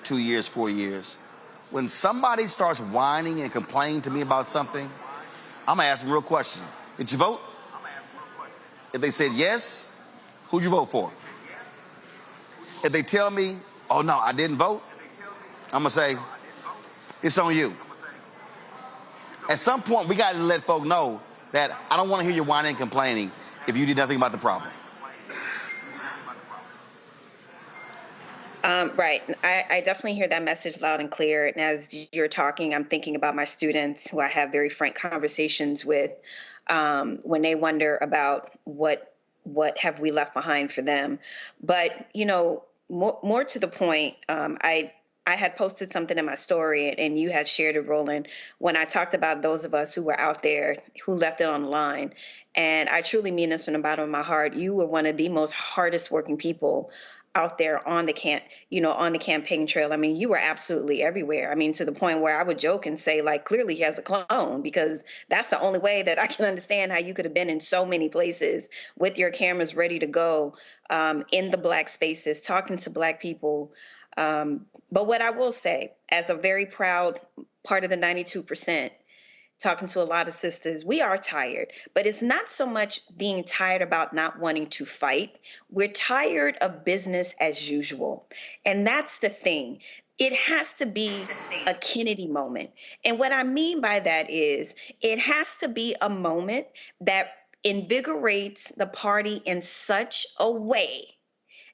2 years, 4 years, when somebody starts whining and complaining to me about something, I'm gonna ask them a real question. Did you vote? If they said yes, who'd you vote for? If they tell me, oh no, I didn't vote, I'm gonna say, it's on you. At some point, we gotta let folk know that I don't wanna hear you whining and complaining if you did nothing about the problem. Right. I definitely hear that message loud and clear. And as you're talking, I'm thinking about my students who I have very frank conversations with when they wonder about what have we left behind for them. But, you know, more to the point, I had posted something in my story and you had shared it, Roland, when I talked about those of us who were out there who left it on the line. And I truly mean this from the bottom of my heart. You were one of the most hardest working people out there on the campaign trail. I mean, you were absolutely everywhere. I mean, to the point where I would joke and say, like, clearly he has a clone, because that's the only way that I can understand how you could have been in so many places with your cameras ready to go, in the black spaces, talking to black people. But what I will say, as a very proud part of the 92%, talking to a lot of sisters, we are tired, but it's not so much being tired about not wanting to fight. We're tired of business as usual. And that's the thing. It has to be a Kennedy moment. And what I mean by that is it has to be a moment that invigorates the party in such a way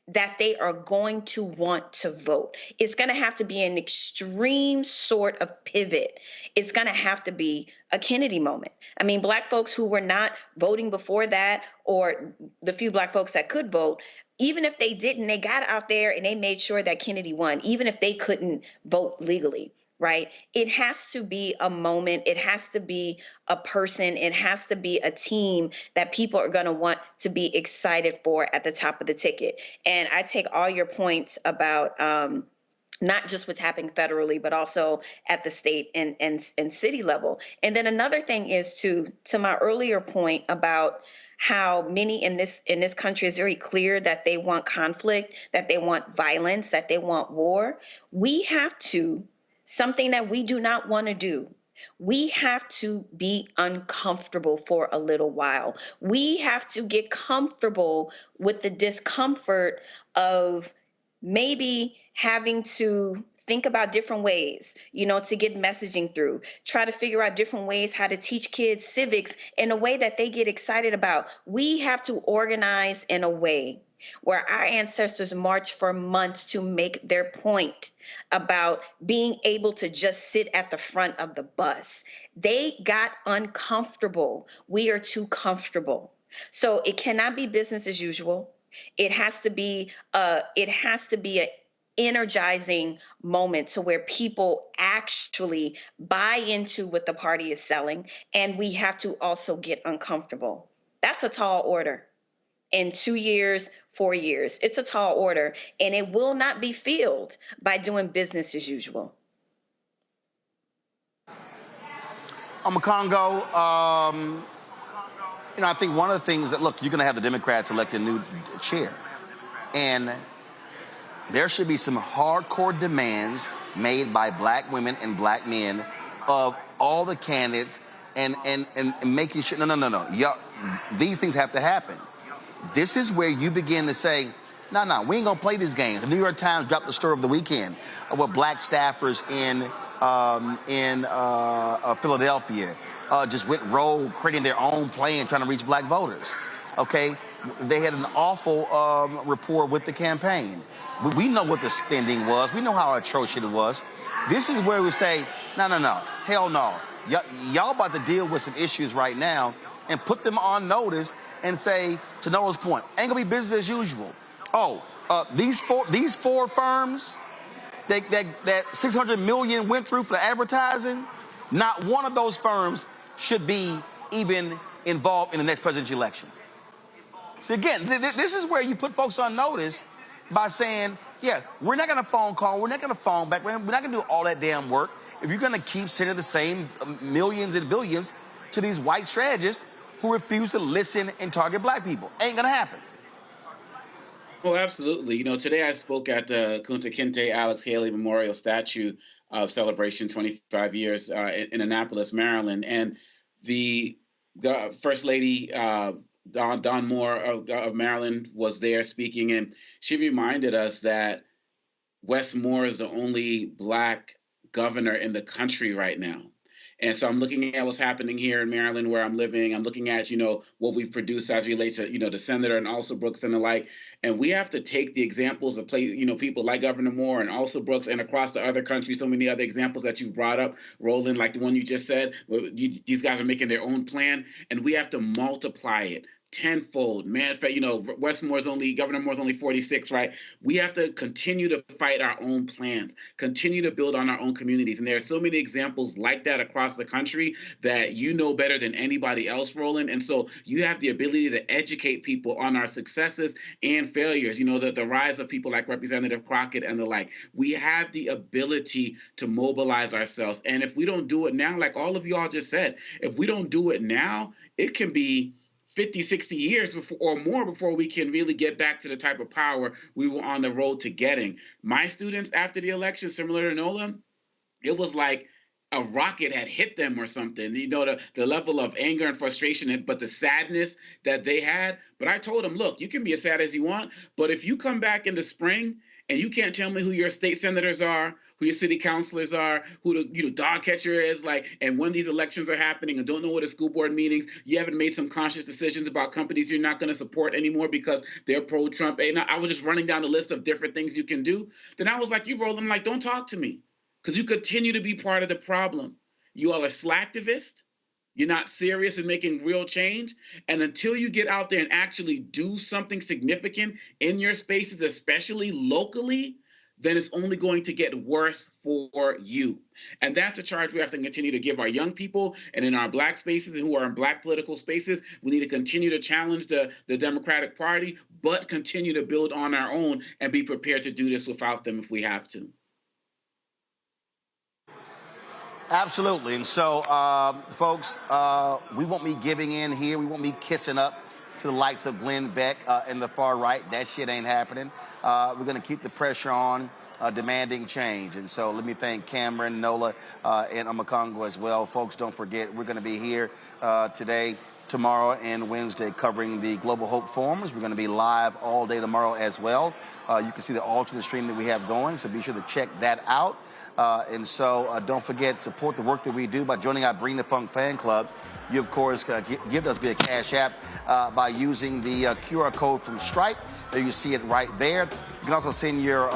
that they are going to want to vote. It's going to have to be an extreme sort of pivot. It's going to have to be a Kennedy moment. I mean, black folks who were not voting before that, or the few black folks that could vote, even if they didn't, they got out there and they made sure that Kennedy won, even if they couldn't vote legally. Right? It has to be a moment. It has to be a person. It has to be a team that people are going to want to be excited for at the top of the ticket. And I take all your points about not just what's happening federally, but also at the state and city level. And then another thing is to my earlier point about how many in this country is very clear that they want conflict, that they want violence, that they want war. We have to. Something that we do not want to do. We have to be uncomfortable for a little while. We have to get comfortable with the discomfort of maybe having to think about different ways, to get messaging through, try to figure out different ways how to teach kids civics in a way that they get excited about. We have to organize in a way where our ancestors marched for months to make their point about being able to just sit at the front of the bus. They got uncomfortable. We are too comfortable. So it cannot be business as usual. It has to be an energizing moment to where people actually buy into what the party is selling. And we have to also get uncomfortable. That's a tall order. In 2 years, 4 years. It's a tall order, and it will not be filled by doing business as usual. Congo, I think one of the things that, look, you're going to have the Democrats elect a new chair, and there should be some hardcore demands made by black women and black men of all the candidates and making sure, no. These things have to happen. This is where you begin to say, no, we ain't gonna play these games. The New York Times dropped the story of the weekend of what black staffers in Philadelphia just went rogue, creating their own plan, trying to reach black voters. Okay, they had an awful rapport with the campaign. We know what the spending was. We know how atrocious it was. This is where we say, no, hell no. Y'all about to deal with some issues right now and put them on notice and say, to Noah's point, ain't gonna be business as usual. These four firms that 600 million went through for the advertising, not one of those firms should be even involved in the next presidential election. So again, this is where you put folks on notice by saying, yeah, we're not gonna phone call, we're not gonna phone back, we're not gonna do all that damn work if you're gonna keep sending the same millions and billions to these white strategists who refuse to listen and target black people. Ain't gonna happen. Oh, absolutely. You know, today I spoke at the Kunta Kinte Alex Haley Memorial Statue of Celebration 25 years in Annapolis, Maryland. And the First Lady, Don Moore of Maryland, was there speaking. And she reminded us that Wes Moore is the only black governor in the country right now. And so I'm looking at what's happening here in Maryland, where I'm living. I'm looking at, what we've produced as it relates to, the senator and also Brooks and the like. And we have to take the examples of people like Governor Moore and also Brooks, and across the other country, so many other examples that you brought up, Roland, like the one you just said. These guys are making their own plan, and we have to multiply it tenfold. Man, Governor Moore's only 46, right? We have to continue to fight our own plans, continue to build on our own communities. And there are so many examples like that across the country that you know better than anybody else, Roland. And so you have the ability to educate people on our successes and failures, the rise of people like Representative Crockett and the like. We have the ability to mobilize ourselves. And if we don't do it now, like all of y'all just said, if we don't do it now, it can be 50, 60 years or more before we can really get back to the type of power we were on the road to getting. My students after the election, similar to Nola, it was like a rocket had hit them or something, the level of anger and frustration, but the sadness that they had. But I told them, look, you can be as sad as you want, but if you come back in the spring and you can't tell me who your state senators are, who your city councilors are, who the dog catcher is, and when these elections are happening and don't know what the school board meetings, you haven't made some conscious decisions about companies you're not going to support anymore because they're pro-Trump. And I was just running down the list of different things you can do. Then I was like, you roll them, don't talk to me, because you continue to be part of the problem. You all are slacktivists. You're not serious in making real change. And until you get out there and actually do something significant in your spaces, especially locally, then it's only going to get worse for you. And that's a charge we have to continue to give our young people, and in our black spaces and who are in black political spaces. We need to continue to challenge the Democratic Party, but continue to build on our own and be prepared to do this without them if we have to. Absolutely. And so, folks, we won't be giving in here. We won't be kissing up to the likes of Glenn Beck and the far right. That shit ain't happening. We're going to keep the pressure on, demanding change. And so let me thank Cameron, Nola, and Amakongo as well. Folks, don't forget, we're going to be here today, tomorrow, and Wednesday covering the Global Hope Forums. We're going to be live all day tomorrow as well. You can see the alternate stream that we have going, so be sure to check that out. And so don't forget, support the work that we do by joining our Bring the Funk fan club. You, of course, give us via Cash App by using the QR code from Stripe. There you see it right there. You can also send your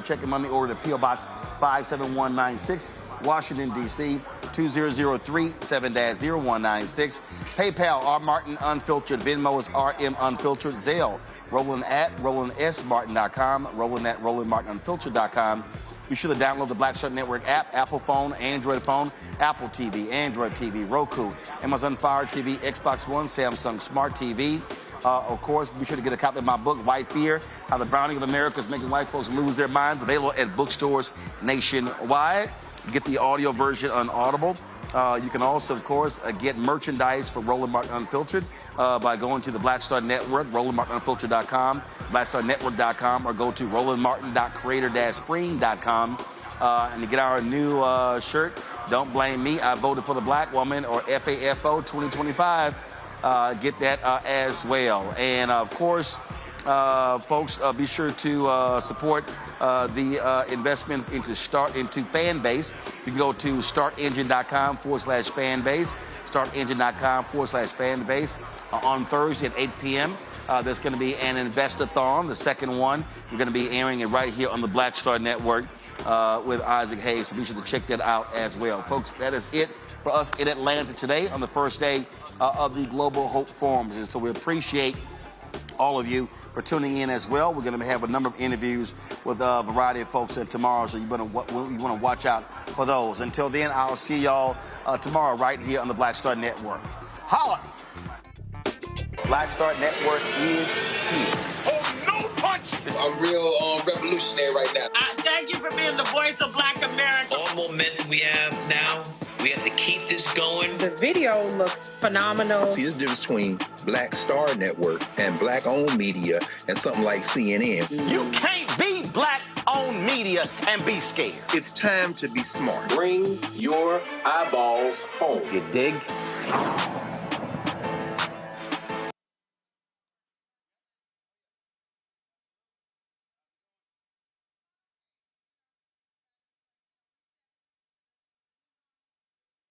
check and money order to P.O. Box 57196, Washington, D.C. 2003 7-0196. PayPal, R. Martin Unfiltered. Venmo is RM Unfiltered. Zelle, Roland at RolandSMartin.com, Roland at RolandMartinUnfiltered.com. Be sure to download the Black Start Network app, Apple phone, Android phone, Apple TV, Android TV, Roku, Amazon Fire TV, Xbox One, Samsung Smart TV. Of course, be sure to get a copy of my book, White Fear, How the Browning of America is Making White Folks Lose Their Minds, available at bookstores nationwide. Get the audio version on Audible. You can also, of course, get merchandise for Roland Martin Unfiltered by going to the Black Star Network, RolandMartinUnfiltered.com, BlackStarNetwork.com, or go to RolandMartin.creator-spring.com. And to get our new shirt, Don't Blame Me, I Voted for the Black Woman, or FAFO 2025, get that as well. And, of course, folks, be sure to support the investment into Fanbase. You can go to StartEngine.com/Fanbase, StartEngine.com/Fanbase. On Thursday at 8 p.m., there's going to be an Investathon, the second one. We're going to be airing it right here on the Black Star Network with Isaac Hayes. So be sure to check that out as well. Folks, that is it for us in Atlanta today on the first day of the Global Hope Forums. And so we appreciate all of you for tuning in as well. We're going to have a number of interviews with a variety of folks tomorrow, so you want to watch out for those. Until then, I'll see y'all tomorrow right here on the Black Star Network. Holla! Black Star Network is here. Oh, no punch! I'm real revolutionary right now. Thank you for being the voice of Black America. All momentum we have now, we have to keep this going. The video looks phenomenal. See, there's a difference between Black Star Network and black-owned media and something like CNN. You can't be black-owned media and be scared. It's time to be smart. Bring your eyeballs home. You dig?